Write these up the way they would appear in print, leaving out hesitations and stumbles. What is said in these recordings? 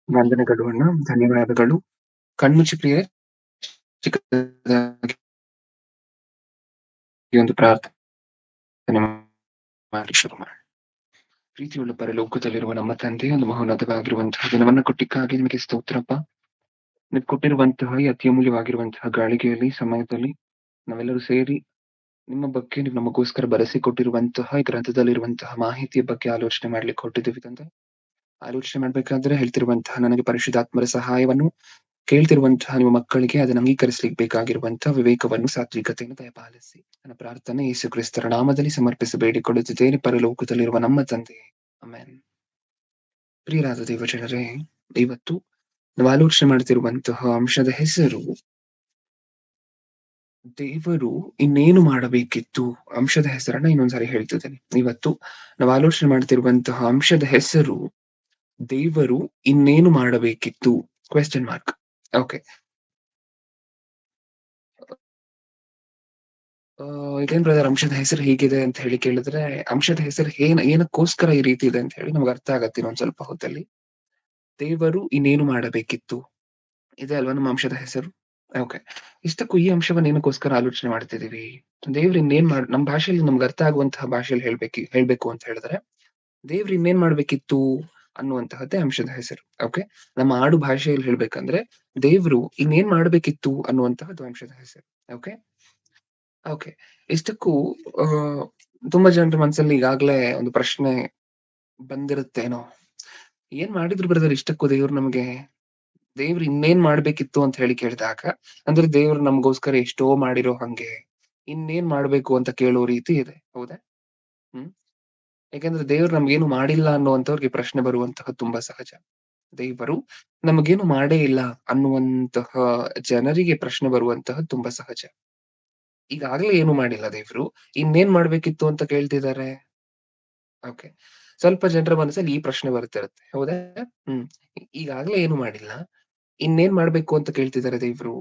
ವಂದನೆಗಳು ಅಣ್ಣ. ಧನ್ಯವಾದಗಳು. ಕಣ್ಮುಚ್ಚಿ ಪ್ರಿಯರೇ ಚಿಕ್ಕದಾಗಿ ಒಂದು ಪ್ರಾರ್ಥನೆ ಮಾಡಿ ಶುರು ಮಾಡಿ. ಪ್ರೀತಿಯುಳ್ಳ ಪರಲೋಕದಲ್ಲಿರುವ ನಮ್ಮ ತಂದೆ, ಒಂದು ಮಹೋನ್ನತವಾಗಿರುವಂತಹ ದಿನವನ್ನ ಕೊಟ್ಟಿಕ್ಕಾಗಿ ನಿಮಗೆ ಸ್ತೋತ್ರಪ್ಪ. ನೀವು ಕೊಟ್ಟಿರುವಂತಹ ಈ ಅತ್ಯಮೂಲ್ಯವಾಗಿರುವಂತಹ ಗಾಳಿಗೆಯಲ್ಲಿ, ಸಮಯದಲ್ಲಿ ನಾವೆಲ್ಲರೂ ಸೇರಿ ನಿಮ್ಮ ಬಗ್ಗೆ ನೀವು ನಮಗೋಸ್ಕರ ಬರೆಸಿಕೊಟ್ಟಿರುವಂತಹ ಈ ಗ್ರಂಥದಲ್ಲಿರುವಂತಹ ಮಾಹಿತಿಯ ಬಗ್ಗೆ ಆಲೋಚನೆ ಮಾಡ್ಲಿಕ್ಕೆ ಹೊರಟಿದ್ದೀವಿ ತಂದೆ. ಆಲೋಚನೆ ಮಾಡ್ಬೇಕಾದ್ರೆ ಹೇಳ್ತಿರುವಂತಹ ನನಗೆ ಪರಿಶುದ್ಧಾತ್ಮರ ಸಹಾಯವನ್ನು, ಕೇಳ್ತಿರುವಂತಹ ನಿಮ್ಮ ಮಕ್ಕಳಿಗೆ ಅದನ್ನು ಅಂಗೀಕರಿಸಲಿಕ್ಕೆ ಬೇಕಾಗಿರುವಂತಹ ವಿವೇಕವನ್ನು, ಸಾತ್ವಿಕತೆಯನ್ನು ದಯಪಾಲಿಸಿ. ನನ್ನ ಪ್ರಾರ್ಥನೆ ಯೇಸು ಕ್ರಿಸ್ತರ ನಾಮದಲ್ಲಿ ಸಮರ್ಪಿಸಿ ಬೇಡಿಕೊಳ್ಳುತ್ತಿದ್ದೇನೆ, ಪರಲೋಕದಲ್ಲಿರುವ ನಮ್ಮ ತಂದೆ. ಆಮೆನ್. ಪ್ರಿಯರಾದ ದೇವಜನರೇ, ಇವತ್ತು ನಾವು ಆಲೋಚನೆ ಮಾಡ್ತಿರುವಂತಹ ಅಂಶದ ಹೆಸರು ದೇವರು ಇನ್ನೇನು ಮಾಡಬೇಕಿತ್ತು. ಅಂಶದ ಹೆಸರನ್ನ ಇನ್ನೊಂದ್ಸಾರಿ ಹೇಳ್ತಿದ್ದೇನೆ. ಇವತ್ತು ನಾವು ಆಲೋಚನೆ ಮಾಡ್ತಿರುವಂತಹ ಅಂಶದ ಹೆಸರು ದೇವರು ಇನ್ನೇನು ಮಾಡಬೇಕಿತ್ತು? Question mark. ಓಕೆ. ಇದೇನ್ ಬ್ರದರ್ ಅಂಶದ ಹೆಸರು ಹೀಗಿದೆ ಅಂತ ಹೇಳಿ ಕೇಳಿದ್ರೆ, ಅಂಶದ ಹೆಸರು ಏನಕ್ಕೋಸ್ಕರ ಈ ರೀತಿ ಇದೆ ಅಂತ ಹೇಳಿ ನಮ್ಗೆ ಅರ್ಥ ಆಗತ್ತೆ ಇನ್ನೊಂದ್ ಸ್ವಲ್ಪ ಹೊತ್ತಲ್ಲಿ. ದೇವರು ಇನ್ನೇನು ಮಾಡಬೇಕಿತ್ತು, ಇದೆ ಅಲ್ವಾ ನಮ್ಮ ಅಂಶದ ಹೆಸರು. ಓಕೆ. ಇಷ್ಟಕ್ಕೂ ಈ ಅಂಶವನ್ನ ಏನಕ್ಕೋಸ್ಕರ ಆಲೋಚನೆ ಮಾಡ್ತಿದೀವಿ? ದೇವ್ರು ಇನ್ನೇನ್ ನಮ್ ಭಾಷೆಯಲ್ಲಿ ನಮ್ಗೆ ಅರ್ಥ ಆಗುವಂತಹ ಭಾಷೆಯಲ್ಲಿ ಹೇಳ್ಬೇಕು ಅಂತ ಹೇಳಿದ್ರೆ, ದೇವ್ರು ಇನ್ನೇನ್ ಮಾಡ್ಬೇಕಿತ್ತು ಅನ್ನುವಂತಹದ್ದೇ ಅಂಶದ ಹೆಸರು. ಓಕೆ. ನಮ್ಮ ಆಡು ಭಾಷೆಯಲ್ಲಿ ಹೇಳ್ಬೇಕಂದ್ರೆ, ದೇವ್ರು ಇನ್ನೇನ್ ಮಾಡ್ಬೇಕಿತ್ತು ಅನ್ನುವಂತಹದ್ದು ಅಂಶದ ಹೆಸರು. ಓಕೆ. ಓಕೆ. ಇಷ್ಟಕ್ಕೂ ಆ ತುಂಬಾ ಜನರ ಮನಸ್ಸಲ್ಲಿ ಈಗಾಗ್ಲೇ ಒಂದು ಪ್ರಶ್ನೆ ಬಂದಿರುತ್ತೇನೋ. ಏನ್ ಮಾಡಿದ್ರು ಬ್ರದರ್ ಇಷ್ಟಕ್ಕೂ ದೇವ್ರು ನಮ್ಗೆ? ದೇವ್ರು ಇನ್ನೇನ್ ಮಾಡ್ಬೇಕಿತ್ತು ಅಂತ ಹೇಳಿ ಕೇಳಿದಾಗ, ಅಂದ್ರೆ ದೇವ್ರು ನಮ್ಗೋಸ್ಕರ ಎಷ್ಟೋ ಮಾಡಿರೋ ಹಂಗೆ, ಇನ್ನೇನ್ ಮಾಡ್ಬೇಕು ಅಂತ ಕೇಳೋ ರೀತಿ ಇದೆ. ಹೌದಾ? ಹ್ಮ್. ಯಾಕಂದ್ರೆ ದೇವ್ರು ನಮ್ಗೇನು ಮಾಡಿಲ್ಲ ಅನ್ನುವಂಥವ್ರಿಗೆ ಪ್ರಶ್ನೆ ಬರುವಂತಹದ್ದು ತುಂಬಾ ಸಹಜ. ದೇವರು ನಮಗೇನು ಮಾಡೇ ಇಲ್ಲ ಅನ್ನುವಂತಹ ಜನರಿಗೆ ಪ್ರಶ್ನೆ ಬರುವಂತಹದ್ದು ತುಂಬಾ ಸಹಜ. ಈಗಾಗ್ಲೇ ಏನು ಮಾಡಿಲ್ಲ ದೇವ್ರು, ಇನ್ನೇನ್ ಮಾಡ್ಬೇಕಿತ್ತು ಅಂತ ಕೇಳ್ತಿದ್ದಾರೆ. ಓಕೆ. ಸ್ವಲ್ಪ ಜನರ ಮನಸ್ಸಲ್ಲಿ ಈ ಪ್ರಶ್ನೆ ಬರ್ತಿರುತ್ತೆ. ಹೌದಾ? ಹ್ಮ್. ಈಗಾಗ್ಲೇ ಏನು ಮಾಡಿಲ್ಲ, ಇನ್ನೇನ್ ಮಾಡ್ಬೇಕು ಅಂತ ಕೇಳ್ತಿದ್ದಾರೆ ದೇವ್ರು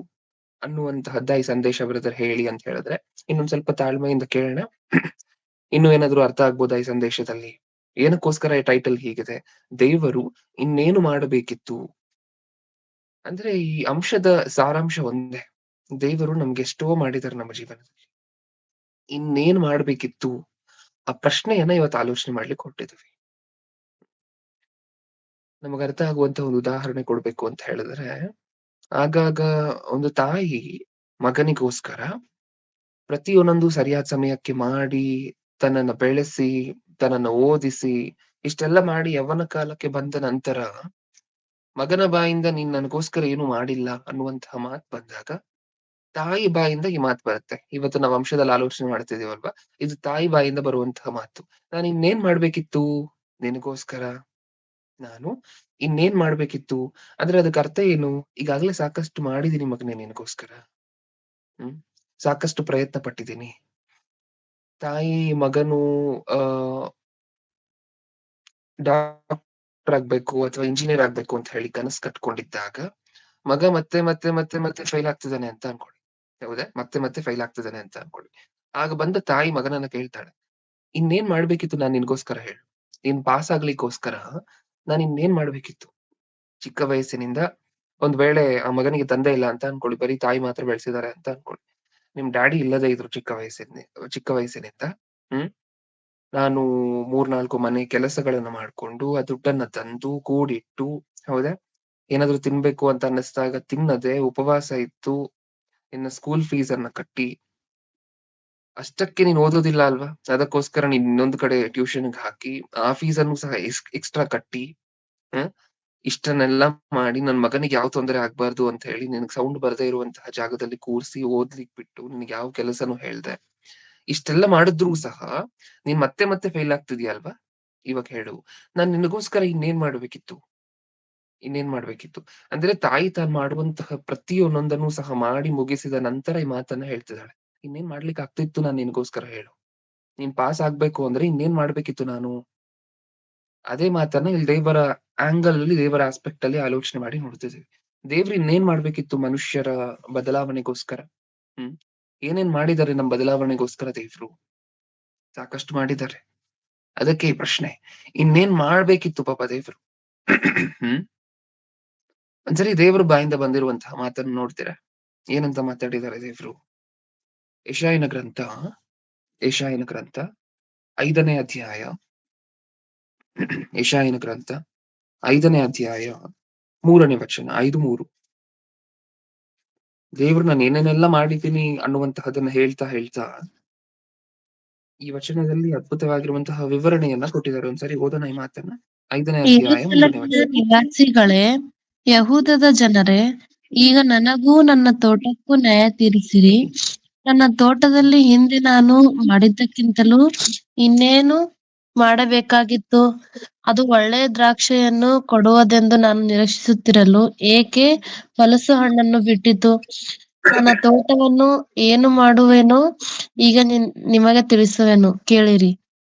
ಅನ್ನುವಂತಹದ್ದ ಈ ಸಂದೇಶ ಬ್ರದರ್ ಹೇಳಿ ಅಂತ ಹೇಳಿದ್ರೆ, ಇನ್ನೊಂದ್ ಸ್ವಲ್ಪ ತಾಳ್ಮೆಯಿಂದ ಕೇಳೋಣ. ಇನ್ನು ಏನಾದ್ರು ಅರ್ಥ ಆಗ್ಬೋದಾ ಈ ಸಂದೇಶದಲ್ಲಿ? ಏನಕ್ಕೋಸ್ಕರ ಈ ಟೈಟಲ್ ಹೀಗಿದೆ? ದೇವರು ಇನ್ನೇನು ಮಾಡಬೇಕಿತ್ತು? ಅಂದ್ರೆ ಈ ಅಂಶದ ಸಾರಾಂಶ ಒಂದೇ. ದೇವರು ನಮ್ಗೆಷ್ಟೋ ಮಾಡಿದಾರೆ ನಮ್ಮ ಜೀವನದಲ್ಲಿ. ಇನ್ನೇನ್ ಮಾಡ್ಬೇಕಿತ್ತು? ಆ ಪ್ರಶ್ನೆಯನ್ನ ಇವತ್ತು ಆಲೋಚನೆ ಮಾಡ್ಲಿಕ್ಕೆ ಹೊರಟಿದ್ದೀವಿ. ನಮಗ್ ಅರ್ಥ ಆಗುವಂತ ಒಂದು ಉದಾಹರಣೆ ಕೊಡ್ಬೇಕು ಅಂತ ಹೇಳಿದ್ರೆ, ಆಗಾಗ ಒಂದು ತಾಯಿ ಮಗನಿಗೋಸ್ಕರ ಪ್ರತಿಯೊಂದೊಂದು ಸರಿಯಾದ ಸಮಯಕ್ಕೆ ಮಾಡಿ, ತನ್ನನ್ನ ಬೆಳೆಸಿ, ತನ್ನನ್ನ ಓದಿಸಿ, ಇಷ್ಟೆಲ್ಲ ಮಾಡಿ ಯೌವನ ಕಾಲಕ್ಕೆ ಬಂದ ನಂತರ, ಮಗನ ಬಾಯಿಂದ ನೀನ್ ನನಗೋಸ್ಕರ ಏನು ಮಾಡಿಲ್ಲ ಅನ್ನುವಂತಹ ಮಾತು ಬಂದಾಗ, ತಾಯಿ ಬಾಯಿಂದ ಈ ಮಾತು ಬರುತ್ತೆ. ಇವತ್ತು ನಾವು ವಂಶದಲ್ಲಿ ಆಲೋಚನೆ ಮಾಡ್ತಿದೀವಲ್ವಾ? ಇದು ತಾಯಿ ಬಾಯಿಂದ ಬರುವಂತಹ ಮಾತು. ನಾನು ಇನ್ನೇನ್ ಮಾಡ್ಬೇಕಿತ್ತು ನಿನಗೋಸ್ಕರ? ನಾನು ಇನ್ನೇನ್ ಮಾಡ್ಬೇಕಿತ್ತು? ಅಂದ್ರೆ ಅದಕ್ಕೆ ಅರ್ಥ ಏನು? ಈಗಾಗ್ಲೇ ಸಾಕಷ್ಟು ಮಾಡಿದೀನಿ ಮಗನೇ ನಿನಗೋಸ್ಕರ. ಹ್ಮ್. ಸಾಕಷ್ಟು ಪ್ರಯತ್ನ ಪಟ್ಟಿದ್ದೀನಿ. ತಾಯಿ ಮಗನು ಆ ಡಾಕ್ಟರ್ ಆಗ್ಬೇಕು ಅಥವಾ ಇಂಜಿನಿಯರ್ ಆಗ್ಬೇಕು ಅಂತ ಹೇಳಿ ಕನಸು ಕಟ್ಕೊಂಡಿದ್ದಾಗ, ಮಗ ಮತ್ತೆ ಫೇಲ್ ಆಗ್ತಿದ್ದಾನೆ ಅಂತ ಅನ್ಕೊಳ್ಳಿ. ಹೌದಾ? ಮತ್ತೆ ಫೇಲ್ ಆಗ್ತಿದ್ದಾನೆ ಅಂತ ಅನ್ಕೊಳ್ಳಿ. ಆಗ ಬಂದ ತಾಯಿ ಮಗನನ್ನ ಕೇಳ್ತಾಳೆ, "ಇನ್ನೇನ್ ಮಾಡ್ಬೇಕಿತ್ತು ನಾನ್ ನಿನ್ಗೋಸ್ಕರ ಹೇಳು? ನೀನ್ ಪಾಸ್ ಆಗ್ಲಿಕ್ಕೋಸ್ಕರ ನಾನ್ ಇನ್ನೇನ್ ಮಾಡ್ಬೇಕಿತ್ತು?" ಚಿಕ್ಕ ವಯಸ್ಸಿನಿಂದ ಒಂದ್ ವೇಳೆ ಆ ಮಗನಿಗೆ ತಂದೆ ಇಲ್ಲ ಅಂತ ಅನ್ಕೊಳ್ಳಿ. ಬರೀ ತಾಯಿ ಮಾತ್ರ ಬೆಳೆಸಿದ್ದಾರೆ ಅಂತ ಅನ್ಕೊಳ್ಳಿ. ನಿಮ್ ಡ್ಯಾಡಿ ಇಲ್ಲದೇ ಇದ್ರು ಚಿಕ್ಕ ವಯಸ್ಸಿನಿಂದ. ಹ್ಮ್. ನಾನು 3-4 ಮನೆ ಕೆಲಸಗಳನ್ನ ಮಾಡ್ಕೊಂಡು, ಆ ದುಡ್ಡನ್ನ ತಂದು, ಕೂಡಿಟ್ಟು, ಹೌದಾ? ಏನಾದ್ರು ತಿನ್ಬೇಕು ಅಂತ ಅನ್ನಿಸ್ದಾಗ ತಿನ್ನದೆ, ಉಪವಾಸ ಇದ್ದು, ನಿನ್ನ ಸ್ಕೂಲ್ ಫೀಸ್ ಅನ್ನ ಕಟ್ಟಿ, ಅಷ್ಟಕ್ಕೆ ನೀನ್ ಓದೋದಿಲ್ಲ ಅಲ್ವಾ? ಅದಕ್ಕೋಸ್ಕರ ನೀನ್ ಇನ್ನೊಂದು ಕಡೆ ಟ್ಯೂಷನ್‌ಗೆ ಹಾಕಿ, ಆ ಫೀಸ್ ಅನ್ನು ಸಹ ಎಕ್ಸ್‌ಟ್ರಾ ಕಟ್ಟಿ, ಹ್ಮ್. ಇಷ್ಟನ್ನೆಲ್ಲ ಮಾಡಿ ನನ್ ಮಗನಿಗೆ ಯಾವ ತೊಂದರೆ ಆಗ್ಬಾರ್ದು ಅಂತ ಹೇಳಿ, ನಿನಗ್ ಸೌಂಡ್ ಬರದೇ ಇರುವಂತಹ ಜಾಗದಲ್ಲಿ ಕೂರ್ಸಿ ಓದ್ಲಿಕ್ ಬಿಟ್ಟು, ನಿನಗೆ ಯಾವ ಕೆಲಸನೂ ಹೇಳ್ದೆ. ಇಷ್ಟೆಲ್ಲ ಮಾಡಿದ್ರೂ ಸಹ ನೀನ್ ಮತ್ತೆ ಫೇಲ್ ಆಗ್ತಿದೀಯ ಅಲ್ವಾ? ಇವಾಗ ಹೇಳು, ನಾನ್ ನಿನಗೋಸ್ಕರ ಇನ್ನೇನ್ ಮಾಡ್ಬೇಕಿತ್ತು? ಇನ್ನೇನ್ ಮಾಡ್ಬೇಕಿತ್ತು? ಅಂದ್ರೆ ತಾಯಿ ತಾನ್ ಮಾಡುವಂತಹ ಪ್ರತಿಯೊಂದನ್ನು ಸಹ ಮಾಡಿ ಮುಗಿಸಿದ ನಂತರ ಈ ಮಾತನ್ನ ಹೇಳ್ತಿದ್ದಾಳೆ. ಇನ್ನೇನ್ ಮಾಡ್ಲಿಕ್ಕೆ ಆಗ್ತಿತ್ತು ನಾನ್ ನಿನ್ಗೋಸ್ಕರ ಹೇಳು? ನೀನ್ ಪಾಸ್ ಆಗ್ಬೇಕು ಅಂದ್ರೆ ಇನ್ನೇನ್ ಮಾಡ್ಬೇಕಿತ್ತು ನಾನು? ಅದೇ ಮಾತನ್ನ ಇಲ್ಲಿ ದೇವರ ಆಂಗಲ್ ಅಲ್ಲಿ, ದೇವರ ಆಸ್ಪೆಕ್ಟ್ ಅಲ್ಲಿ ಆಲೋಚನೆ ಮಾಡಿ ನೋಡ್ತಿದೀವಿ. ದೇವ್ರು ಇನ್ನೇನ್ ಮಾಡ್ಬೇಕಿತ್ತು ಮನುಷ್ಯರ ಬದಲಾವಣೆಗೋಸ್ಕರ? ಹ್ಮ್. ಏನೇನ್ ಮಾಡಿದ್ದಾರೆ ನಮ್ ಬದಲಾವಣೆಗೋಸ್ಕರ ದೇವ್ರು? ಸಾಕಷ್ಟು ಮಾಡಿದ್ದಾರೆ. ಅದಕ್ಕೆ ಈ ಪ್ರಶ್ನೆ. ಇನ್ನೇನ್ ಮಾಡ್ಬೇಕಿತ್ತು ಪಾಪ ದೇವ್ರು? ಹ್ಮ್. ಒಂದ್ಸರಿ ದೇವ್ರ ಬಾಯಿಂದ ಬಂದಿರುವಂತಹ ಮಾತನ್ನು ನೋಡ್ತೀರಾ? ಏನಂತ ಮಾತಾಡಿದ್ದಾರೆ ದೇವ್ರು? ಯೆಶಾಯನ ಗ್ರಂಥ ಯೆಶಾಯನ ಗ್ರಂಥ 5ನೇ ಅಧ್ಯಾಯ ಯೆಶಾಯನ ಗ್ರಂಥ 5ನೇ ಅಧ್ಯಾಯ 3ನೇ ವಚನ 5:3. ದೇವ್ರು ನಾನು ಏನೇನೆಲ್ಲ ಮಾಡಿದ್ದೀನಿ ಅನ್ನುವಂತಹದನ್ನ ಹೇಳ್ತಾ ಈ ವಚನದಲ್ಲಿ ಅದ್ಭುತವಾಗಿರುವಂತಹ ವಿವರಣೆಯನ್ನ ಕೊಟ್ಟಿದ್ದಾರೆ. ಒಂದ್ಸರಿ ಓದೋಣ ಈ ಮಾತನ್ನ. 5ನೇ ಅಧ್ಯಾಯ 3ನೇ ಯೆರೂಸಲೇಮಿನ ವಚನ. ನಿವಾಸಿಗಳೇ, ಯಹೂದದ ಜನರೇ, ಈಗ ನನಗೂ ನನ್ನ ತೋಟಕ್ಕೂ ನ್ಯಾಯ ತೀರಿಸಿರಿ. ನನ್ನ ತೋಟದಲ್ಲಿ ಹಿಂದೆ ನಾನು ಮಾಡಿದ್ದಕ್ಕಿಂತಲೂ ಇನ್ನೇನು ಮಾಡಬೇಕಾಗಿತ್ತು? ಅದು ಒಳ್ಳೆಯ ದ್ರಾಕ್ಷಿಯನ್ನು ಕೊಡುವುದೆಂದು ನಾನು ನಿರೀಕ್ಷಿಸುತ್ತಿರಲು ಏಕೆ ಹೊಲಸು ಹಣ್ಣನ್ನು ಬಿಟ್ಟಿತು? ನನ್ನ ತೋಟವನ್ನು ಏನು ಮಾಡುವೆನೋ ಈಗ ನಿಮಗೆ ತಿಳಿಸುವೆನು, ಕೇಳಿರಿ.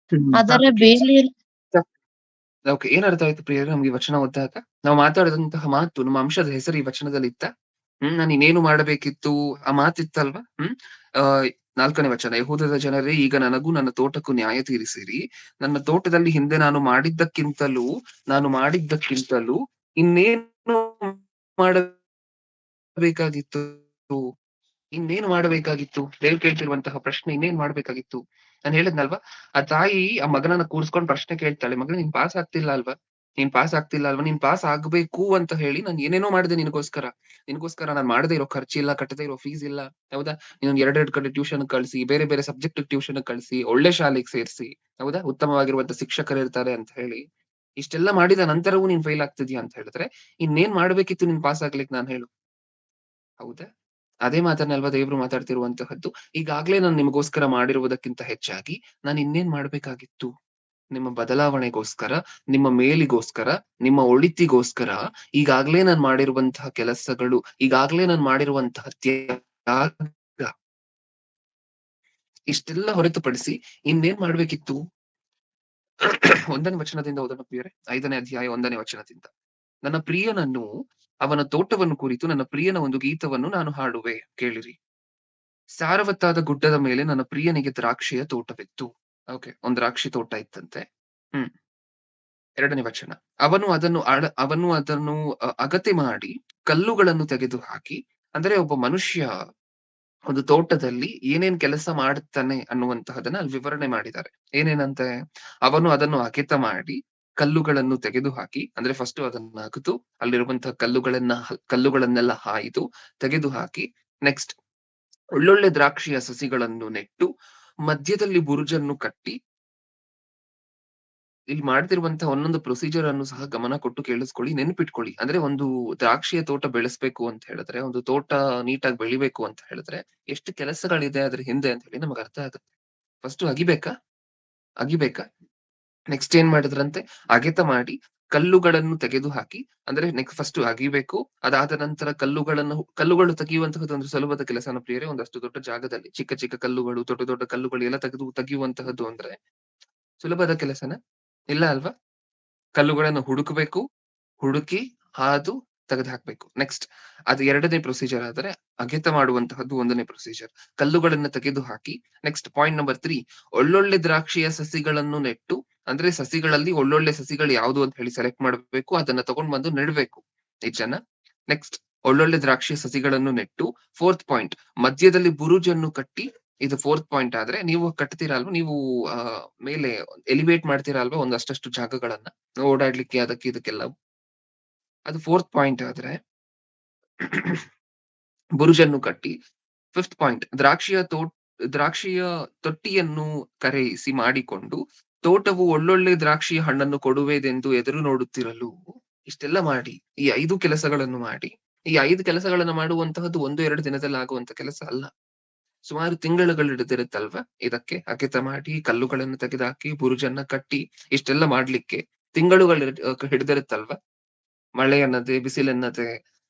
ಅದರ ಬೇಲಿಯಲ್ಲಿ ಓಕೆ, ಏನ್ ಅರ್ಥ ಆಯ್ತು ಪ್ರಿಯರೇ ನಮ್ಗೆ ಈ ವಚನ ಓದಿದಾಗ? ನಾವು ಮಾತಾಡಿದಂತಹ ಮಾತು ನಮ್ಮ ಅಂಶದ ಹೆಸರು ಈ ವಚನದಲ್ಲಿ ಇತ್ತ? ನಾನು ಇನ್ನೇನು ಮಾಡಬೇಕಿತ್ತು ಆ ಮಾತಿತ್ತಲ್ವಾ? 4ನೇ ವಚನ. ಯೆಹೂದದ ಜನರೇ, ಈಗ ನನಗೂ ನನ್ನ ತೋಟಕ್ಕೂ ನ್ಯಾಯ ತೀರಿಸಿರಿ. ನನ್ನ ತೋಟದಲ್ಲಿ ಹಿಂದೆ ನಾನು ಮಾಡಿದ್ದಕ್ಕಿಂತಲೂ ಇನ್ನೇನು ಮಾಡಬೇಕಾಗಿತ್ತು? ಇನ್ನೇನು ಮಾಡಬೇಕಾಗಿತ್ತು? ದೇವ್ರು ಕೇಳ್ತಿರುವಂತಹ ಪ್ರಶ್ನೆ, ಇನ್ನೇನ್ ಮಾಡ್ಬೇಕಾಗಿತ್ತು? ನಾನು ಹೇಳಿದ್ನಲ್ವಾ, ಆ ತಾಯಿ ಆ ಮಗನನ್ನ ಕೂರಿಸ್ಕೊಂಡು ಪ್ರಶ್ನೆ ಕೇಳ್ತಾಳೆ, ಮಗನೇ ನೀನ್ ಪಾಸ್ ಆಗ್ತಿಲ್ಲ ಅಲ್ವಾ? ನೀನ್ ಪಾಸ್ ಆಗ್ಬೇಕು ಅಂತ ಹೇಳಿ ನಾನು ಏನೇನೋ ಮಾಡಿದೆ ನಿನಗೋಸ್ಕರ ನಾನು ಮಾಡದೇ ಇರೋ ಖರ್ಚಿಲ್ಲ, ಕಟ್ಟದೇ ಇರೋ ಫೀಸ್ ಇಲ್ಲ, ಹೌದಾ? ನೀನ್ ಎರಡೆರಡು ಕಡೆ ಟ್ಯೂಷನ್ ಕಳ್ಸಿ, ಬೇರೆ ಬೇರೆ ಸಬ್ಜೆಕ್ಟ್ ಟ್ಯೂಷನ್ ಕಳ್ಸಿ, ಒಳ್ಳೆ ಶಾಲೆಗೆ ಸೇರಿಸಿ, ಹೌದಾ? ಉತ್ತಮವಾಗಿರುವಂತ ಶಿಕ್ಷಕರು ಇರ್ತಾರೆ ಅಂತ ಹೇಳಿ ಇಷ್ಟೆಲ್ಲ ಮಾಡಿದ ನಂತರವೂ ನೀನ್ ಫೇಲ್ ಆಗ್ತಿದ್ಯಾ ಅಂತ ಹೇಳಿದ್ರೆ ಇನ್ನೇನ್ ಮಾಡ್ಬೇಕಿತ್ತು ನೀನ್ ಪಾಸ್ ಆಗ್ಲಿಕ್ಕೆ, ನಾನು ಹೇಳು, ಹೌದಾ? ಅದೇ ಮಾತನ್ನಲ್ವಾ ದೇವ್ರು ಮಾತಾಡ್ತಿರುವಂತಹದ್ದು. ಈಗಾಗ್ಲೇ ನಾನು ನಿಮಗೋಸ್ಕರ ಮಾಡಿರುವುದಕ್ಕಿಂತ ಹೆಚ್ಚಾಗಿ ನಾನು ಇನ್ನೇನ್ ಮಾಡ್ಬೇಕಾಗಿತ್ತು? ನಿಮ್ಮ ಬದಲಾವಣೆಗೋಸ್ಕರ, ನಿಮ್ಮ ಮೇಲಿಗೋಸ್ಕರ, ನಿಮ್ಮ ಒಳಿತಿಗೋಸ್ಕರ ಈಗಾಗ್ಲೇ ನಾನು ಮಾಡಿರುವಂತಹ ಕೆಲಸಗಳು, ಈಗಾಗ್ಲೇ ನಾನು ಮಾಡಿರುವಂತಹ ತ್ಯಾಗ, ಇಷ್ಟೆಲ್ಲ ಹೊರತುಪಡಿಸಿ ಇನ್ನೇನ್ ಮಾಡ್ಬೇಕಿತ್ತು? 1ನೇ ವಚನದಿಂದ ಓದೋಣ ಪ್ರಿಯರೇ. 5ನೇ ಅಧ್ಯಾಯ 1ನೇ ವಚನದಿಂದ. ನನ್ನ ಪ್ರಿಯನನ್ನು, ಅವನ ತೋಟವನ್ನು ಕುರಿತು ನನ್ನ ಪ್ರಿಯನ ಒಂದು ಗೀತವನ್ನು ನಾನು ಹಾಡುವೆ, ಕೇಳಿರಿ. ಸಾರವತ್ತಾದ ಗುಡ್ಡದ ಮೇಲೆ ನನ್ನ ಪ್ರಿಯನಿಗೆ ದ್ರಾಕ್ಷಿಯ ತೋಟವಿತ್ತು. ಓಕೆ, ಒಂದ್ ದ್ರಾಕ್ಷಿ ತೋಟ ಇತ್ತಂತೆ. 2ನೇ ವಚನ. ಅವನು ಅದನ್ನು ಅಗತೆ ಮಾಡಿ ಕಲ್ಲುಗಳನ್ನು ತೆಗೆದು ಹಾಕಿ, ಅಂದ್ರೆ ಒಬ್ಬ ಮನುಷ್ಯ ಒಂದು ತೋಟದಲ್ಲಿ ಏನೇನ್ ಕೆಲಸ ಮಾಡುತ್ತಾನೆ ಅನ್ನುವಂತಹದನ್ನ ಅಲ್ಲಿ ವಿವರಣೆ ಮಾಡಿದ್ದಾರೆ. ಏನೇನಂತೆ? ಅವನು ಅದನ್ನು ಅಗೆತ ಮಾಡಿ ಕಲ್ಲುಗಳನ್ನು ತೆಗೆದು ಹಾಕಿ, ಅಂದ್ರೆ ಫಸ್ಟ್ ಅದನ್ನ ಅಗೆದು ಅಲ್ಲಿರುವಂತಹ ಕಲ್ಲುಗಳನ್ನೆಲ್ಲ ಹಾಯ್ದು ತೆಗೆದು ಹಾಕಿ, ನೆಕ್ಸ್ಟ್ ಒಳ್ಳೊಳ್ಳೆ ದ್ರಾಕ್ಷಿಯ ಸಸಿಗಳನ್ನು ನೆಟ್ಟು ಮಧ್ಯದಲ್ಲಿ ಬುರುಜನ್ನು ಕಟ್ಟಿ, ಇಲ್ಲಿ ಮಾಡ್ತಿರುವಂತಹ ಒಂದೊಂದು ಪ್ರೊಸೀಜರ್ ಅನ್ನು ಸಹ ಗಮನ ಕೊಟ್ಟು ಕೇಳಿಸ್ಕೊಳ್ಳಿ, ನೆನ್ಪಿಟ್ಕೊಳ್ಳಿ. ಅಂದ್ರೆ ಒಂದು ದ್ರಾಕ್ಷಿಯ ತೋಟ ಬೆಳೆಸ್ಬೇಕು ಅಂತ ಹೇಳಿದ್ರೆ, ಒಂದು ತೋಟ ನೀಟಾಗಿ ಬೆಳಿಬೇಕು ಅಂತ ಹೇಳಿದ್ರೆ ಎಷ್ಟು ಕೆಲಸಗಳಿದೆ ಅದ್ರ ಹಿಂದೆ ಅಂತ ಹೇಳಿ ನಮಗೆ ಅರ್ಥ ಆಗುತ್ತೆ. ಫಸ್ಟ್ ಅಗಿಬೇಕಾ? ನೆಕ್ಸ್ಟ್ ಏನ್ ಮಾಡಿದ್ರಂತೆ? ಅಗೆತ ಮಾಡಿ ಕಲ್ಲುಗಳನ್ನು ತೆಗೆದು ಹಾಕಿ, ಅಂದ್ರೆ ನೆಕ್ಸ್ಟ್ ಫಸ್ಟ್ ಅಗಿಬೇಕು, ಅದಾದ ನಂತರ ಕಲ್ಲುಗಳು ತೆಗೆಯುವಂತಹದ್ದು ಒಂದು ಸುಲಭದ ಕೆಲಸನ ಪ್ರಿಯರೇ? ಒಂದಷ್ಟು ದೊಡ್ಡ ಜಾಗದಲ್ಲಿ ಚಿಕ್ಕ ಚಿಕ್ಕ ಕಲ್ಲುಗಳು, ದೊಡ್ಡ ದೊಡ್ಡ ಕಲ್ಲುಗಳು ಎಲ್ಲ ತೆಗೆಯುವಂತಹದ್ದು ಅಂದ್ರೆ ಸುಲಭದ ಕೆಲಸನ? ಇಲ್ಲ ಅಲ್ವಾ? ಕಲ್ಲುಗಳನ್ನು ಹುಡುಕಿ ಹಾದು ತೆಗೆದು ಹಾಕ್ಬೇಕು. ನೆಕ್ಸ್ಟ್ ಅದು 2ನೇ ಪ್ರೊಸೀಜರ್ ಆದರೆ, ಅಗೆತ ಮಾಡುವಂತಹದ್ದು 1ನೇ ಪ್ರೊಸೀಜರ್. ಕಲ್ಲುಗಳನ್ನ ತೆಗೆದು ಹಾಕಿ, ನೆಕ್ಸ್ಟ್ ಪಾಯಿಂಟ್ ನಂಬರ್ 3, ಒಳ್ಳೊಳ್ಳೆ ದ್ರಾಕ್ಷಿಯ ಸಸಿಗಳನ್ನು ನೆಟ್ಟು, ಅಂದ್ರೆ ಸಸಿಗಳಲ್ಲಿ ಒಳ್ಳೊಳ್ಳೆ ಸಸಿಗಳು ಯಾವುದು ಅಂತ ಹೇಳಿ ಸೆಲೆಕ್ಟ್ ಮಾಡಬೇಕು, ಅದನ್ನ ತಗೊಂಡ್ ಬಂದು ನೆಡ್ಬೇಕು ನಿಜನ. ನೆಕ್ಸ್ಟ್ ಒಳ್ಳೊಳ್ಳೆ ದ್ರಾಕ್ಷಿಯ ಸಸಿಗಳನ್ನು ನೆಟ್ಟು, 4th ಪಾಯಿಂಟ್, ಮಧ್ಯದಲ್ಲಿ ಬುರುಜನ್ನು ಕಟ್ಟಿ. ಇದು 4th ಪಾಯಿಂಟ್ ಆದ್ರೆ, ನೀವು ಕಟ್ತೀರಾ ಅಲ್ವಾ, ನೀವು ಮೇಲೆ ಎಲಿವೇಟ್ ಮಾಡ್ತೀರಾ ಅಲ್ವಾ ಒಂದಷ್ಟು ಜಾಗಗಳನ್ನ ಓಡಾಡ್ಲಿಕ್ಕೆ ಅದಕ್ಕೆ ಇದಕ್ಕೆಲ್ಲ, ಅದು 4th ಪಾಯಿಂಟ್ ಆದ್ರೆ ಬುರುಜನ್ನು ಕಟ್ಟಿ. 5th ಪಾಯಿಂಟ್, ದ್ರಾಕ್ಷಿಯ ತೊಟ್ಟಿಯನ್ನು ಕರೆಯಿಸಿ ಮಾಡಿಕೊಂಡು, ತೋಟವು ಒಳ್ಳೊಳ್ಳೆ ದ್ರಾಕ್ಷಿಯ ಹಣ್ಣನ್ನು ಕೊಡುವೆದೆಂದು ಎದುರು ನೋಡುತ್ತಿರಲು. ಇಷ್ಟೆಲ್ಲ ಮಾಡಿ, ಈ 5 ಕೆಲಸಗಳನ್ನು ಮಾಡಿ, ಈ 5 ಕೆಲಸಗಳನ್ನು ಮಾಡುವಂತಹದ್ದು 1-2 ದಿನದಲ್ಲಿ ಆಗುವಂತ ಕೆಲಸ ಅಲ್ಲ. ಸುಮಾರು ತಿಂಗಳುಗಳು ಹಿಡಿದಿರುತ್ತಲ್ವಾ ಇದಕ್ಕೆ. ಅಗೆತ ಮಾಡಿ, ಕಲ್ಲುಗಳನ್ನು ತೆಗೆದುಹಾಕಿ, ಬುರುಜನ್ನ ಕಟ್ಟಿ, ಇಷ್ಟೆಲ್ಲ ಮಾಡ್ಲಿಕ್ಕೆ ತಿಂಗಳುಗಳು ಹಿಡಿದಿರುತ್ತಲ್ವಾ? ಮಳೆ ಅನ್ನದೆ, ಬಿಸಿಲೆನ್ನದೆ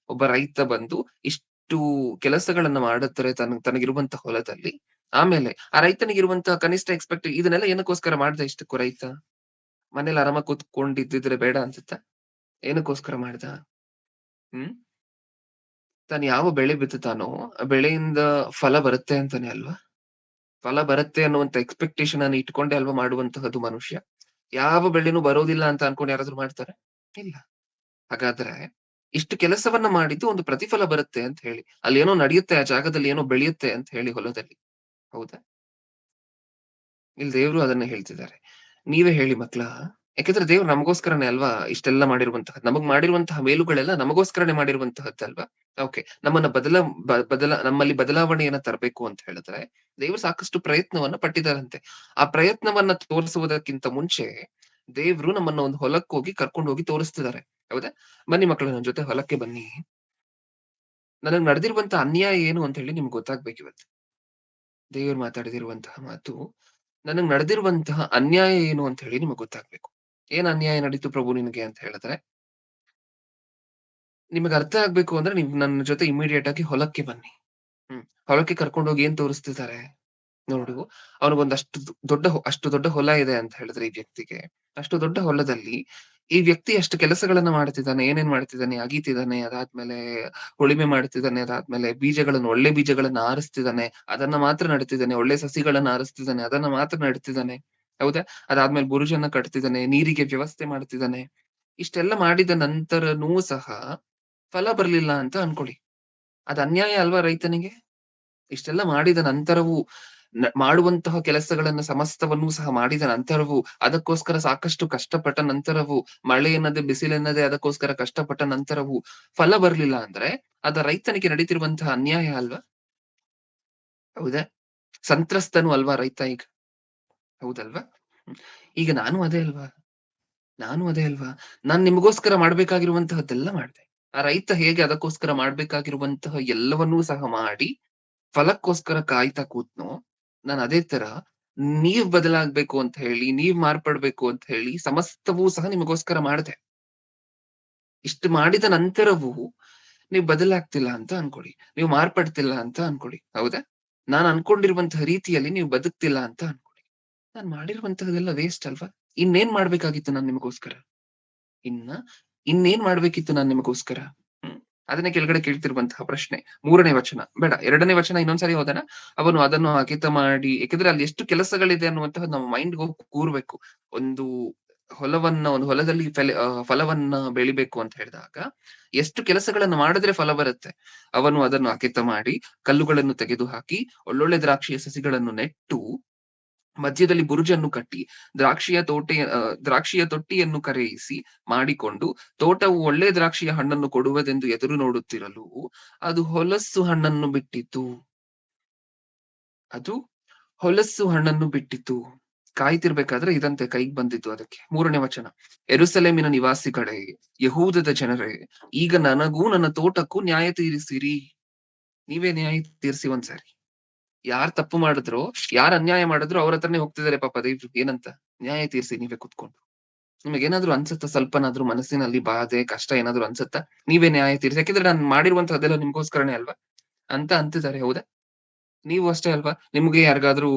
ಒಬ್ಬ ರೈತ ಬಂದು ಇಷ್ಟು ಕೆಲಸಗಳನ್ನ ಮಾಡುತ್ತಾರೆ ತನಗಿರುವಂತಹ ಹೊಲದಲ್ಲಿ. ಆಮೇಲೆ ಆ ರೈತನಿಗಿರುವಂತಹ ಕನಿಷ್ಠ ಇದನ್ನೆಲ್ಲ ಏನಕ್ಕೋಸ್ಕರ ಮಾಡ್ದ ಇಷ್ಟಕ್ಕೂ ರೈತ? ಮನೇಲಿ ಆರಾಮಾಗಿ ಕೂತ್ಕೊಂಡಿದ್ದಿದ್ರೆ ಬೇಡ ಅನ್ಸುತ್ತಾ? ಏನಕ್ಕೋಸ್ಕರ ಮಾಡ್ದ? ತಾನು ಯಾವ ಬೆಳೆ ಬಿತ್ತುತ್ತಾನೋ ಆ ಬೆಳೆಯಿಂದ ಫಲ ಬರುತ್ತೆ ಅಂತಾನೆ ಅಲ್ವಾ? ಫಲ ಬರುತ್ತೆ ಅನ್ನುವಂತ ಎಕ್ಸ್ಪೆಕ್ಟೇಷನ್ ಅನ್ನು ಇಟ್ಕೊಂಡೆ ಅಲ್ವಾ ಮಾಡುವಂತಹದ್ದು ಮನುಷ್ಯ. ಯಾವ ಬೆಳೆನೂ ಬರೋದಿಲ್ಲ ಅಂತ ಅನ್ಕೊಂಡು ಯಾರಾದ್ರೂ ಮಾಡ್ತಾರ? ಇಲ್ಲ. ಹಾಗಾದ್ರೆ ಇಷ್ಟು ಕೆಲಸವನ್ನ ಮಾಡಿದ್ದು ಒಂದು ಪ್ರತಿಫಲ ಬರುತ್ತೆ ಅಂತ ಹೇಳಿ. ಅಲ್ಲಿ ಏನೋ ನಡೆಯುತ್ತೆ, ಆ ಜಾಗದಲ್ಲಿ ಏನೋ ಬೆಳೆಯುತ್ತೆ ಅಂತ ಹೇಳಿ ಹೊಲದಲ್ಲಿ. ಹೌದಾ? ಇಲ್ಲಿ ದೇವ್ರು ಅದನ್ನೇ ಹೇಳ್ತಿದ್ದಾರೆ. ನೀವೇ ಹೇಳಿ ಮಕ್ಳಾ? ಯಾಕಂದ್ರೆ ದೇವ್ರು ನಮಗೋಸ್ಕರನೇ ಅಲ್ವಾ ಇಷ್ಟೆಲ್ಲ ಮಾಡಿರುವಂತಹದ್ದು. ನಮಗ್ ಮಾಡಿರುವಂತಹ ಮೇಲುಗಳೆಲ್ಲ ನಮಗೋಸ್ಕರನೇ ಮಾಡಿರುವಂತಹದ್ದಲ್ವಾ? ಓಕೆ. ನಮ್ಮನ್ನ ಬದಲ ಬ ಬದಲ ನಮ್ಮಲ್ಲಿ ಬದಲಾವಣೆಯನ್ನ ತರಬೇಕು ಅಂತ ಹೇಳಿದ್ರೆ, ದೇವ್ರು ಸಾಕಷ್ಟು ಪ್ರಯತ್ನವನ್ನ ಪಟ್ಟಿದ್ದಾರಂತೆ. ಆ ಪ್ರಯತ್ನವನ್ನ ತೋರಿಸುವುದಕ್ಕಿಂತ ಮುಂಚೆ, ದೇವ್ರು ನಮ್ಮನ್ನ ಒಂದು ಹೊಲಕ್ಕೋಗಿ ಕರ್ಕೊಂಡ್ ಹೋಗಿ ತೋರಿಸ್ತಿದ್ದಾರೆ. ಹೌದಾ? ಬನ್ನಿ ಮಕ್ಕಳೇ ನನ್ ಜೊತೆ ಹೊಲಕ್ಕೆ ಬನ್ನಿ. ನನಗ್ ನಡೆದಿರುವಂತಹ ಅನ್ಯಾಯ ಏನು ಅಂತ ಹೇಳಿ ನಿಮ್ಗೆ ಗೊತ್ತಾಗ್ಬೇಕಿವತ್ತು. ದೇವ್ರು ಮಾತಾಡಿದಿರುವಂತಹ ಮಾತು, ನನಗ್ ನಡೆದಿರುವಂತಹ ಅನ್ಯಾಯ ಏನು ಅಂತ ಹೇಳಿ ನಿಮಗ್ ಗೊತ್ತಾಗ್ಬೇಕು. ಏನ್ ಅನ್ಯಾಯ ನಡೀತು ಪ್ರಭು ನಿನಗೆ ಅಂತ ಹೇಳಿದ್ರೆ, ನಿಮಗ್ ಅರ್ಥ ಆಗ್ಬೇಕು ಅಂದ್ರೆ ನೀವ್ ನನ್ನ ಜೊತೆ ಇಮಿಡಿಯೇಟ್ ಆಗಿ ಹೊಲಕ್ಕೆ ಬನ್ನಿ. ಹೊಲಕ್ಕೆ ಕರ್ಕೊಂಡೋಗಿ ಏನ್ ತೋರಿಸ್ತಿದ್ದಾರೆ? ನೋಡು, ಅವನಿಗೊಂದ್ ಅಷ್ಟು ದೊಡ್ಡ ಹೊಲ ಇದೆ ಅಂತ ಹೇಳಿದ್ರೆ ಈ ವ್ಯಕ್ತಿಗೆ. ಅಷ್ಟು ದೊಡ್ಡ ಹೊಲದಲ್ಲಿ ಈ ವ್ಯಕ್ತಿ ಅಷ್ಟು ಕೆಲಸಗಳನ್ನ ಮಾಡ್ತಿದ್ದಾನೆ. ಏನೇನ್ ಮಾಡ್ತಿದ್ದಾನೆ? ಅಗೀತಿದ್ದಾನೆ, ಅದಾದ್ಮೇಲೆ ಉಳುಮೆ ಮಾಡ್ತಿದ್ದಾನೆ, ಅದಾದ್ಮೇಲೆ ಒಳ್ಳೆ ಬೀಜಗಳನ್ನ ಆರಿಸ್ತಿದ್ದಾನೆ. ಅದನ್ನ ಮಾತ್ರ ನೆಡ್ತಿದ್ದಾನೆ. ಒಳ್ಳೆ ಸಸಿಗಳನ್ನ ಆರಿಸ್ತಿದ್ದಾನೆ. ಅದನ್ನ ಮಾತ್ರ ನೆಡ್ತಿದ್ದಾನೆ. ಹೌದಾ? ಅದಾದ್ಮೇಲೆ ಬುರುಜನ್ನ ಕಟ್ತಿದ್ದಾನೆ. ನೀರಿಗೆ ವ್ಯವಸ್ಥೆ ಮಾಡ್ತಿದ್ದಾನೆ. ಇಷ್ಟೆಲ್ಲ ಮಾಡಿದ ನಂತರನೂ ಸಹ ಫಲ ಬರ್ಲಿಲ್ಲ ಅಂತ ಅನ್ಕೊಳ್ಳಿ. ಅದ್ ಅನ್ಯಾಯ ಅಲ್ವಾ ರೈತನಿಗೆ? ಇಷ್ಟೆಲ್ಲ ಮಾಡಿದ ನಂತರವೂ ಮಾಡುವಂತಹ ಕೆಲಸಗಳನ್ನ ಸಮಸ್ತವನ್ನೂ ಸಹ ಮಾಡಿದ ನಂತರವೂ, ಅದಕ್ಕೋಸ್ಕರ ಸಾಕಷ್ಟು ಕಷ್ಟಪಟ್ಟ ನಂತರವೂ, ಮಳೆ ಎನ್ನದೆ ಬಿಸಿಲೆನ್ನದೆ ಅದಕ್ಕೋಸ್ಕರ ಕಷ್ಟಪಟ್ಟ ನಂತರವೂ ಫಲ ಬರ್ಲಿಲ್ಲ ಅಂದ್ರೆ, ಅದ ರೈತನಿಗೆ ನಡೀತಿರುವಂತಹ ಅನ್ಯಾಯ ಅಲ್ವಾ? ಹೌದಾ? ಸಂತ್ರಸ್ತನು ಅಲ್ವಾ ರೈತ ಈಗ? ಹೌದಲ್ವಾ? ಹ್ಮ್. ಈಗ ನಾನು ಅದೇ ಅಲ್ವಾ? ನಾನ್ ನಿಮಗೋಸ್ಕರ ಮಾಡ್ಬೇಕಾಗಿರುವಂತಹದ್ದೆಲ್ಲ ಮಾಡ್ದೆ. ಆ ರೈತ ಹೇಗೆ ಅದಕ್ಕೋಸ್ಕರ ಮಾಡ್ಬೇಕಾಗಿರುವಂತಹ ಎಲ್ಲವನ್ನೂ ಸಹ ಮಾಡಿ ಫಲಕ್ಕೋಸ್ಕರ ಕಾಯ್ತಾ ಕೂತ್ನೋ, ನಾನ್ ಅದೇ ತರ ನೀವ್ ಬದಲಾಗ್ಬೇಕು ಅಂತ ಹೇಳಿ, ನೀವ್ ಮಾರ್ಪಡ್ಬೇಕು ಅಂತ ಹೇಳಿ ಸಮಸ್ತವೂ ಸಹ ನಿಮಗೋಸ್ಕರ ಮಾಡ್ದೆ. ಇಷ್ಟು ಮಾಡಿದ ನಂತರವೂ ನೀವ್ ಬದಲಾಗ್ತಿಲ್ಲ ಅಂತ ಅನ್ಕೊಳ್ಳಿ. ನೀವು ಮಾರ್ಪಡ್ತಿಲ್ಲ ಅಂತ ಅನ್ಕೊಳ್ಳಿ. ಹೌದಾ? ನಾನ್ ಅನ್ಕೊಂಡಿರುವಂತಹ ರೀತಿಯಲ್ಲಿ ನೀವು ಬದುಕ್ತಿಲ್ಲ ಅಂತ ಅನ್ಕೊಳ್ಳಿ. ನಾನ್ ಮಾಡಿರುವಂತಹದೆಲ್ಲ ವೇಸ್ಟ್ ಅಲ್ವಾ? ಇನ್ನೇನ್ ಮಾಡ್ಬೇಕಾಗಿತ್ತು ನಾನ್ ನಿಮಗೋಸ್ಕರ? ಇನ್ನ ಇನ್ನೇನ್ ಮಾಡ್ಬೇಕಿತ್ತು ನಾನ್ ನಿಮಗೋಸ್ಕರ? ಹ್ಮ್. ಅದನ್ನೇ ಕೆಳಗಡೆ ಕೇಳ್ತಿರುವಂತಹ ಪ್ರಶ್ನೆ. 3ನೇ ವಚನ ಬೇಡ 2ನೇ ವಚನ ಇನ್ನೊಂದ್ಸರಿ ಓದೋಣ. ಅವನು ಅದನ್ನು ಹಗೆತ ಮಾಡಿ ಯಾಕಂದ್ರೆ ಅಲ್ಲಿ ಎಷ್ಟು ಕೆಲಸಗಳಿದೆ ಅನ್ನುವಂತಹದ್ದು ನಮ್ಮ ಮೈಂಡ್‌ಗೆ ಹೋಗಿ ಕೂರ್ಬೇಕು. ಒಂದು ಒಂದು ಹೊಲದಲ್ಲಿ ಫಲವನ್ನ ಬೆಳಿಬೇಕು ಅಂತ ಹೇಳಿದಾಗ, ಎಷ್ಟು ಕೆಲಸಗಳನ್ನ ಮಾಡಿದ್ರೆ ಫಲ ಬರುತ್ತೆ. ಅವನು ಅದನ್ನು ಹಗೆತ ಮಾಡಿ, ಕಲ್ಲುಗಳನ್ನು ತೆಗೆದುಹಾಕಿ, ಒಳ್ಳೊಳ್ಳೆ ದ್ರಾಕ್ಷಿಯ ಸಸಿಗಳನ್ನು ನೆಟ್ಟು ಮಧ್ಯದಲ್ಲಿ ಬುರುಜನ್ನು ಕಟ್ಟಿ, ದ್ರಾಕ್ಷಿಯ ತೊಟ್ಟಿಯನ್ನು ಕರೆಯಿಸಿ ಮಾಡಿಕೊಂಡು, ತೋಟವು ಒಳ್ಳೆ ದ್ರಾಕ್ಷಿಯ ಹಣ್ಣನ್ನು ಕೊಡುವುದೆಂದು ಎದುರು ನೋಡುತ್ತಿರಲು, ಅದು ಹೊಲಸ್ಸು ಹಣ್ಣನ್ನು ಬಿಟ್ಟಿತು. ಅದು ಹೊಲಸ್ಸು ಹಣ್ಣನ್ನು ಬಿಟ್ಟಿತು. ಕಾಯ್ತಿರ್ಬೇಕಾದ್ರೆ ಇದಂತೆ ಕೈಗ್ ಬಂದಿತ್ತು ಅದಕ್ಕೆ. 3ನೇ ವಚನ. ಯೆರೂಸಲೇಮಿನ ನಿವಾಸಿಗಳೇ, ಯೆಹೂದದ ಜನರೇ, ಈಗ ನನಗೂ ನನ್ನ ತೋಟಕ್ಕೂ ನ್ಯಾಯ ತೀರಿಸಿರಿ. ನೀವೇ ನ್ಯಾಯ ತೀರಿಸಿ ಒಂದ್ಸರಿ. ಯಾರ್ ತಪ್ಪು ಮಾಡಿದ್ರೋ, ಯಾರ್ ಅನ್ಯಾಯ ಮಾಡಿದ್ರೋ ಅವ್ರ ಹತ್ರನೇ ಹೋಗ್ತಿದಾರೆ ಪಾಪ ದೇವ್ರು. ಏನಂತ? ನ್ಯಾಯ ತೀರ್ಸಿ ನೀವೇ ಕುತ್ಕೊಂಡು. ನಿಮಗೇನಾದ್ರೂ ಅನ್ಸುತ್ತಾ ಸ್ವಲ್ಪನಾದ್ರೂ ಮನಸ್ಸಿನಲ್ಲಿ ಬಾಧೆ, ಕಷ್ಟ ಏನಾದ್ರು ಅನ್ಸುತ್ತಾ? ನೀವೇ ನ್ಯಾಯ ತೀರಿಸಿ. ಯಾಕಂದ್ರೆ ನಾನ್ ಮಾಡಿರುವಂತಹದ್ದೆಲ್ಲ ನಿಮ್ಗೋಸ್ಕರನೇ ಅಲ್ವಾ? ಅಂತ ಅಂತಿದ್ದಾರೆ. ಹೌದಾ? ನೀವು ಅಷ್ಟೇ ಅಲ್ವಾ?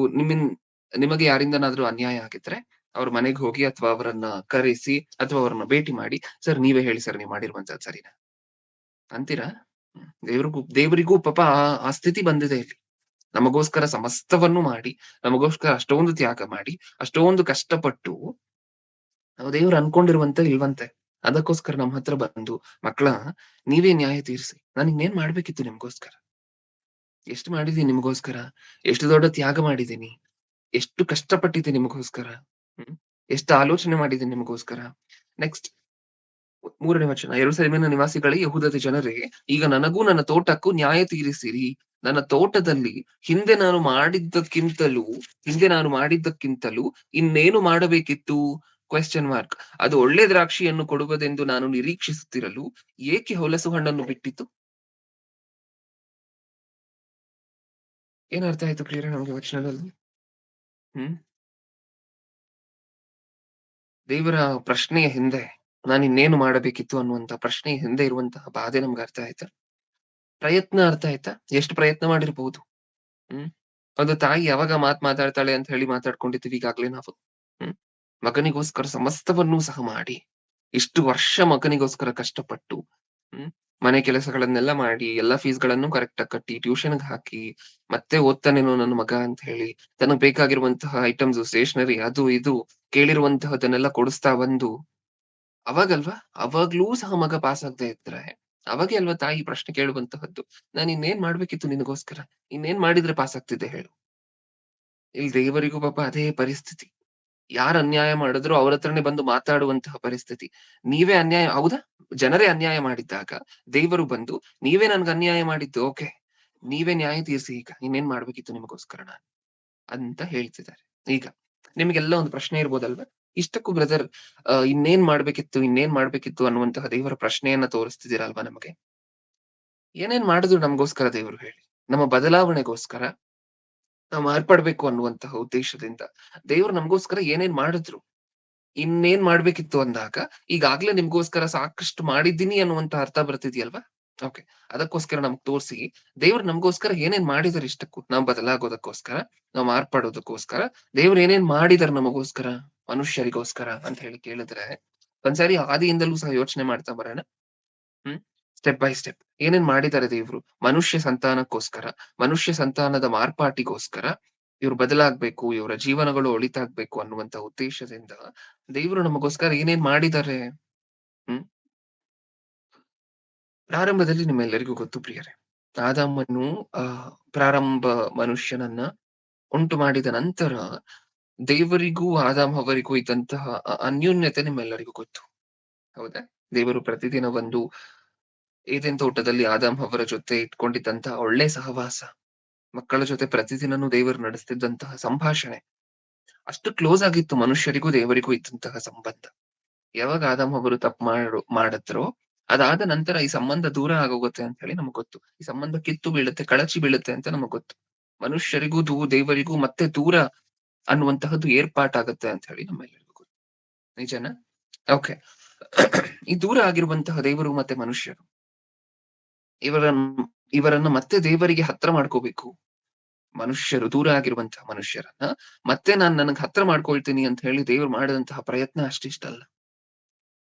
ನಿಮಗೆ ಯಾರಿಂದನಾದ್ರೂ ಅನ್ಯಾಯ ಆಗಿದ್ರೆ, ಅವ್ರ ಮನೆಗ್ ಹೋಗಿ ಅಥವಾ ಅವರನ್ನ ಕರೆಸಿ ಅಥವಾ ಅವ್ರನ್ನ ಭೇಟಿ ಮಾಡಿ, "ಸರ್ ನೀವೇ ಹೇಳಿ ಸರ್ ನೀವ್ ಮಾಡಿರುವಂತದ್ದು ಸರಿನಾ?" ಅಂತೀರಾ? ದೇವರಿಗೂ ಪಾಪ ಆ ಸ್ಥಿತಿ ಬಂದಿದೆ ಇಲ್ಲಿ. ನಮಗೋಸ್ಕರ ಸಮಸ್ತವನ್ನು ಮಾಡಿ, ನಮಗೋಸ್ಕರ ಅಷ್ಟೊಂದು ತ್ಯಾಗ ಮಾಡಿ, ಅಷ್ಟೊಂದು ಕಷ್ಟಪಟ್ಟು, ನಾವು ದೇವ್ರು ಅನ್ಕೊಂಡಿರುವಂತೆ ಇಲ್ವಂತೆ. ಅದಕ್ಕೋಸ್ಕರ ನಮ್ ಹತ್ರ ಬಂದು, "ಮಕ್ಳಾ ನೀವೇ ನ್ಯಾಯ ತೀರ್ಸಿ. ನಾನ್ ಇನ್ನೇನ್ ಮಾಡ್ಬೇಕಿತ್ತು ನಿಮ್ಗೋಸ್ಕರ? ಎಷ್ಟು ಮಾಡಿದೀನಿ ನಿಮ್ಗೋಸ್ಕರ? ಎಷ್ಟು ದೊಡ್ಡ ತ್ಯಾಗ ಮಾಡಿದೀನಿ? ಎಷ್ಟು ಕಷ್ಟಪಟ್ಟಿದ್ದೆ ನಿಮಗೋಸ್ಕರ? ಹ್ಮ್. ಎಷ್ಟು ಆಲೋಚನೆ ಮಾಡಿದ್ದೀನಿ ನಿಮಗೋಸ್ಕರ?" ನೆಕ್ಸ್ಟ್ 3ನೇ ವಚನ. ಯೆರೂಸಲೇಮಿನ ನಿವಾಸಿಗಳೇ, ಯೆಹೂದದ ಜನರೇ, ಈಗ ನನಗೂ ನನ್ನ ತೋಟಕ್ಕೂ ನ್ಯಾಯ ತೀರಿಸಿರಿ. ನನ್ನ ತೋಟದಲ್ಲಿ ಹಿಂದೆ ನಾನು ಮಾಡಿದ್ದಕ್ಕಿಂತಲೂ ಇನ್ನೇನು ಮಾಡಬೇಕಿತ್ತು? Question mark. ಅದು ಒಳ್ಳೆ ದ್ರಾಕ್ಷಿಯನ್ನು ಕೊಡುವುದೆಂದು ನಾನು ನಿರೀಕ್ಷಿಸುತ್ತಿರಲು ಏಕೆ ಹೊಲಸು ಹಣ್ಣನ್ನು ಬಿಟ್ಟಿತು? ಏನ್ ಅರ್ಥ ಆಯ್ತು ಕ್ಲಿಯರ್ ನಮ್ಗೆ ವಚನದಲ್ಲಿ? ಹ್ಮ್. ದೇವರ ಪ್ರಶ್ನೆಯ ಹಿಂದೆ ನಾನಿನ್ನೇನು ಮಾಡಬೇಕಿತ್ತು ಅನ್ನುವಂತ ಪ್ರಶ್ನೆಯ ಹಿಂದೆ ಇರುವಂತಹ ಬಾಧೆ ನಮ್ಗೆ ಅರ್ಥ ಆಯ್ತಾ? ಪ್ರಯತ್ನ ಅರ್ಥ ಆಯ್ತಾ? ಎಷ್ಟು ಪ್ರಯತ್ನ ಮಾಡಿರ್ಬಹುದು? ಹ್ಮ್. ಒಂದು ತಾಯಿ ಯಾವಾಗ ಮಾತಾಡ್ತಾಳೆ ಅಂತ ಹೇಳಿ ಮಾತಾಡ್ಕೊಂಡಿದ್ದೀವಿ ಈಗಾಗ್ಲೇ ನಾವು. ಹ್ಮ್. ಮಗನಿಗೋಸ್ಕರ ಸಮಸ್ತವನ್ನೂ ಸಹ ಮಾಡಿ, ಇಷ್ಟು ವರ್ಷ ಮಗನಿಗೋಸ್ಕರ ಕಷ್ಟಪಟ್ಟು, ಹ್ಮ್. ಮನೆ ಕೆಲಸಗಳನ್ನೆಲ್ಲ ಮಾಡಿ, ಎಲ್ಲಾ ಫೀಸ್‌ಗಳನ್ನು ಕರೆಕ್ಟಾಗಿ ಕಟ್ಟಿ, ಟ್ಯೂಷನ್‌ಗೆ ಹಾಕಿ, ಮತ್ತೆ ಓದ್ತಾನೇನೋ ನನ್ನ ಮಗ ಅಂತ ಹೇಳಿ, ತನಗ್ ಬೇಕಾಗಿರುವಂತಹ ಐಟಮ್ಸು, ಸ್ಟೇಷನರಿ ಅದು ಇದು ಕೇಳಿರುವಂತಹದನ್ನೆಲ್ಲ ಕೊಡಿಸ್ತಾ ಬಂದು, ಅವಾಗಲ್ವಾ? ಅವಾಗ್ಲೂ ಸಹ ಮಗ ಪಾಸ್ ಆಗದೆ ಇದ್ರೆ ಅವಾಗೆ ಅಲ್ವಾ ತಾಯಿ ಪ್ರಶ್ನೆ ಕೇಳುವಂತಹದ್ದು. ನಾನ್ ಇನ್ನೇನ್ ಮಾಡ್ಬೇಕಿತ್ತು ನಿನಗೋಸ್ಕರ? ಇನ್ನೇನ್ ಮಾಡಿದ್ರೆ ಪಾಸ್ ಆಗ್ತಿದ್ದೆ ಹೇಳು? ಇಲ್ಲಿ ದೇವರಿಗೂ ಪಾಪ ಅದೇ ಪರಿಸ್ಥಿತಿ. ಯಾರ್ ಅನ್ಯಾಯ ಮಾಡಿದ್ರು ಅವ್ರ ಹತ್ರನೇ ಬಂದು ಮಾತಾಡುವಂತಹ ಪರಿಸ್ಥಿತಿ. ನೀವೇ ಅನ್ಯಾಯ ಹೌದಾ? ಜನರೇ ಅನ್ಯಾಯ ಮಾಡಿದ್ದಾಗ ದೇವರು ಬಂದು ನೀವೇ ನನ್ಗೆ ಅನ್ಯಾಯ ಮಾಡಿದ್ದು ಓಕೆ. ನೀವೇ ನ್ಯಾಯ ತೀರ್ಸಿ ಈಗ. ಇನ್ನೇನ್ ಮಾಡ್ಬೇಕಿತ್ತು ನಿಮಗೋಸ್ಕರ ನಾನು? ಅಂತ ಹೇಳ್ತಿದ್ದಾರೆ. ಈಗ ನಿಮ್ಗೆಲ್ಲ ಒಂದು ಪ್ರಶ್ನೆ ಇರ್ಬೋದಲ್ವಾ? ಇಷ್ಟಕ್ಕೂ ಬ್ರದರ್ ಇನ್ನೇನ್ ಮಾಡ್ಬೇಕಿತ್ತು, ಇನ್ನೇನ್ ಮಾಡ್ಬೇಕಿತ್ತು ಅನ್ನುವಂತಹ ದೇವರ ಪ್ರಶ್ನೆಯನ್ನ ತೋರಿಸ್ತಿದ್ದೀರಲ್ವಾ ನಮಗೆ? ಏನೇನ್ ಮಾಡಿದ್ರು ನಮ್ಗೋಸ್ಕರ ದೇವ್ರು ಹೇಳಿ? ನಮ್ಮ ಬದಲಾವಣೆಗೋಸ್ಕರ, ನಾವು ಮಾರ್ಪಡ್ಬೇಕು ಅನ್ನುವಂತಹ ಉದ್ದೇಶದಿಂದ ದೇವ್ರು ನಮ್ಗೋಸ್ಕರ ಏನೇನ್ ಮಾಡಿದ್ರು? ಇನ್ನೇನ್ ಮಾಡ್ಬೇಕಿತ್ತು ಅಂದಾಗ, ಈಗಾಗ್ಲೇ ನಿಮ್ಗೋಸ್ಕರ ಸಾಕಷ್ಟು ಮಾಡಿದ್ದೀನಿ ಅನ್ನುವಂತ ಅರ್ಥ ಬರ್ತಿದ್ಯಲ್ವಾ? ಓಕೆ. ಅದಕ್ಕೋಸ್ಕರ ನಮ್ಗ್ ತೋರ್ಸಿ, ದೇವ್ರು ನಮ್ಗೋಸ್ಕರ ಏನೇನ್ ಮಾಡಿದಾರೆ ಇಷ್ಟಕ್ಕೂ? ನಾವ್ ಬದಲಾಗೋದಕ್ಕೋಸ್ಕರ, ನಾವ್ ಮಾರ್ಪಡೋದಕ್ಕೋಸ್ಕರ, ದೇವ್ರು ಏನೇನ್ ಮಾಡಿದಾರೆ ನಮಗೋಸ್ಕರ, ಮನುಷ್ಯರಿಗೋಸ್ಕರ ಅಂತ ಹೇಳಿ ಕೇಳಿದ್ರೆ, ಒಂದ್ಸಾರಿ ಆದಿಯಿಂದಲೂ ಸಹ ಯೋಚನೆ ಮಾಡ್ತಾ ಬರೋಣ. ಹ್ಮ್. Step by step. ಏನೇನ್ ಮಾಡಿದಾರೆ ದೇವ್ರು? ಮನುಷ್ಯ ಸಂತಾನಕ್ಕೋಸ್ಕರ, ಮನುಷ್ಯ ಸಂತಾನದ ಮಾರ್ಪಾಟಿಗೋಸ್ಕರ, ಇವ್ರು ಬದಲಾಗ್ಬೇಕು, ಇವರ ಜೀವನಗಳು ಒಳಿತಾಗ್ಬೇಕು ಅನ್ನುವಂತ ಉದ್ದೇಶದಿಂದ ದೇವ್ರು ನಮಗೋಸ್ಕರ ಏನೇನ್ ಮಾಡಿದಾರೆ? ಹ್ಮ್. ಪ್ರಾರಂಭದಲ್ಲಿ ನಿಮ್ಮೆಲ್ಲರಿಗೂ ಗೊತ್ತು ಪ್ರಿಯರೇ. ಆದಾಮನು ಪ್ರಾರಂಭ ಮನುಷ್ಯನನ್ನ ಉಂಟು ಮಾಡಿದ ನಂತರ ದೇವರಿಗೂ ಆದಾಮ್ ಅವರಿಗೂ ಇದ್ದಂತಹ ಅನ್ಯೋನ್ಯತೆ ನಿಮ್ಮೆಲ್ಲರಿಗೂ ಗೊತ್ತು. ಹೌದಾ? ದೇವರು ಪ್ರತಿದಿನ ಒಂದು ಏದೆನ್ ತೋಟದಲ್ಲಿ ಆದಾಮ್ ಅವರ ಜೊತೆ ಇಟ್ಕೊಂಡಿದ್ದಂತಹ ಒಳ್ಳೆ ಸಹವಾಸ, ಮಕ್ಕಳ ಜೊತೆ ಪ್ರತಿದಿನನೂ ದೇವರು ನಡೆಸ್ತಿದ್ದಂತಹ ಸಂಭಾಷಣೆ, ಅಷ್ಟು ಕ್ಲೋಸ್ ಆಗಿತ್ತು ಮನುಷ್ಯರಿಗೂ ದೇವರಿಗೂ ಇದ್ದಂತಹ ಸಂಬಂಧ. ಯಾವಾಗ ಆದಾಮ್ ಅವರು ತಪ್ಪು ಮಾಡಿದ್ರೋ, ಅದಾದ ನಂತರ ಈ ಸಂಬಂಧ ದೂರ ಆಗೋಗುತ್ತೆ ಅಂತ ಹೇಳಿ ನಮಗ್ ಗೊತ್ತು. ಈ ಸಂಬಂಧ ಕಿತ್ತು ಬೀಳುತ್ತೆ, ಕಳಚಿ ಬೀಳುತ್ತೆ ಅಂತ ನಮಗ್ ಗೊತ್ತು. ಮನುಷ್ಯರಿಗೂ ದೇವರಿಗೂ ಮತ್ತೆ ದೂರ ಅನ್ನುವಂತಹದ್ದು ಏರ್ಪಾಟಾಗತ್ತೆ ಅಂತ ಹೇಳಿ ನಮ್ಮೆಲ್ಲರಿಗೂ ಗೊತ್ತು. ನಿಜನಾ? ಓಕೆ. ಈ ದೂರ ಆಗಿರುವಂತಹ ದೇವರು ಮತ್ತೆ ಮನುಷ್ಯರು ಇವರನ್ನ ಮತ್ತೆ ದೇವರಿಗೆ ಹತ್ರ ಮಾಡ್ಕೋಬೇಕು. ಮನುಷ್ಯರು ದೂರ ಆಗಿರುವಂತಹ ಮನುಷ್ಯರನ್ನ ಮತ್ತೆ ನಾನ್ ನನಗ್ ಹತ್ರ ಮಾಡ್ಕೊಳ್ತೀನಿ ಅಂತ ಹೇಳಿ ದೇವ್ರು ಮಾಡಿದಂತಹ ಪ್ರಯತ್ನ ಅಷ್ಟಿಷ್ಟಲ್ಲ.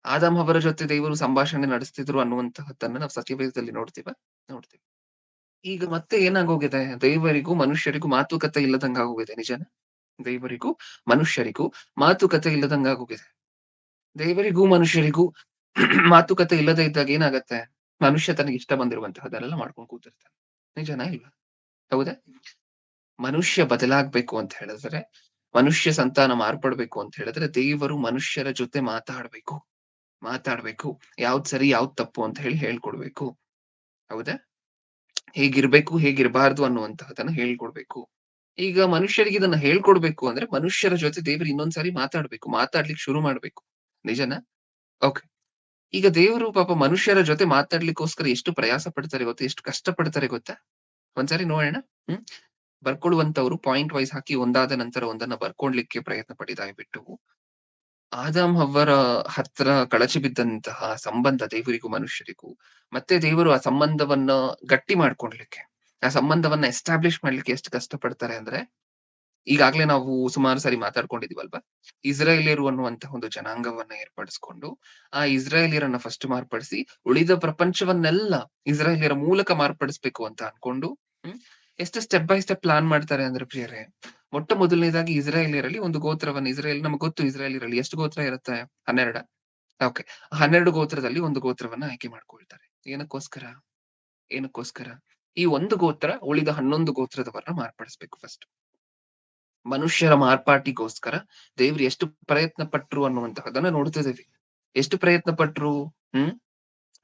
ಆದಾಮ್ ಅವರ ಜೊತೆ ದೇವರು ಸಂಭಾಷಣೆ ನಡೆಸ್ತಿದ್ರು ಅನ್ನುವಂತಹದ್ದನ್ನ ನಾವು ಸತ್ಯವೇದದಲ್ಲಿ ನೋಡ್ತೀವಿ. ಈಗ ಮತ್ತೆ ಏನಾಗೋಗಿದೆ? ದೇವರಿಗೂ ಮನುಷ್ಯರಿಗೂ ಮಾತುಕತೆ ಇಲ್ಲದಂಗ ಆಗೋಗಿದೆ. ನಿಜನಾ? ದೇವರಿಗೂ ಮನುಷ್ಯರಿಗೂ ಮಾತುಕತೆ ಇಲ್ಲದಂಗ ಆಗೋಗಿದೆ. ದೇವರಿಗೂ ಮನುಷ್ಯರಿಗೂ ಮಾತುಕತೆ ಇಲ್ಲದೆ ಇದ್ದಾಗ ಏನಾಗತ್ತೆ? ಮನುಷ್ಯ ತನಗೆ ಇಷ್ಟ ಬಂದಿರುವಂತಹದ್ದನ್ನೆಲ್ಲ ಮಾಡ್ಕೊಂಡು ಕೂತಿರ್ತಾನೆ. ನಿಜನಾ ಇಲ್ವಾ? ಹೌದಾ? ಮನುಷ್ಯ ಬದಲಾಗ್ಬೇಕು ಅಂತ ಹೇಳಿದ್ರೆ, ಮನುಷ್ಯ ಸಂತಾನ ಮಾರ್ಪಡ್ಬೇಕು ಅಂತ ಹೇಳಿದ್ರೆ, ದೇವರು ಮನುಷ್ಯರ ಜೊತೆ ಮಾತಾಡ್ಬೇಕು. ಯಾವ್ದ್ ಸರಿ ಯಾವ್ದ್ ತಪ್ಪು ಅಂತ ಹೇಳಿ ಹೇಳ್ಕೊಡ್ಬೇಕು. ಹೌದಾ? ಹೇಗಿರ್ಬೇಕು ಹೇಗಿರ್ಬಾರ್ದು ಅನ್ನುವಂತಹದನ್ನ ಹೇಳ್ಕೊಡ್ಬೇಕು. ಈಗ ಮನುಷ್ಯರಿಗೆ ಇದನ್ನ ಹೇಳ್ಕೊಡ್ಬೇಕು ಅಂದ್ರೆ ಮನುಷ್ಯರ ಜೊತೆ ದೇವರು ಇನ್ನೊಂದ್ಸಾರಿ ಮಾತಾಡ್ಲಿಕ್ಕೆ ಶುರು ಮಾಡ್ಬೇಕು. ನಿಜನಾ? ಓಕೆ. ಈಗ ದೇವರು ಪಾಪ ಮನುಷ್ಯರ ಜೊತೆ ಮಾತಾಡ್ಲಿಕ್ಕೋಸ್ಕರ ಎಷ್ಟು ಪ್ರಯಾಸ ಪಡ್ತಾರೆ ಗೊತ್ತಾ? ಎಷ್ಟು ಕಷ್ಟ ಪಡ್ತಾರೆ ಗೊತ್ತಾ? ಒಂದ್ಸಾರಿ ನೋಡೋಣ. ಹ್ಮ್. ಬರ್ಕೊಳ್ಳುವಂತವ್ರು ಪಾಯಿಂಟ್ ವೈಸ್ ಹಾಕಿ ಒಂದಾದ ನಂತರ ಒಂದನ್ನ ಬರ್ಕೊಳ್ಲಿಕ್ಕೆ ಪ್ರಯತ್ನ ಪಡಿ ದಯವಿಟ್ಟು. ಆದಾಮ್ ಹವ್ವರ ಹತ್ರ ಕಳಚಿ ಬಿದ್ದಂತಹ ಸಂಬಂಧ ದೇವರಿಗೂ ಮನುಷ್ಯರಿಗೂ, ಮತ್ತೆ ದೇವರು ಆ ಸಂಬಂಧವನ್ನ ಗಟ್ಟಿ ಮಾಡ್ಕೊಳ್ಲಿಕ್ಕೆ, ಆ ಸಂಬಂಧವನ್ನ ಎಸ್ಟಾಬ್ಲಿಷ್ ಮಾಡ್ಲಿಕ್ಕೆ ಎಷ್ಟು ಕಷ್ಟ ಪಡ್ತಾರೆ ಅಂದ್ರೆ, ಈಗಾಗ್ಲೇ ನಾವು ಸುಮಾರು ಸಾರಿ ಮಾತಾಡ್ಕೊಂಡಿದೀವಲ್ವಾ? ಇಸ್ರಾಯೇಲ್ಯರು ಅನ್ನುವಂತಹ ಒಂದು ಜನಾಂಗವನ್ನ ಏರ್ಪಡಿಸ್ಕೊಂಡು, ಆ ಇಸ್ರಾಯೇಲ್ಯರನ್ನ ಫಸ್ಟ್ ಮಾರ್ಪಡಿಸಿ, ಉಳಿದ ಪ್ರಪಂಚವನ್ನೆಲ್ಲ ಇಸ್ರಾಯೇಲ್ಯರ ಮೂಲಕ ಮಾರ್ಪಡಿಸ್ಬೇಕು ಅಂತ ಅನ್ಕೊಂಡು, ಹ್ಮ್. ಎಷ್ಟು ಸ್ಟೆಪ್ ಬೈ ಸ್ಟೆಪ್ ಪ್ಲಾನ್ ಮಾಡ್ತಾರೆ ಅಂದ್ರೆ ಪ್ರಿಯರೇ, ಮೊಟ್ಟ ಮೊದಲನೇದಾಗಿ ಇಸ್ರಾಯೇಲ್ಯರಲ್ಲಿ ಒಂದು ಗೋತ್ರವನ್ನ ನಮಗೆ ಗೊತ್ತು ಇಸ್ರಾಯೇಲ್ಯರಲ್ಲಿ ಎಷ್ಟು ಗೋತ್ರ ಇರುತ್ತೆ? 12. ಓಕೆ. 12 ಗೋತ್ರದಲ್ಲಿ ಒಂದು ಗೋತ್ರವನ್ನ ಆಯ್ಕೆ ಮಾಡ್ಕೊಳ್ತಾರೆ. ಏನಕ್ಕೋಸ್ಕರ? ಈ ಒಂದು ಗೋತ್ರ ಉಳಿದ 11 ಗೋತ್ರದವರನ್ನ ಮಾರ್ಪಡಿಸ್ಬೇಕು ಫಸ್ಟ್. ಮನುಷ್ಯರ ಮಾರ್ಪಾಟಿಗೋಸ್ಕರ ದೇವ್ರು ಎಷ್ಟು ಪ್ರಯತ್ನ ಪಟ್ರು ಅನ್ನುವಂತಹದನ್ನ ನೋಡ್ತಿದ್ದೀವಿ. ಎಷ್ಟು ಪ್ರಯತ್ನ ಪಟ್ರು? ಹ್ಮ್.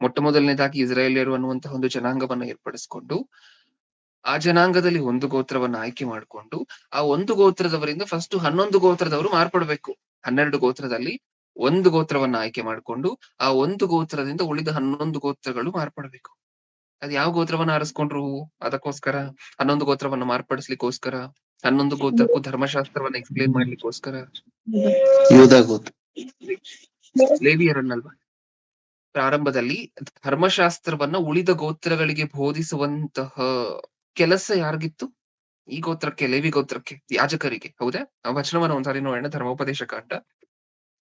ಮೊಟ್ಟ ಮೊದಲನೇದಾಗಿ ಇಸ್ರಾಯೇಲ್ಯರು ಅನ್ನುವಂತಹ ಒಂದು ಜನಾಂಗವನ್ನ ಏರ್ಪಡಿಸ್ಕೊಂಡು, ಆ ಜನಾಂಗದಲ್ಲಿ ಒಂದು ಗೋತ್ರವನ್ನ ಆಯ್ಕೆ ಮಾಡ್ಕೊಂಡು, ಆ ಒಂದು ಗೋತ್ರದವರಿಂದ ಫಸ್ಟ್ 11 ಗೋತ್ರದವರು ಮಾರ್ಪಡ್ಬೇಕು. 12 ಗೋತ್ರದಲ್ಲಿ ಒಂದು ಗೋತ್ರವನ್ನ ಆಯ್ಕೆ ಮಾಡ್ಕೊಂಡು, ಆ ಒಂದು ಗೋತ್ರದಿಂದ ಉಳಿದ 11 ಗೋತ್ರಗಳು ಮಾರ್ಪಡ್ಬೇಕು. ಅದ್ ಯಾವ ಗೋತ್ರವನ್ನ ಆರಿಸ್ಕೊಂಡ್ರು? ಅದಕ್ಕೋಸ್ಕರ 11 ಗೋತ್ರವನ್ನ ಮಾರ್ಪಡಿಸ್ಲಿಕ್ಕೋಸ್ಕರ, 11 ಗೋತ್ರಕ್ಕೂ ಧರ್ಮಶಾಸ್ತ್ರವನ್ನ ಎಕ್ಸ್‌ಪ್ಲೇನ್ ಮಾಡ್ಲಿಕ್ಕೋಸ್ಕರ ಯೂದ ಗೋತ್ರ, ಲೇವಿಯರನ್ನಲ್ವಾ? ಪ್ರಾರಂಭದಲ್ಲಿ ಧರ್ಮಶಾಸ್ತ್ರವನ್ನ ಉಳಿದ ಗೋತ್ರಗಳಿಗೆ ಬೋಧಿಸುವಂತಹ ಕೆಲಸ ಯಾರಿಗಿತ್ತು? ಈ ಗೋತ್ರಕ್ಕೆ, ಲೇವಿ ಗೋತ್ರಕ್ಕೆ, ಯಾಜಕರಿಗೆ. ಹೌದಾ? ಆ ವಚನವನ್ನ ಒಂದ್ಸಾರಿ ನೋಡೋಣ.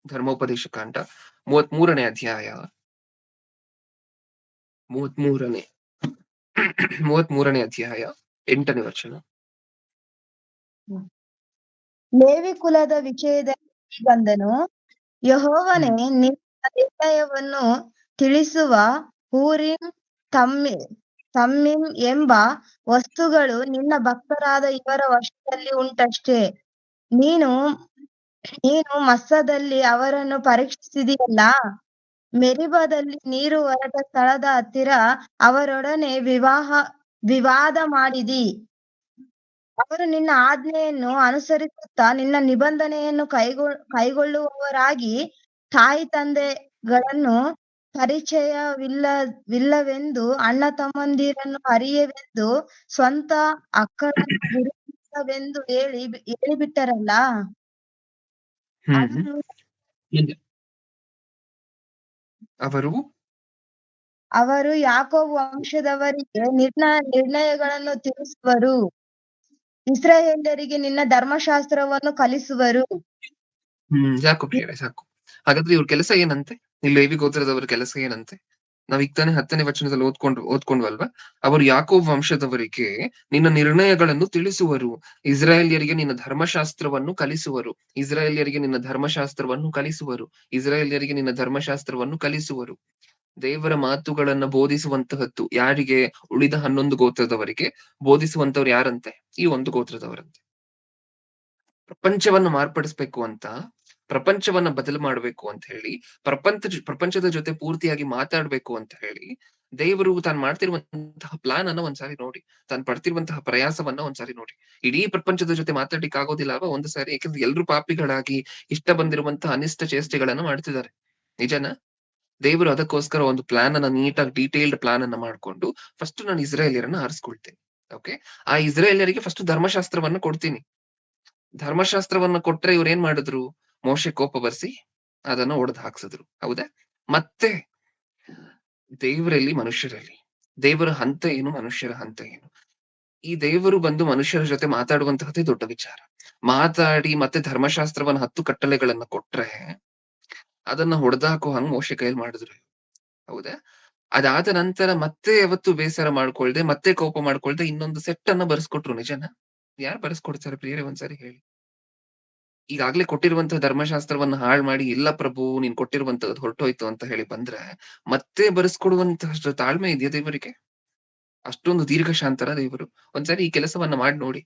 ಧರ್ಮೋಪದೇಶ ಕಾಂಡ 33ನೇ ಅಧ್ಯಾಯ 33ನೇ ಅಧ್ಯಾಯ 8ನೇ ವಚನ. ಲೇವಿ ಕುಲದ ವಿಷಯದಲ್ಲಿ ಬಂದನು. ಯೆಹೋವನೇ ನಿನ್ನ ನಿರ್ಣಯವನ್ನು ತಿಳಿಸುವ ಊರೀಮ್ ತಮ್ಮಿ ತಮ್ಮಿಮ್ ಎಂಬ ವಸ್ತುಗಳು ನಿನ್ನ ಭಕ್ತರಾದ ಇವರ ವಶದಲ್ಲಿ ಉಂಟಷ್ಟೇ. ನೀನು ನೀನು ಮಸ್ಸದಲ್ಲಿ ಅವರನ್ನು ಪರೀಕ್ಷಿಸಿದಿಯಲ್ಲ. ಮೆರಿಬದಲ್ಲಿ ನೀರು ಹೊರಟ ಸ್ಥಳದ ಹತ್ತಿರ ಅವರೊಡನೆ ವಿವಾದ ಮಾಡಿದಿ. ಅವರು ನಿನ್ನ ಆಜ್ಞೆಯನ್ನು ಅನುಸರಿಸುತ್ತಾ ನಿನ್ನ ನಿಬಂಧನೆಯನ್ನು ಕೈಗೊಳ್ಳುವವರಾಗಿ ತಾಯಿ ತಂದೆಗಳನ್ನು ಪರಿಚಯವಿಲ್ಲವೆಂದು, ಅಣ್ಣ ತಮ್ಮಂದಿರನ್ನು ಅರಿಯವೆಂದು, ಸ್ವಂತ ಅಕ್ಕರನ್ನು ಗುರುತಿಸವೆಂದು ಹೇಳಿಬಿಟ್ಟರಲ್ಲ. ಹ್ಮ್ ಅವರು ಮುಂದೆ ಅವರು ಅವರು ಯಾಕೋಬ್ ವಂಶದವರಿಗೆ ನಿರ್ಣಯಗಳನ್ನು ತಿಳಿಸುವರು. ಇಸ್ರಾಯೇಲ್ಯರಿಗೆ ನಿನ್ನ ಧರ್ಮಶಾಸ್ತ್ರವನ್ನು ಕಲಿಸುವರು. ಸಾಕು ಪ್ರಿಯರೇ, ಸಾಕು. ಹಾಗಾದ್ರೆ ಇವ್ರ ಕೆಲಸ ಏನಂತೆ? ಇಲ್ಲಿ ಲೇವಿ ಗೋತ್ರದವರ ಕೆಲಸ ಏನಂತೆ? ನಾವ್ ಈಗ ತಾನೇ 10ನೇ ವಚನದಲ್ಲಿ ಓದ್ಕೊಂಡ್ವಲ್ವಾ? ಅವರು ಯಾಕೋಬ್ ವಂಶದವರಿಗೆ ನಿನ್ನ ನಿರ್ಣಯಗಳನ್ನು ತಿಳಿಸುವರು, ಇಸ್ರಾಯೇಲ್ಯರಿಗೆ ನಿನ್ನ ಧರ್ಮಶಾಸ್ತ್ರವನ್ನು ಕಲಿಸುವರು, ಇಸ್ರಾಯೇಲ್ಯರಿಗೆ ನಿನ್ನ ಧರ್ಮಶಾಸ್ತ್ರವನ್ನು ಕಲಿಸುವರು, ಇಸ್ರಾಯೇಲ್ಯರಿಗೆ ನಿನ್ನ ಧರ್ಮಶಾಸ್ತ್ರವನ್ನು ಕಲಿಸುವರು. ದೇವರ ಮಾತುಗಳನ್ನ ಬೋಧಿಸುವಂತಹದ್ದು ಯಾರಿಗೆ? ಉಳಿದ 11 ಗೋತ್ರದವರಿಗೆ. ಬೋಧಿಸುವಂತವ್ರು ಯಾರಂತೆ? ಈ ಒಂದು ಗೋತ್ರದವರಂತೆ. ಪ್ರಪಂಚವನ್ನ ಮಾರ್ಪಡಿಸ್ಬೇಕು ಅಂತ, ಪ್ರಪಂಚವನ್ನ ಬದಲು ಮಾಡ್ಬೇಕು ಅಂತ ಹೇಳಿ, ಪ್ರಪಂಚದ ಜೊತೆ ಪೂರ್ತಿಯಾಗಿ ಮಾತಾಡ್ಬೇಕು ಅಂತ ಹೇಳಿ ದೇವರು ತಾನು ಮಾಡ್ತಿರುವಂತಹ ಪ್ಲಾನ್ ಅನ್ನ ಒಂದ್ಸಾರಿ ನೋಡಿ, ತಾನು ಪಡ್ತಿರುವಂತಹ ಪ್ರಯಾಸವನ್ನ ಒಂದ್ಸಾರಿ ನೋಡಿ. ಇಡೀ ಪ್ರಪಂಚದ ಜೊತೆ ಮಾತಾಡ್ಲಿಕ್ಕೆ ಆಗೋದಿಲ್ಲ ಅಲ್ವಾ ಒಂದು ಸಾರಿ? ಯಾಕಂದ್ರೆ ಎಲ್ರು ಪಾಪಿಗಳಾಗಿ ಇಷ್ಟ ಬಂದಿರುವಂತಹ ಅನಿಷ್ಟ ಚೇಷ್ಟೆಗಳನ್ನ ಮಾಡ್ತಿದ್ದಾರೆ. ನಿಜನಾ? ದೇವರು ಅದಕ್ಕೋಸ್ಕರ ಒಂದು ಪ್ಲಾನ್ ಅನ್ನ ನೀಟಾಗಿ ಡೀಟೇಲ್ಡ್ ಪ್ಲಾನ್ ಅನ್ನ ಮಾಡ್ಕೊಂಡು ಫಸ್ಟ್ ನಾನು ಇಸ್ರಾಯೇಲ್ಯರನ್ನ ಆರಿಸ್ಕೊಳ್ತೇನೆ. ಓಕೆ, ಆ ಇಸ್ರಾಯೇಲ್ಯರಿಗೆ ಫಸ್ಟ್ ಧರ್ಮಶಾಸ್ತ್ರವನ್ನ ಕೊಡ್ತೀನಿ. ಧರ್ಮಶಾಸ್ತ್ರವನ್ನ ಕೊಟ್ರೆ ಇವ್ರು ಏನ್ ಮಾಡಿದ್ರು? ಮೋಶೆ ಕೋಪ ಬರ್ಸಿ ಅದನ್ನ ಒಡೆದು ಹಾಕ್ಸಿದ್ರು. ಹೌದಾ? ಮತ್ತೆ ದೇವರಲ್ಲಿ ಮನುಷ್ಯರಲ್ಲಿ ದೇವರ ಹಂತ ಏನು, ಮನುಷ್ಯರ ಹಂತ ಏನು? ಈ ದೇವರು ಬಂದು ಮನುಷ್ಯರ ಜೊತೆ ಮಾತಾಡುವಂತಹದ್ದೇ ದೊಡ್ಡ ವಿಚಾರ. ಮಾತಾಡಿ ಮತ್ತೆ ಧರ್ಮಶಾಸ್ತ್ರವನ್ನ 10 ಕಟ್ಟಳೆಗಳನ್ನ ಕೊಟ್ರೆ ಅದನ್ನ ಹೊಡೆದಾಕೋ ಹಂಗ್ ಮೋಶೆ ಕೈಯಲ್ಲಿ ಮಾಡಿದ್ರು. ಹೌದಾ? ಅದಾದ ನಂತರ ಮತ್ತೆ ಯಾವತ್ತು ಬೇಸರ ಮಾಡ್ಕೊಳ್ದೆ, ಮತ್ತೆ ಕೋಪ ಮಾಡ್ಕೊಳ್ದೆ ಇನ್ನೊಂದು ಸೆಟ್ ಅನ್ನ ಬರ್ಸ್ಕೊಟ್ರು. ನಿಜನಾ? ಯಾರು ಬರ್ಸ್ಕೊಡ್ತಾರೆ ಪ್ರಿಯರೇ? ಒಂದ್ಸರಿ ಹೇಳಿ. ಈಗಾಗ್ಲೇ ಕೊಟ್ಟಿರುವಂತಹ ಧರ್ಮಶಾಸ್ತ್ರವನ್ನ ಹಾಳು ಮಾಡಿ, ಇಲ್ಲ ಪ್ರಭು ನೀನ್ ಕೊಟ್ಟಿರುವಂತದ್ದು ಹೊರಟೋಯ್ತು ಅಂತ ಹೇಳಿ ಬಂದ್ರೆ ಮತ್ತೆ ಬರೆಸ್ಕೊಡುವಂತಷ್ಟು ತಾಳ್ಮೆ ಇದೆಯಾ ದೇವರಿಗೆ? ಅಷ್ಟೊಂದು ದೀರ್ಘಶಾಂತರ ದೇವರು? ಒಂದ್ಸರಿ ಈ ಕೆಲಸವನ್ನ ಮಾಡಿ ನೋಡಿ.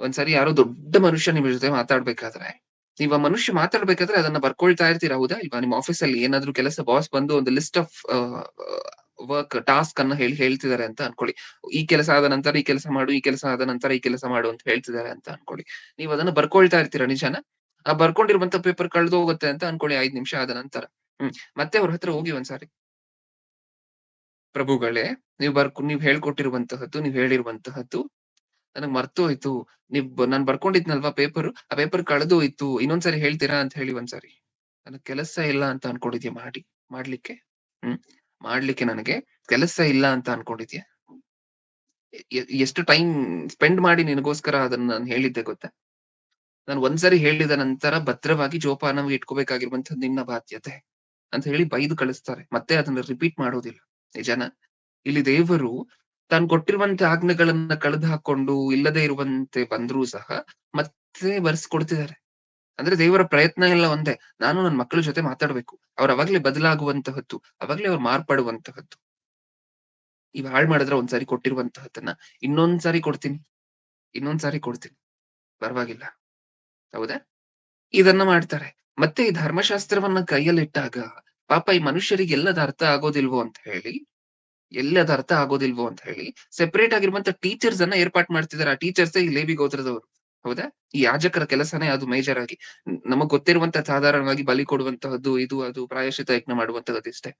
ಒಂದ್ಸರಿ ಯಾರೋ ದೊಡ್ಡ ಮನುಷ್ಯ ನಿಮ್ ಜೊತೆ ಮಾತಾಡ್ಬೇಕಾದ್ರೆ, ನೀವ್ ಆ ಮನುಷ್ಯ ಮಾತಾಡ್ಬೇಕಾದ್ರೆ ಅದನ್ನ ಬರ್ಕೊಳ್ತಾ ಇರ್ತೀರಾ, ಹೌದಾ ಇಲ್ವಾ? ನಿಮ್ ಆಫೀಸ್ ಅಲ್ಲಿ ಏನಾದ್ರು ಕೆಲಸ ಬಾಸ್ ಬಂದು ಒಂದು ಲಿಸ್ಟ್ ಆಫ್ ವರ್ಕ್ ಟಾಸ್ಕ್ ಅನ್ನ ಹೇಳ್ತಿದ್ದಾರೆ ಅಂತ ಅನ್ಕೊಳ್ಳಿ. ಈ ಕೆಲಸ ಆದ ನಂತರ ಈ ಕೆಲಸ ಮಾಡು, ಈ ಕೆಲಸ ಆದ ನಂತರ ಈ ಕೆಲಸ ಮಾಡು ಅಂತ ಹೇಳ್ತಿದ್ದಾರೆ ಅಂತ ಅನ್ಕೊಳ್ಳಿ. ನೀವ್ ಅದನ್ನ ಬರ್ಕೊಳ್ತಾ ಇರ್ತೀರಾ, ನಿಜಾನ? ಆ ಬರ್ಕೊಂಡಿರುವಂತ ಪೇಪರ್ ಕಳ್ದು ಹೋಗುತ್ತೆ ಅಂತ ಅನ್ಕೊಳ್ಳಿ 5 ನಿಮಿಷ ಆದ ನಂತರ. ಮತ್ತೆ ಅವ್ರ ಹತ್ರ ಹೋಗಿ ಒಂದ್ಸಾರಿ, ಪ್ರಭುಗಳೇ ನೀವ್ ಹೇಳ್ಕೊಟ್ಟಿರುವಂತಹದ್ದು, ನೀವ್ ಹೇಳಿರುವಂತಹದ್ದು ನನಗ್ ಮರ್ತೋಯ್ತು. ನಾನ್ ಬರ್ಕೊಂಡಿದ್ನಲ್ವಾ ಪೇಪರ್, ಆ ಪೇಪರ್ ಕಳೆದು ಹೋಯ್ತು, ಇನ್ನೊಂದ್ಸರಿ ಹೇಳ್ತೀರಾ ಅಂತ ಹೇಳಿ ಒಂದ್ಸರಿ. ನನಗ್ ಕೆಲಸ ಇಲ್ಲ ಅಂತ ಅನ್ಕೊಂಡಿದ್ಯಾ ಮಾಡ್ಲಿಕ್ಕೆ? ಮಾಡ್ಲಿಕ್ಕೆ ನನಗೆ ಕೆಲಸ ಇಲ್ಲ ಅಂತ ಅನ್ಕೊಂಡಿದ್ಯಾ? ಎಷ್ಟು ಟೈಮ್ ಸ್ಪೆಂಡ್ ಮಾಡಿ ನಿನಗೋಸ್ಕರ ಅದನ್ನ ನಾನು ಹೇಳಿದ್ದೆ ಗೊತ್ತಾ? ನಾನು ಒಂದ್ಸರಿ ಹೇಳಿದ ನಂತರ ಭದ್ರವಾಗಿ ಜೋಪಾನವಾಗಿ ಇಟ್ಕೋಬೇಕಾಗಿರುವಂತದ್ದು ನಿನ್ನ ಬಾಧ್ಯತೆ ಅಂತ ಹೇಳಿ ಬೈದು ಕಳಿಸ್ತಾರೆ. ಮತ್ತೆ ಅದನ್ನ ರಿಪೀಟ್ ಮಾಡೋದಿಲ್ಲ. ನಿಜಾನ? ಇಲ್ಲಿ ದೇವರು ತಾನು ಕೊಟ್ಟಿರುವಂತ ಆಜ್ಞೆಗಳನ್ನ ಕಳೆದು ಹಾಕೊಂಡು ಇಲ್ಲದೆ ಇರುವಂತೆ ಬಂದ್ರೂ ಸಹ ಮತ್ತೆ ಬರ್ಸ್ಕೊಡ್ತಿದ್ದಾರೆ. ಅಂದ್ರೆ ದೇವರ ಪ್ರಯತ್ನ ಎಲ್ಲ ಒಂದೇ, ನಾನು ನನ್ನ ಮಕ್ಕಳ ಜೊತೆ ಮಾತಾಡ್ಬೇಕು, ಅವ್ರು ಅವಾಗ್ಲೇ ಬದಲಾಗುವಂತಹದ್ದು, ಅವಾಗ್ಲೇ ಅವ್ರು ಮಾರ್ಪಡುವಂತಹದ್ದು. ಇವ್ ಹಾಳು ಮಾಡಿದ್ರೆ ಒಂದ್ಸಾರಿ ಕೊಟ್ಟಿರುವಂತಹದ್ದನ್ನ ಇನ್ನೊಂದ್ಸಾರಿ ಕೊಡ್ತೀನಿ, ಪರವಾಗಿಲ್ಲ. ಹೌದಾ? ಇದನ್ನ ಮಾಡ್ತಾರೆ. ಮತ್ತೆ ಈ ಧರ್ಮಶಾಸ್ತ್ರವನ್ನ ಕೈಯಲ್ಲಿಟ್ಟಾಗ ಪಾಪ ಈ ಮನುಷ್ಯರಿಗೆ ಎಲ್ಲದ ಅರ್ಥ ಆಗೋದಿಲ್ವೋ ಅಂತ ಹೇಳಿ ಸೆಪರೇಟ್ ಆಗಿರುವಂತ ಟೀಚರ್ಸ್ ಅನ್ನ ಏರ್ಪಾಟ್ ಮಾಡ್ತಿದ್ದಾರೆ. ಆ ಟೀಚರ್ಸ್ ಈ ಲೇವಿ ಗೋತ್ರದವರು. ಹೌದಾ? ಈ ಯಾಜಕರ ಕೆಲಸನೇ ಅದು ಮೇಜರ್ ಆಗಿ. ನಮಗ್ ಗೊತ್ತಿರುವಂತ ಸಾಧಾರಣವಾಗಿ ಬಲಿ ಕೊಡುವಂತಹದ್ದು, ಇದು ಅದು ಪ್ರಾಯಶ್ಚಿತ್ತ ಯಜ್ಞ ಮಾಡುವಂತಹದ್ದು ಇಷ್ಟೇ.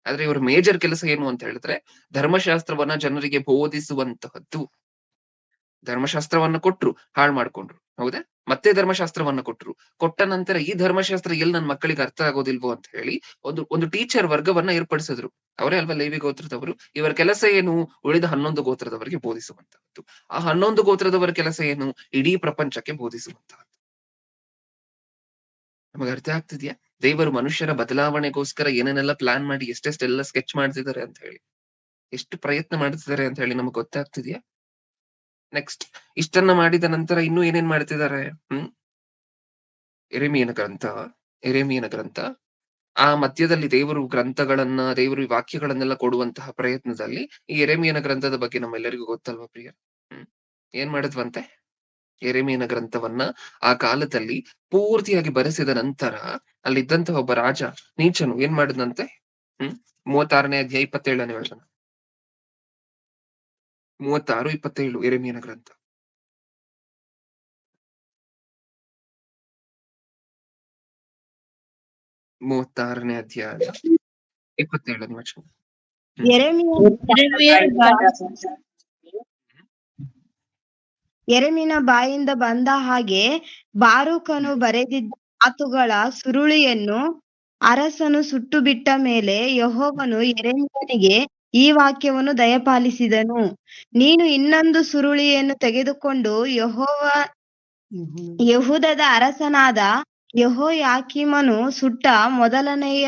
ಆದ್ರೆ ಇವ್ರ ಮೇಜರ್ ಕೆಲಸ ಏನು ಅಂತ ಹೇಳಿದ್ರೆ ಧರ್ಮಶಾಸ್ತ್ರವನ್ನ ಜನರಿಗೆ ಬೋಧಿಸುವಂತಹದ್ದು. ಧರ್ಮಶಾಸ್ತ್ರವನ್ನ ಕೊಟ್ರು, ಹಾಳು ಮಾಡ್ಕೊಂಡ್ರು. ಹೌದಾ? ಮತ್ತೆ ಧರ್ಮಶಾಸ್ತ್ರವನ್ನ ಕೊಟ್ಟ ನಂತರ ಈ ಧರ್ಮಶಾಸ್ತ್ರ ಎಲ್ಲಿ ನನ್ನ ಮಕ್ಕಳಿಗೆ ಅರ್ಥ ಆಗೋದಿಲ್ವೋ ಅಂತ ಹೇಳಿ ಒಂದು ಟೀಚರ್ ವರ್ಗವನ್ನ ಏರ್ಪಡಿಸಿದ್ರು. ಅವರೇ ಅಲ್ವಾ ಲೇವಿ ಗೋತ್ರದವರು. ಇವರ ಕೆಲಸ ಏನು? ಉಳಿದ 11 ಗೋತ್ರದವರಿಗೆ ಬೋಧಿಸುವಂತಹದ್ದು. ಆ 11 ಗೋತ್ರದವರ ಕೆಲಸ ಏನು? ಇಡೀ ಪ್ರಪಂಚಕ್ಕೆ ಬೋಧಿಸುವಂತಹದ್ದು. ನಮಗೆ ಅರ್ಥ ಆಗ್ತಿದ್ಯಾ? ದೇವರು ಮನುಷ್ಯರ ಬದಲಾವಣೆಗೋಸ್ಕರ ಏನೇನೆಲ್ಲ ಪ್ಲಾನ್ ಮಾಡಿ ಎಷ್ಟೆಷ್ಟೆಲ್ಲ ಸ್ಕೆಚ್ ಮಾಡ್ತಿದ್ದಾರೆ ಅಂತ ಹೇಳಿ, ಎಷ್ಟು ಪ್ರಯತ್ನ ಮಾಡ್ತಿದ್ದಾರೆ ಅಂತ ಹೇಳಿ ನಮಗ್ ಗೊತ್ತಾಗ್ತಿದ್ಯಾ? ನೆಕ್ಸ್ಟ್ ಇಷ್ಟನ್ನ ಮಾಡಿದ ನಂತರ ಇನ್ನೂ ಏನೇನ್ ಮಾಡ್ತಿದ್ದಾರೆ? ಎರೆಮೀಯನ ಗ್ರಂಥ ಆ ಮಧ್ಯದಲ್ಲಿ ದೇವರು ಗ್ರಂಥಗಳನ್ನ, ದೇವರು ಈ ವಾಕ್ಯಗಳನ್ನೆಲ್ಲ ಕೊಡುವಂತಹ ಪ್ರಯತ್ನದಲ್ಲಿ ಈ ಯೆರೆಮೀಯನ ಗ್ರಂಥದ ಬಗ್ಗೆ ನಮ್ಮೆಲ್ಲರಿಗೂ ಗೊತ್ತಲ್ವಾ ಪ್ರಿಯ? ಏನ್ ಮಾಡಿದ್ವಂತೆ? ಯೆರೆಮೀಯನ ಗ್ರಂಥವನ್ನ ಆ ಕಾಲದಲ್ಲಿ ಪೂರ್ತಿಯಾಗಿ ಬರೆಸಿದ ನಂತರ ಅಲ್ಲಿದ್ದಂತಹ ಒಬ್ಬ ರಾಜ ನೀಚನು ಏನ್ ಮಾಡಿದಂತೆ? 36ನೇ ಅಧ್ಯಾಯ 27ನೇ ವಚನ. 36:27 ಯೆರೆಮೀಯನ ಗ್ರಂಥ. ಮೂವತ್ತಾರನೇ ಅಧ್ಯಾಯ 27ನೇ ವಚನ. ಯೆರೆಮೀಯನ ಬಾಯಿಂದ ಬಂದ ಹಾಗೆ ಬಾರೂಕನು ಬರೆದಿದ್ದ ಮಾತುಗಳ ಸುರುಳಿಯನ್ನು ಅರಸನು ಸುಟ್ಟು ಬಿಟ್ಟ ಮೇಲೆ ಯೆಹೋವನು ಯೆರೆಮೀಯನಿಗೆ ಈ ವಾಕ್ಯವನ್ನು ದಯಪಾಲಿಸಿದನು. ನೀನು ಇನ್ನೊಂದು ಸುರುಳಿಯನ್ನು ತೆಗೆದುಕೊಂಡು ಯೆಹೂದದ ಅರಸನಾದ ಯೆಹೋಯಾಕೀಮನು ಸುಟ್ಟ ಮೊದಲನೆಯ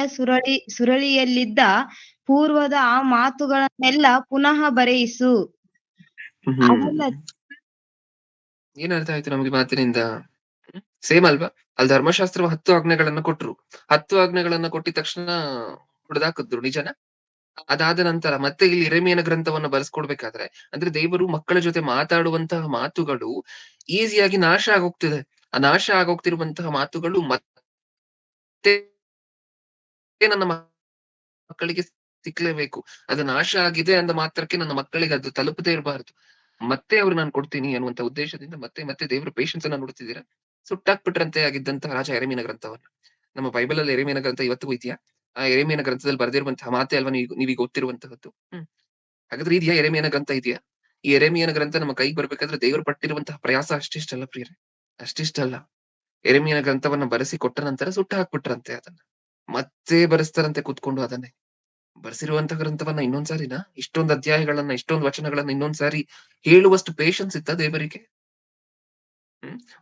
ಸುರುಳಿಯಲ್ಲಿದ್ದ ಪೂರ್ವದ ಆ ಮಾತುಗಳನ್ನೆಲ್ಲ ಪುನಃ ಬರೆಯಿಸು. ಏನ್ ಅರ್ಥ ಆಯ್ತು ನಮಗೆ ಮಾತಿನಿಂದ? ಸೇಮ್ ಅಲ್ವಾ? ಅಲ್ಲಿ ಧರ್ಮಶಾಸ್ತ್ರ 10 ಆಜ್ಞೆಗಳನ್ನ ಕೊಟ್ರು. 10 ಆಜ್ಞೆಗಳನ್ನ ಕೊಟ್ಟಿದ ತಕ್ಷಣ ಹೊಡೆದಾಕಿದ್ರು, ನಿಜನ? ಅದಾದ ನಂತರ ಮತ್ತೆ ಇಲ್ಲಿ ಯೆರೆಮೀಯನ ಗ್ರಂಥವನ್ನ ಬರೆಸ್ಕೊಡ್ಬೇಕಾದ್ರೆ, ಅಂದ್ರೆ ದೇವರು ಮಕ್ಕಳ ಜೊತೆ ಮಾತಾಡುವಂತಹ ಮಾತುಗಳು ಈಸಿಯಾಗಿ ನಾಶ ಆಗೋಗ್ತಿದೆ. ಆ ನಾಶ ಆಗೋಗ್ತಿರುವಂತಹ ಮಾತುಗಳು ಮತ್ತೆ ನನ್ನ ಮಕ್ಕಳಿಗೆ ಸಿಕ್ಲೇಬೇಕು. ಅದು ನಾಶ ಆಗಿದೆ ಅಂದ ಮಾತ್ರಕ್ಕೆ ನನ್ನ ಮಕ್ಕಳಿಗೆ ಅದು ತಲುಪದೇ ಇರಬಾರದು. ಮತ್ತೆ ಅವ್ರು ನಾನು ಕೊಡ್ತೀನಿ ಅನ್ನುವಂತ ಉದ್ದೇಶದಿಂದ ಮತ್ತೆ ದೇವರ ಪೇಷನ್ಸ್ ಅನ್ನ ನೋಡ್ತಿದ್ದೀರಾ? ಸುಟ್ಟಾಕ್ಬಿಟ್ರಂತೆ ಆಗಿದ್ದಂತಹ ರಾಜ ಯೆರೆಮೀಯನ ಗ್ರಂಥವನ್ನ. ನಮ್ಮ ಬೈಬಲ್ ಅಲ್ಲಿ ಯೆರೆಮೀಯನ ಗ್ರಂಥ ಇವತ್ತಿಗೂ ಇದೆಯಾ? ಆ ಯೆರೆಮೀಯನ ಗ್ರಂಥದಲ್ಲಿ ಬರೆದಿರುವಂತಹ ಮಾತೆ ಅಲ್ವಾ ನೀವೀಗ ಗೊತ್ತಿರುವಂತಹದ್ದು. ಹಾಗಾದ್ರೆ ಇದೆಯಾ? ಯೆರೆಮೀಯನ ಗ್ರಂಥ ಇದೆಯಾ? ಈ ಯೆರೆಮೀಯನ ಗ್ರಂಥ ನಮ್ಮ ಕೈಗೆ ಬರ್ಬೇಕಾದ್ರೆ ದೇವರು ಪಟ್ಟಿರುವಂತಹ ಪ್ರಯಾಸ ಅಷ್ಟಿಷ್ಟಲ್ಲ ಪ್ರಿಯರೇ, ಅಷ್ಟಿಷ್ಟಲ್ಲ. ಯೆರೆಮೀಯನ ಗ್ರಂಥವನ್ನ ಬರೆಸಿ ಕೊಟ್ಟ ನಂತರ ಸುಟ್ಟು ಹಾಕ್ಬಿಟ್ರಂತೆ ಅದನ್ನ. ಮತ್ತೆ ಬರೆಸ್ತಾರಂತೆ ಕೂತ್ಕೊಂಡು ಅದನ್ನೇ. ಬರ್ಸಿರುವಂತಹ ಗ್ರಂಥವನ್ನ ಇನ್ನೊಂದ್ಸಾರಿನ, ಇಷ್ಟೊಂದು ಅಧ್ಯಾಯಗಳನ್ನ, ಇಷ್ಟೊಂದು ವಚನಗಳನ್ನ ಇನ್ನೊಂದ್ಸಾರಿ ಹೇಳುವಷ್ಟು ಪೇಷನ್ಸ್ ಇತ್ತ ದೇವರಿಗೆ?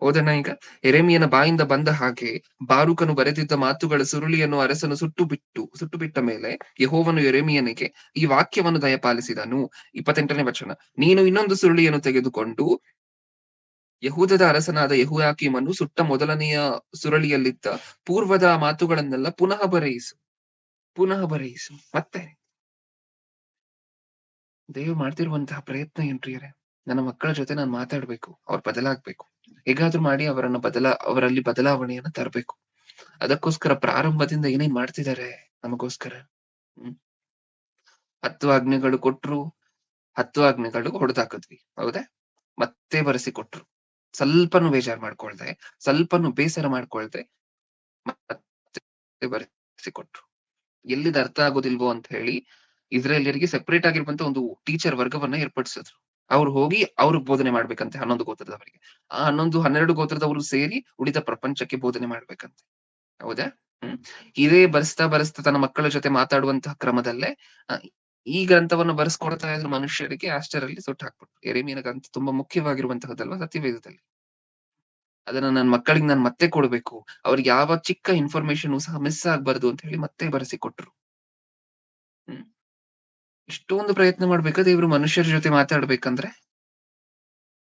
ಓದೋಣ ಈಗ. ಯೆರೆಮೀಯನ ಬಾಯಿಂದ ಬಂದ ಹಾಗೆ ಬಾರೂಕನು ಬರೆದಿದ್ದ ಮಾತುಗಳ ಸುರುಳಿಯನ್ನು ಅರಸನು ಸುಟ್ಟು ಬಿಟ್ಟ ಮೇಲೆ ಯೆಹೋವನು ಯೆರೆಮೀಯನಿಗೆ ಈ ವಾಕ್ಯವನ್ನು ದಯಪಾಲಿಸಿದನು. 28ನೇ ವಚನ. ನೀನು ಇನ್ನೊಂದು ಸುರುಳಿಯನ್ನು ತೆಗೆದುಕೊಂಡು ಯೆಹೂದದ ಅರಸನಾದ ಯೆಹೋಯಾಕೀಮನು ಸುಟ್ಟ ಮೊದಲನೆಯ ಸುರುಳಿಯಲ್ಲಿದ್ದ ಪೂರ್ವದ ಮಾತುಗಳನ್ನೆಲ್ಲ ಪುನಃ ಬರೆಯಿಸು. ಮತ್ತೆ ದೇವರು ಮಾಡ್ತಿರುವಂತಹ ಪ್ರಯತ್ನ ಏನ್ ಪ್ರಿಯರೇ? ನನ್ನ ಮಕ್ಕಳ ಜೊತೆ ನಾನು ಮಾತಾಡ್ಬೇಕು, ಅವ್ರು ಬದಲಾಗ್ಬೇಕು, ಹೇಗಾದ್ರೂ ಮಾಡಿ ಅವರಲ್ಲಿ ಬದಲಾವಣೆಯನ್ನ ತರಬೇಕು. ಅದಕ್ಕೋಸ್ಕರ ಪ್ರಾರಂಭದಿಂದ ಏನೇನ್ ಮಾಡ್ತಿದ್ದಾರೆ ನಮಗೋಸ್ಕರ. 10 ಆಜ್ಞೆಗಳು ಕೊಟ್ರು, 10 ಆಜ್ಞೆಗಳು ಹೊಡೆದಾಕಿದ್ವಿ, ಹೌದಾ? ಮತ್ತೆ ಬರೆಸಿ ಕೊಟ್ರು, ಸ್ವಲ್ಪನು ಬೇಜಾರ್ ಮಾಡ್ಕೊಳ್ದೆ, ಸ್ವಲ್ಪನು ಬೇಸರ ಮಾಡ್ಕೊಳ್ದೆ ಮತ್ತೆ ಬರೆಸಿ ಕೊಟ್ರು. ಎಲ್ಲಿದ್ ಅರ್ಥ ಆಗೋದಿಲ್ವೋ ಅಂತ ಹೇಳಿ ಇಸ್ರಾಯೇಲ್ಯರಿಗೆ ಸೆಪರೇಟ್ ಆಗಿರುವಂತ ಒಂದು ಟೀಚರ್ ವರ್ಗವನ್ನ ಏರ್ಪಡಿಸಿದ್ರು. ಅವ್ರು ಹೋಗಿ ಅವ್ರಿಗೆ ಬೋಧನೆ ಮಾಡ್ಬೇಕಂತೆ 11 ಗೋತ್ರದವರಿಗೆ. ಆ 12 ಗೋತ್ರದವರು ಸೇರಿ ಉಳಿದ ಪ್ರಪಂಚಕ್ಕೆ ಬೋಧನೆ ಮಾಡ್ಬೇಕಂತೆ, ಹೌದಾ? ಇದೇ ಬರೆಸ್ತಾ ತನ್ನ ಮಕ್ಕಳ ಜೊತೆ ಮಾತಾಡುವಂತಹ ಕ್ರಮದಲ್ಲೇ ಈ ಗ್ರಂಥವನ್ನು ಬರೆಸ್ಕೊಡ್ತಾ ಇದ್ರು ಮನುಷ್ಯರಿಗೆ. ಅಷ್ಟರಲ್ಲಿ ಸುಟ್ಟು ಹಾಕ್ಬಿಟ್ರು. ಯೆರೆಮೀಯನ ಗ್ರಂಥ ತುಂಬಾ ಮುಖ್ಯವಾಗಿರುವಂತಹದ್ದಲ್ವಾ ಸತ್ಯವೇದದಲ್ಲಿ. ಅದನ್ನ ನನ್ನ ಮಕ್ಕಳಿಗೆ ನಾನು ಮತ್ತೆ ಕೊಡ್ಬೇಕು, ಅವ್ರಿಗೆ ಯಾವ ಚಿಕ್ಕ ಇನ್ಫಾರ್ಮೇಶನ್ ಸಹ ಮಿಸ್ ಆಗ್ಬಾರ್ದು ಅಂತ ಹೇಳಿ ಮತ್ತೆ ಬರೆಸಿ ಕೊಟ್ರು. ಇಷ್ಟೊಂದು ಪ್ರಯತ್ನ ಮಾಡ್ಬೇಕಾ ದೇವ್ರು ಮನುಷ್ಯರ ಜೊತೆ ಮಾತಾಡ್ಬೇಕಂದ್ರೆ?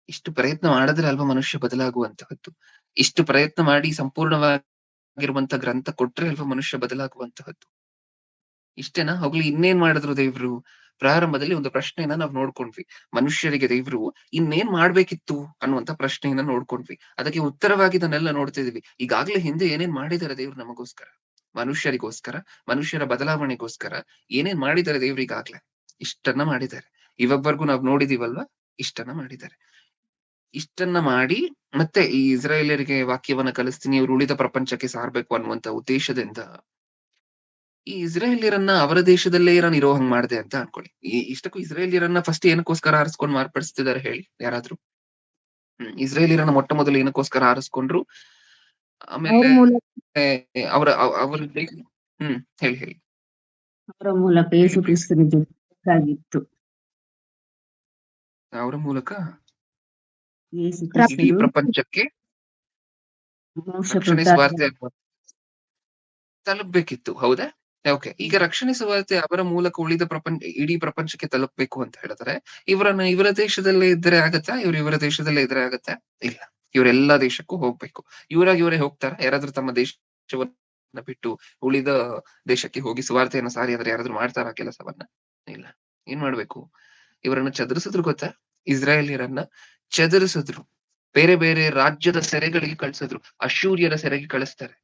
ಇಷ್ಟು ಪ್ರಯತ್ನ ಮಾಡಿದ್ರೆ ಅಲ್ವಾ ಮನುಷ್ಯ ಬದಲಾಗುವಂತಹದ್ದು. ಇಷ್ಟು ಪ್ರಯತ್ನ ಮಾಡಿ ಸಂಪೂರ್ಣವಾಗಿರುವಂತ ಗ್ರಂಥ ಕೊಟ್ರೆ ಅಲ್ವಾ ಮನುಷ್ಯ ಬದಲಾಗುವಂತಹದ್ದು. ಇಷ್ಟೇನಾ? ಹೋಗ್ಲಿ, ಇನ್ನೇನ್ ಮಾಡಿದ್ರು ದೇವ್ರು? ಪ್ರಾರಂಭದಲ್ಲಿ ಒಂದು ಪ್ರಶ್ನೆಯನ್ನ ನಾವು ನೋಡ್ಕೊಂಡ್ವಿ. ಮನುಷ್ಯರಿಗೆ ದೇವ್ರು ಇನ್ನೇನ್ ಮಾಡ್ಬೇಕಿತ್ತು ಅನ್ನುವಂತ ಪ್ರಶ್ನೆಯನ್ನ ನೋಡ್ಕೊಂಡ್ವಿ. ಅದಕ್ಕೆ ಉತ್ತರವಾಗಿ ಇದನ್ನೆಲ್ಲ ನೋಡ್ತಿದೀವಿ. ಈಗಾಗ್ಲೇ ಹಿಂದೆ ಏನೇನ್ ಮಾಡಿದ್ದಾರೆ ದೇವ್ರು ನಮಗೋಸ್ಕರ, ಮನುಷ್ಯರಿಗೋಸ್ಕರ, ಮನುಷ್ಯರ ಬದಲಾವಣೆಗೋಸ್ಕರ ಏನೇನ್ ಮಾಡಿದ್ದಾರೆ ದೇವ್ರು ಈಗಾಗ್ಲೇ? ಇಷ್ಟನ್ನ ಮಾಡಿದ್ದಾರೆ. ಇವೊಬ್ಬರಿಗೂ ನಾವು ನೋಡಿದೀವಲ್ವಾ, ಇಷ್ಟನ್ನ ಮಾಡಿದ್ದಾರೆ. ಇಷ್ಟನ್ನ ಮಾಡಿ ಮತ್ತೆ ಈ ಇಸ್ರಾಯೇಲರಿಗೆ ವಾಕ್ಯವನ್ನ ಕಲಿಸ್ತೀನಿ, ಇವ್ರು ಉಳಿದ ಪ್ರಪಂಚಕ್ಕೆ ಸಾರ್ಬೇಕು ಅನ್ನುವಂತ ಉದ್ದೇಶದಿಂದ ಈ ಇಸ್ರಾಯೇಲ್ಯರನ್ನ ಅವರ ದೇಶದಲ್ಲೇ ನಾನು ಇರೋ ಹಂಗ್ ಮಾಡಿದೆ ಅಂತ ಅನ್ಕೊಳ್ಳಿ. ಇಷ್ಟಕ್ಕೂ ಇಸ್ರಾಯೇಲ್ಯರನ್ನ ಫಸ್ಟ್ ಏನಕ್ಕೋಸ್ಕರ ಆರಿಸ್ಕೊಂಡು ಮಾರ್ಪಡಿಸ್ತಿದ್ದಾರೆ ಹೇಳಿ ಯಾರಾದ್ರೂ? ಇಸ್ರಾಯೇಲ್ಯರನ್ನ ಮೊಟ್ಟ ಮೊದಲು ಏನಕ್ಕೋಸ್ಕರ ಆರಿಸ್ಕೊಂಡ್ರು? ಆಮೇಲೆ ಅವರ ಹೇಳಿ ಅವರ ಮೂಲಕ ಯೇಸು ಕ್ರಿಸ್ತನ ಜೊತೆಗಾಗಿತ್ತು. ಅವರ ಮೂಲಕ ಯೇಸು ಇಡೀ ಪ್ರಪಂಚಕ್ಕೆ ರಕ್ಷಣೆ ಸುವಾರ್ತೆ ತಲುಪಬೇಕಿತ್ತು, ಹೌದಾ? ಓಕೆ, ಈಗ ರಕ್ಷಣೆ ಸುವಾರ್ತೆ ಅವರ ಮೂಲಕ ಉಳಿದ ಇಡೀ ಪ್ರಪಂಚಕ್ಕೆ ತಲುಪಬೇಕು ಅಂತ ಹೇಳಿದ್ರೆ ಇವರ ದೇಶದಲ್ಲೇ ಇದ್ರೆ ಆಗತ್ತಾ? ಇವರ ದೇಶದಲ್ಲೇ ಇದ್ರೆ ಆಗತ್ತಾ? ಇಲ್ಲ, ಇವರೆಲ್ಲಾ ದೇಶಕ್ಕೂ ಹೋಗ್ಬೇಕು. ಇವರೇ ಹೋಗ್ತಾರ? ಯಾರಾದ್ರೂ ತಮ್ಮ ದೇಶವನ್ನು ಬಿಟ್ಟು ಉಳಿದ ದೇಶಕ್ಕೆ ಹೋಗಿ ಸುವಾರ್ತೆಯನ್ನು ಸಾರಿ ಅಂದ್ರೆ ಯಾರಾದ್ರೂ ಮಾಡ್ತಾರ ಕೆಲಸವನ್ನ? ಇಲ್ಲ. ಏನ್ ಮಾಡ್ಬೇಕು? ಇವರನ್ನ ಚದುರಿಸಿದ್ರು ಗೊತ್ತಾ? ಇಸ್ರಾಯೇಲಿಯರನ್ನ ಚದುರಿಸಿದ್ರು. ಬೇರೆ ಬೇರೆ ರಾಜ್ಯದ ಸೆರೆಗಳಿಗೆ ಕಳಿಸಿದ್ರು. ಅಶ್ಶೂರ್ಯರ ಸೆರೆಗೆ ಕಳಿಸ್ತಾರೆ,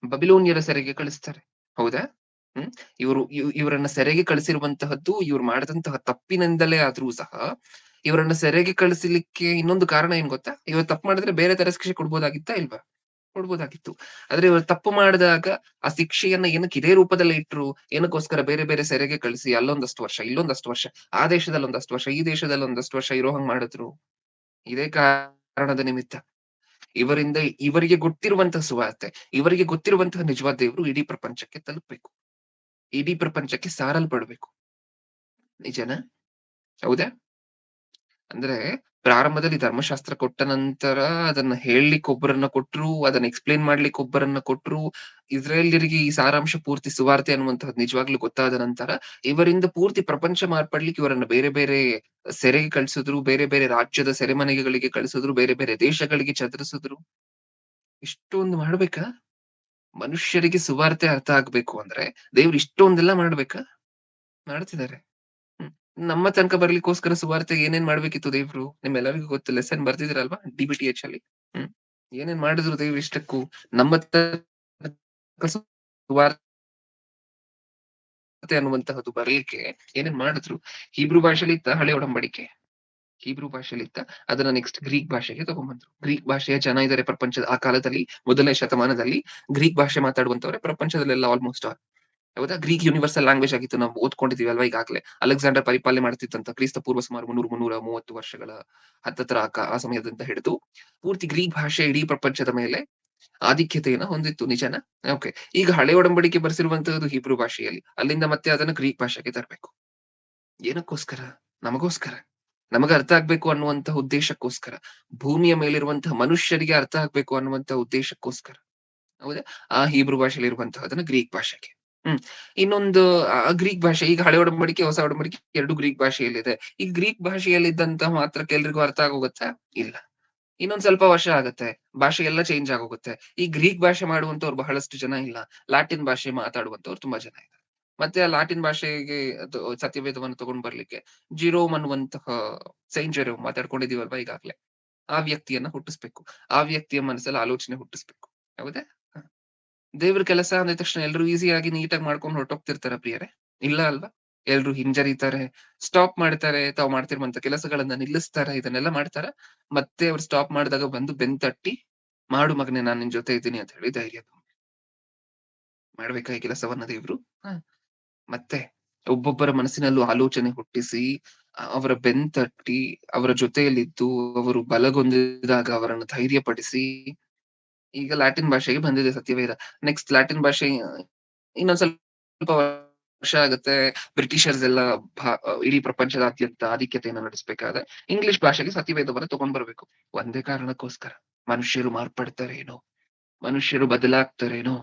ಬಬಿಲೋನಿಯರ ಸೆರೆಗೆ ಕಳಿಸ್ತಾರೆ. ಹೌದಾ? ಹ್ಮ್ ಇವರನ್ನ ಸೆರೆಗೆ ಕಳಿಸಿರುವಂತಹದ್ದು ಇವ್ರು ಮಾಡಿದಂತಹ ತಪ್ಪಿನಿಂದಲೇ ಆದ್ರೂ ಸಹ ಇವರನ್ನ ಸೆರೆಗೆ ಕಳಿಸಲಿಕ್ಕೆ ಇನ್ನೊಂದು ಕಾರಣ ಏನ್ ಗೊತ್ತಾ? ಇವ್ರು ತಪ್ಪು ಮಾಡಿದ್ರೆ ಬೇರೆ ತರ ಶಿಕ್ಷೆ ಕೊಡ್ಬೋದಾಗಿತ್ತಾ ಇಲ್ವಾ? ಕೊಡ್ಬೋದಾಗಿತ್ತು. ಆದ್ರೆ ಇವರು ತಪ್ಪು ಮಾಡಿದಾಗ ಆ ಶಿಕ್ಷೆಯನ್ನ ಏನಕ್ಕೆ ಇದೇ ರೂಪದಲ್ಲಿ ಇಟ್ರು? ಏನಕ್ಕೋಸ್ಕರ ಬೇರೆ ಬೇರೆ ಸೆರೆಗೆ ಕಳಿಸಿ ಅಲ್ಲೊಂದಷ್ಟು ವರ್ಷ, ಇಲ್ಲೊಂದಷ್ಟು ವರ್ಷ, ಆ ದೇಶದಲ್ಲಿ ಒಂದಷ್ಟು ವರ್ಷ, ಈ ದೇಶದಲ್ಲಿ ಒಂದಷ್ಟು ವರ್ಷ ಇರೋ ಹಂಗ್ ಮಾಡಿದ್ರು. ಇದೇ ಕಾರಣದ ನಿಮಿತ್ತ ಇವರಿಂದ ಇವರಿಗೆ ಗೊತ್ತಿರುವಂತಹ ಸುವಾರ್ತೆ, ಇವರಿಗೆ ಗೊತ್ತಿರುವಂತಹ ನಿಜವಾದ ದೇವರು ಇಡೀ ಪ್ರಪಂಚಕ್ಕೆ ತಲುಪಬೇಕು, ಇಡೀ ಪ್ರಪಂಚಕ್ಕೆ ಸಾರಲ್ಪಡ್ಬೇಕು. ನಿಜನಾ? ಹೌದಾ? ಅಂದ್ರೆ ಪ್ರಾರಂಭದಲ್ಲಿ ಧರ್ಮಶಾಸ್ತ್ರ ಕೊಟ್ಟ ನಂತರ ಅದನ್ನ ಹೇಳಲಿಕ್ಕೆ ಒಬ್ಬರನ್ನ ಕೊಟ್ರು, ಅದನ್ನ ಎಕ್ಸ್‌ಪ್ಲೇನ್ ಮಾಡ್ಲಿಕ್ಕೆ ಒಬ್ಬರನ್ನ ಕೊಟ್ರು. ಇಸ್ರಾಯೇಲ್ಯರಿಗೆ ಈ ಸಾರಾಂಶ ಪೂರ್ತಿ ಸುವಾರ್ತೆ ಅನ್ನುವಂತಹದ್ದು ನಿಜವಾಗ್ಲೂ ಗೊತ್ತಾದ ನಂತರ ಇವರಿಂದ ಪೂರ್ತಿ ಪ್ರಪಂಚ ಮಾರ್ಪಡ್ಲಿಕ್ಕೆ ಇವರನ್ನ ಬೇರೆ ಬೇರೆ ಸೆರೆಗೆ ಕಳ್ಸಿದ್ರು, ಬೇರೆ ಬೇರೆ ರಾಜ್ಯದ ಸೆರೆಮನೆಗಳಿಗೆ ಕಳ್ಸಿದ್ರು, ಬೇರೆ ಬೇರೆ ದೇಶಗಳಿಗೆ ಚದರಿಸಿದ್ರು. ಇಷ್ಟೊಂದು ಮಾಡ್ಬೇಕಾ? ಮನುಷ್ಯರಿಗೆ ಸುವಾರ್ತೆ ಅರ್ಥ ಆಗ್ಬೇಕು ಅಂದ್ರೆ ದೇವ್ರು ಇಷ್ಟೊಂದೆಲ್ಲ ಮಾಡ್ಬೇಕಾ? ಮಾಡ್ತಿದ್ದಾರೆ. ನಮ್ಮ ತನಕ ಬರ್ಲಿಕ್ಕೋಸ್ಕರ ಸುವಾರ್ತೆಗೆ ಏನೇನ್ ಮಾಡ್ಬೇಕಿತ್ತು ದೇವ್ರು? ನಿಮ್ಮೆಲ್ಲರಿಗೂ ಗೊತ್ತು, ಲೆಸನ್ ಬರ್ದಿದಿರಲ್ವಾ DBTH ಅಲ್ಲಿ. ಏನೇನ್ ಮಾಡಿದ್ರು ದೇವ್ರು ಇಷ್ಟಕ್ಕೂ? ನಮ್ಮ ತನಕ ಸುವಾರ್ತೆ ಅನ್ನುವಂತಹದ್ದು ಬರ್ಲಿಕ್ಕೆ ಏನೇನ್ ಮಾಡಿದ್ರು? ಹೀಬ್ರೂ ಭಾಷೆಲಿ ಇತ್ತ ಹಳೆ ಒಡಂಬಡಿಕೆ, ಹೀಬ್ರೂ ಭಾಷೆಲಿ ಇತ್ತ, ಅದನ್ನ ನೆಕ್ಸ್ಟ್ ಗ್ರೀಕ್ ಭಾಷೆಗೆ ತಗೊಂಡ್ಬಂದ್ರು. ಗ್ರೀಕ್ ಭಾಷೆಯ ಜನ ಇದಾರೆ ಪ್ರಪಂಚದ ಆ ಕಾಲದಲ್ಲಿ, 1ನೇ ಶತಮಾನದಲ್ಲಿ ಗ್ರೀಕ್ ಭಾಷೆ ಮಾತಾಡುವಂತವ್ರೆ ಪ್ರಪಂಚದಲ್ಲೆಲ್ಲ ಆಲ್ಮೋಸ್ಟ್ ಆಲ್. ಹೌದಾ? ಗ್ರೀಕ್ ಯೂನಿವರ್ಸಲ್ ಲ್ಯಾಂಗ್ವೇಜ್ ಆಗಿತ್ತು. ನಾವು ಓದ್ಕೊಂಡಿದೀವಿ ಅಲ್ವಾ ಈಗಾಗ್ಲೇ. ಅಲೆಕ್ಸಾಂಡರ್ ಪರಿಪಾಲನೆ ಮಾಡ್ತಿತ್ತಂತ ಕ್ರಿಸ್ತ ಪೂರ್ವ ಸುಮಾರು 330 ವರ್ಷಗಳ ಹತ್ತತ್ರ ಆ ಸಮಯದಿಂದ ಹಿಡಿದು ಪೂರ್ತಿ ಗ್ರೀಕ್ ಭಾಷೆ ಇಡೀ ಪ್ರಪಂಚದ ಮೇಲೆ ಆಧಿಕ್ಯತೆಯನ್ನ ಹೊಂದಿತ್ತು. ನಿಜನಾ? ಓಕೆ. ಈಗ ಹಳೆ ಒಡಂಬಡಿಕೆ ಬರ್ಸಿರುವಂತಹದ್ದು ಹೀಬ್ರೂ ಭಾಷೆಯಲ್ಲಿ, ಅಲ್ಲಿಂದ ಮತ್ತೆ ಅದನ್ನ ಗ್ರೀಕ್ ಭಾಷೆಗೆ ತರಬೇಕು. ಏನಕ್ಕೋಸ್ಕರ? ನಮಗೋಸ್ಕರ, ನಮಗ ಅರ್ಥ ಆಗ್ಬೇಕು ಅನ್ನುವಂತಹ ಉದ್ದೇಶಕ್ಕೋಸ್ಕರ, ಭೂಮಿಯ ಮೇಲಿರುವಂತಹ ಮನುಷ್ಯರಿಗೆ ಅರ್ಥ ಆಗ್ಬೇಕು ಅನ್ನುವಂತಹ ಉದ್ದೇಶಕ್ಕೋಸ್ಕರ. ಹೌದಾ? ಆ ಹೀಬ್ರೂ ಭಾಷೆಯಲ್ಲಿ ಇರುವಂತಹದನ್ನ ಗ್ರೀಕ್ ಭಾಷೆಗೆ. ಇನ್ನೊಂದು ಗ್ರೀಕ್ ಭಾಷೆ, ಈಗ ಹಳೆ ಒಡಂಬಡಿಕೆ ಹೊಸ ಒಡಂಬಡಿಕೆ ಎರಡು ಗ್ರೀಕ್ ಭಾಷೆಯಲ್ಲಿದೆ. ಈ ಗ್ರೀಕ್ ಭಾಷೆಯಲ್ಲಿದ್ದಂತಹ ಮಾತ್ರಕ್ಕೆ ಎಲ್ರಿಗೂ ಅರ್ಥ ಆಗೋಗುತ್ತಾ? ಇಲ್ಲ. ಇನ್ನೊಂದ್ ಸ್ವಲ್ಪ ವರ್ಷ ಆಗತ್ತೆ, ಭಾಷೆ ಎಲ್ಲ ಚೇಂಜ್ ಆಗೋಗುತ್ತೆ. ಈ ಗ್ರೀಕ್ ಭಾಷೆ ಮಾಡುವಂತವ್ರು ಬಹಳಷ್ಟು ಜನ ಇಲ್ಲ, ಲ್ಯಾಟಿನ್ ಭಾಷೆ ಮಾತಾಡುವಂತವ್ರು ತುಂಬಾ ಜನ ಇದ್ದಾರೆ. ಮತ್ತೆ ಆ ಲ್ಯಾಟಿನ್ ಭಾಷೆಗೆ ಅದು ಸತ್ಯವೇದವನ್ನು ತಗೊಂಡ್ ಬರ್ಲಿಕ್ಕೆ ಜಿರೋಮ್ ಅನ್ನುವಂತಹ ಸೈಂಟ್ ಜೆರೋಮ್ ಮಾತಾಡ್ಕೊಂಡಿದೀವಲ್ವಾ ಈಗಾಗ್ಲೇ, ಆ ವ್ಯಕ್ತಿಯನ್ನ ಹುಟ್ಟಿಸ್ಬೇಕು. ಆ ವ್ಯಕ್ತಿಯ ಮನಸ್ಸಲ್ಲಿ ಆಲೋಚನೆ ಹುಟ್ಟಿಸ್ಬೇಕು. ಹೌದಾ? ದೇವ್ರ ಕೆಲಸ ಅಂದ ತಕ್ಷಣ ಎಲ್ರು ಈಸಿಯಾಗಿ ನೀಟಾಗಿ ಮಾಡ್ಕೊಂಡು ಹೊರಟೋಗ್ತಿರ್ತಾರ ಪ್ರಿಯರೇ? ಇಲ್ಲ ಅಲ್ವಾ? ಎಲ್ರು ಹಿಂಜರಿತಾರೆ, ಸ್ಟಾಪ್ ಮಾಡ್ತಾರೆ, ತಾವು ಮಾಡ್ತಿರುವಂತ ಕೆಲಸಗಳನ್ನ ನಿಲ್ಲಿಸ್ತಾರೆ, ಇದನ್ನೆಲ್ಲ ಮಾಡ್ತಾರ. ಮತ್ತೆ ಅವ್ರು ಸ್ಟಾಪ್ ಮಾಡಿದಾಗ ಬಂದು ಬೆನ್ ತಟ್ಟಿ, ಮಾಡು ಮಗನೇ ನಾನ್ ನಿನ್ ಜೊತೆ ಇದ್ದೀನಿ ಅಂತ ಹೇಳಿ ಧೈರ್ಯ ಮಾಡ್ಬೇಕಾ ಈ ಕೆಲಸವನ್ನ ದೇವ್ರು? ಮತ್ತೆ ಒಬ್ಬೊಬ್ಬರ ಮನಸ್ಸಿನಲ್ಲೂ ಆಲೋಚನೆ ಹುಟ್ಟಿಸಿ, ಅವರ ಬೆನ್ ತಟ್ಟಿ, ಅವರ ಜೊತೆಯಲ್ಲಿದ್ದು, ಅವರು ಬಲಗೊಂದಿದಾಗ ಅವರನ್ನು ಧೈರ್ಯಪಡಿಸಿ, ಈಗ ಲ್ಯಾಟಿನ್ ಭಾಷೆಗೆ ಬಂದಿದೆ ಸತ್ಯವೇದ. ನೆಕ್ಸ್ಟ್ ಲ್ಯಾಟಿನ್ ಭಾಷೆ ಇನ್ನೊಂದ್ ಸ್ವಲ್ಪ ವರ್ಷ ಆಗುತ್ತೆ, ಬ್ರಿಟಿಷರ್ಸ್ ಎಲ್ಲ ಇಡೀ ಪ್ರಪಂಚದಾದ್ಯಂತ ಆಧಿಕ್ಯತೆಯನ್ನು ನಡೆಸಬೇಕಾದ್ರೆ ಇಂಗ್ಲಿಷ್ ಭಾಷೆಗೆ ಸತ್ಯವೇದವನ್ನು ತಗೊಂಡ್ ಬರ್ಬೇಕು. ಒಂದೇ ಕಾರಣಕ್ಕೋಸ್ಕರ, ಮನುಷ್ಯರು ಮಾರ್ಪಡ್ತಾರೇನೋ, ಮನುಷ್ಯರು ಬದಲಾಗ್ತಾರೇನೋ,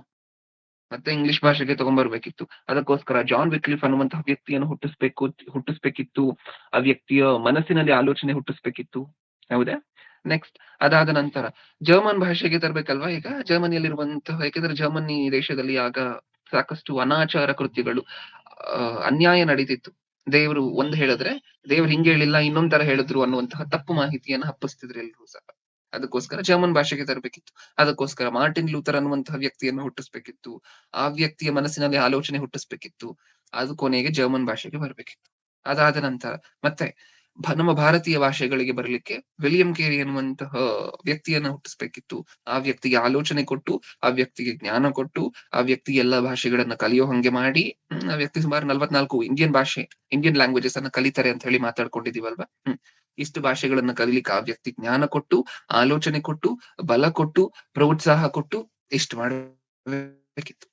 ಮತ್ತೆ ಇಂಗ್ಲಿಷ್ ಭಾಷೆಗೆ ತಗೊಂಡ್ಬರ್ಬೇಕಿತ್ತು. ಅದಕ್ಕೋಸ್ಕರ ಜಾನ್ ವಿಕ್ಲಿಫ್ ಅನ್ನುವಂತಹ ವ್ಯಕ್ತಿಯನ್ನು ಹುಟ್ಟಿಸ್ಬೇಕಿತ್ತು. ಆ ವ್ಯಕ್ತಿಯ ಮನಸ್ಸಿನಲ್ಲಿ ಆಲೋಚನೆ ಹುಟ್ಟಿಸ್ಬೇಕಿತ್ತು. ಹೌದಾ? ನೆಕ್ಸ್ಟ್ ಅದಾದ ನಂತರ ಜರ್ಮನ್ ಭಾಷೆಗೆ ತರ್ಬೇಕಲ್ವಾ ಈಗ? ಜರ್ಮನಿಯಲ್ಲಿರುವಂತಹ, ಯಾಕಂದ್ರೆ ಜರ್ಮನಿ ದೇಶದಲ್ಲಿ ಆಗ ಸಾಕಷ್ಟು ಅನಾಚಾರ ಕೃತ್ಯಗಳು, ಅನ್ಯಾಯ ನಡೀತಿತ್ತು. ದೇವರು ಒಂದ್ ಹೇಳಿದ್ರೆ ದೇವ್ರು ಹಿಂಗೆ ಹೇಳಿಲ್ಲ, ಇನ್ನೊಂದ್ ತರ ಹೇಳಿದ್ರು ಅನ್ನುವಂತಹ ತಪ್ಪು ಮಾಹಿತಿಯನ್ನ ಹಬ್ಬಿಸ್ತಿದ್ರು ಎಲ್ರು ಸಹ. ಅದಕ್ಕೋಸ್ಕರ ಜರ್ಮನ್ ಭಾಷೆಗೆ ತರಬೇಕಿತ್ತು. ಅದಕ್ಕೋಸ್ಕರ ಮಾರ್ಟಿನ್ ಲೂಥರ್ ಅನ್ನುವಂತಹ ವ್ಯಕ್ತಿಯನ್ನು ಹುಟ್ಟಿಸ್ಬೇಕಿತ್ತು. ಆ ವ್ಯಕ್ತಿಯ ಮನಸ್ಸಿನಲ್ಲಿ ಆಲೋಚನೆ ಹುಟ್ಟಿಸ್ಬೇಕಿತ್ತು. ಅದು ಕೊನೆಗೆ ಜರ್ಮನ್ ಭಾಷೆಗೆ ಬರ್ಬೇಕಿತ್ತು. ಅದಾದ ನಂತರ ಮತ್ತೆ ನಮ್ಮ ಭಾರತೀಯ ಭಾಷೆಗಳಿಗೆ ಬರ್ಲಿಕ್ಕೆ ವಿಲಿಯಂ ಕೇರಿ ಅನ್ನುವಂತಹ ವ್ಯಕ್ತಿಯನ್ನ ಹುಟ್ಟಿಸ್ಬೇಕಿತ್ತು. ಆ ವ್ಯಕ್ತಿಗೆ ಆಲೋಚನೆ ಕೊಟ್ಟು, ಆ ವ್ಯಕ್ತಿಗೆ ಜ್ಞಾನ ಕೊಟ್ಟು, ಆ ವ್ಯಕ್ತಿ ಎಲ್ಲಾ ಭಾಷೆಗಳನ್ನ ಕಲಿಯೋ ಹಂಗೆ ಮಾಡಿ, ಆ ವ್ಯಕ್ತಿ ಸುಮಾರು 44 ಇಂಡಿಯನ್ ಲ್ಯಾಂಗ್ವೇಜಸ್ ಅನ್ನ ಕಲಿತಾರೆ ಅಂತ ಹೇಳಿ ಮಾತಾಡ್ಕೊಂಡಿದೀವಲ್ವಾ? ಇಷ್ಟು ಭಾಷೆಗಳನ್ನ ಕಲಿಲಿಕ್ಕೆ ಆ ವ್ಯಕ್ತಿ ಜ್ಞಾನ ಕೊಟ್ಟು, ಆಲೋಚನೆ ಕೊಟ್ಟು, ಬಲ ಕೊಟ್ಟು, ಪ್ರೋತ್ಸಾಹ ಕೊಟ್ಟು ಇಷ್ಟು ಮಾಡಬೇಕಿತ್ತು.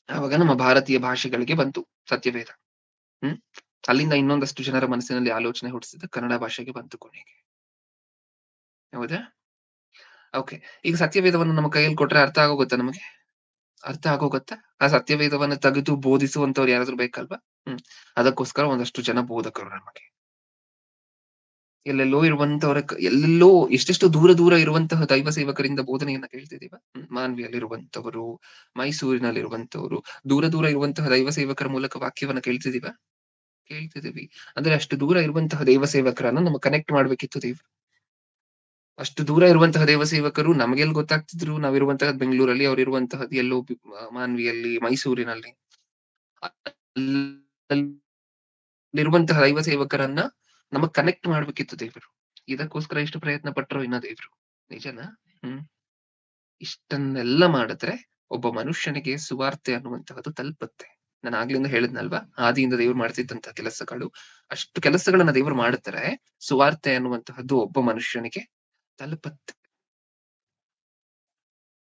ಆವಾಗ ನಮ್ಮ ಭಾರತೀಯ ಭಾಷೆಗಳಿಗೆ ಬಂತು ಸತ್ಯವೇದ. ಅಲ್ಲಿಂದ ಇನ್ನೊಂದಷ್ಟು ಜನರ ಮನಸ್ಸಿನಲ್ಲಿ ಆಲೋಚನೆ ಹುಟ್ಟಿಸಿದ ಕನ್ನಡ ಭಾಷೆಗೆ ಬಂತು ಕೊನೆಗೆ. ಹೌದಾ? ಓಕೆ. ಈಗ ಸತ್ಯವೇದವನ್ನು ನಮ್ಮ ಕೈಯಲ್ಲಿ ಕೊಟ್ರೆ ಅರ್ಥ ಆಗೋಗುತ್ತಾ ನಮಗೆ? ಅರ್ಥ ಆಗೋಗುತ್ತಾ? ಆ ಸತ್ಯವೇದವನ್ನ ತೆಗೆದು ಬೋಧಿಸುವಂತವ್ರು ಯಾರಾದ್ರೂ ಬೇಕಲ್ವಾ? ಅದಕ್ಕೋಸ್ಕರ ಒಂದಷ್ಟು ಜನ ಬೋಧಕರು ನಮಗೆ. ಎಲ್ಲೆಲ್ಲೋ ಇರುವಂತವರ ಎಲ್ಲೆಲ್ಲೋ ಎಷ್ಟೆಷ್ಟು ದೂರ ದೂರ ಇರುವಂತಹ ದೈವ ಸೇವಕರಿಂದ ಬೋಧನೆಯನ್ನ ಕೇಳ್ತಿದೀವ. ಮಾನ್ವಿಯಲ್ಲಿರುವಂತವರು, ಮೈಸೂರಿನಲ್ಲಿರುವಂತವರು, ದೂರ ದೂರ ಇರುವಂತಹ ದೈವ ಸೇವಕರ ಮೂಲಕ ವಾಕ್ಯವನ್ನ ಕೇಳ್ತಿದೀವ. ಅಂದ್ರೆ ಅಷ್ಟು ದೂರ ಇರುವಂತಹ ದೈವ ಸೇವಕರನ್ನ ನಮ್ಗೆ ಕನೆಕ್ಟ್ ಮಾಡ್ಬೇಕಿತ್ತು ದೇವ್ರು. ಅಷ್ಟು ದೂರ ಇರುವಂತಹ ದೇವ ಸೇವಕರು ನಮಗೆಲ್ಲಿ ಗೊತ್ತಾಗ್ತಿದ್ರು, ನಾವಿರುವಂತಹದ್ ಬೆಂಗಳೂರಲ್ಲಿ, ಅವ್ರು ಇರುವಂತಹದ್ದು ಎಲ್ಲೋ ಮಾನ್ವಿಯಲ್ಲಿ, ಮೈಸೂರಿನಲ್ಲಿ. ಅಲ್ಲಿರುವಂತಹ ದೈವ ಸೇವಕರನ್ನ ನಮಗ್ ಕನೆಕ್ಟ್ ಮಾಡ್ಬೇಕಿತ್ತು ದೇವ್ರು. ಇದಕ್ಕೋಸ್ಕರ ಎಷ್ಟು ಪ್ರಯತ್ನ ಪಟ್ರು ಇನ್ನ ದೇವ್ರು. ನಿಜನಾ? ಇಷ್ಟನ್ನೆಲ್ಲ ಮಾಡಿದ್ರೆ ಒಬ್ಬ ಮನುಷ್ಯನಿಗೆ ಸುವಾರ್ತೆ ಅನ್ನುವಂತಹದ್ದು ತಲುಪುತ್ತೆ. ನಾನು ಆಗ್ಲಿಂದ ಹೇಳಿದ್ನಲ್ವಾ, ಆದಿಯಿಂದ ದೇವ್ರು ಮಾಡ್ತಿದ್ದಂತಹ ಕೆಲಸಗಳು, ಅಷ್ಟು ಕೆಲಸಗಳನ್ನ ದೇವ್ರು ಮಾಡಿದ್ರೆ ಸುವಾರ್ತೆ ಅನ್ನುವಂತಹದ್ದು ಒಬ್ಬ ಮನುಷ್ಯನಿಗೆ ತಲುಪುತ್ತೆ.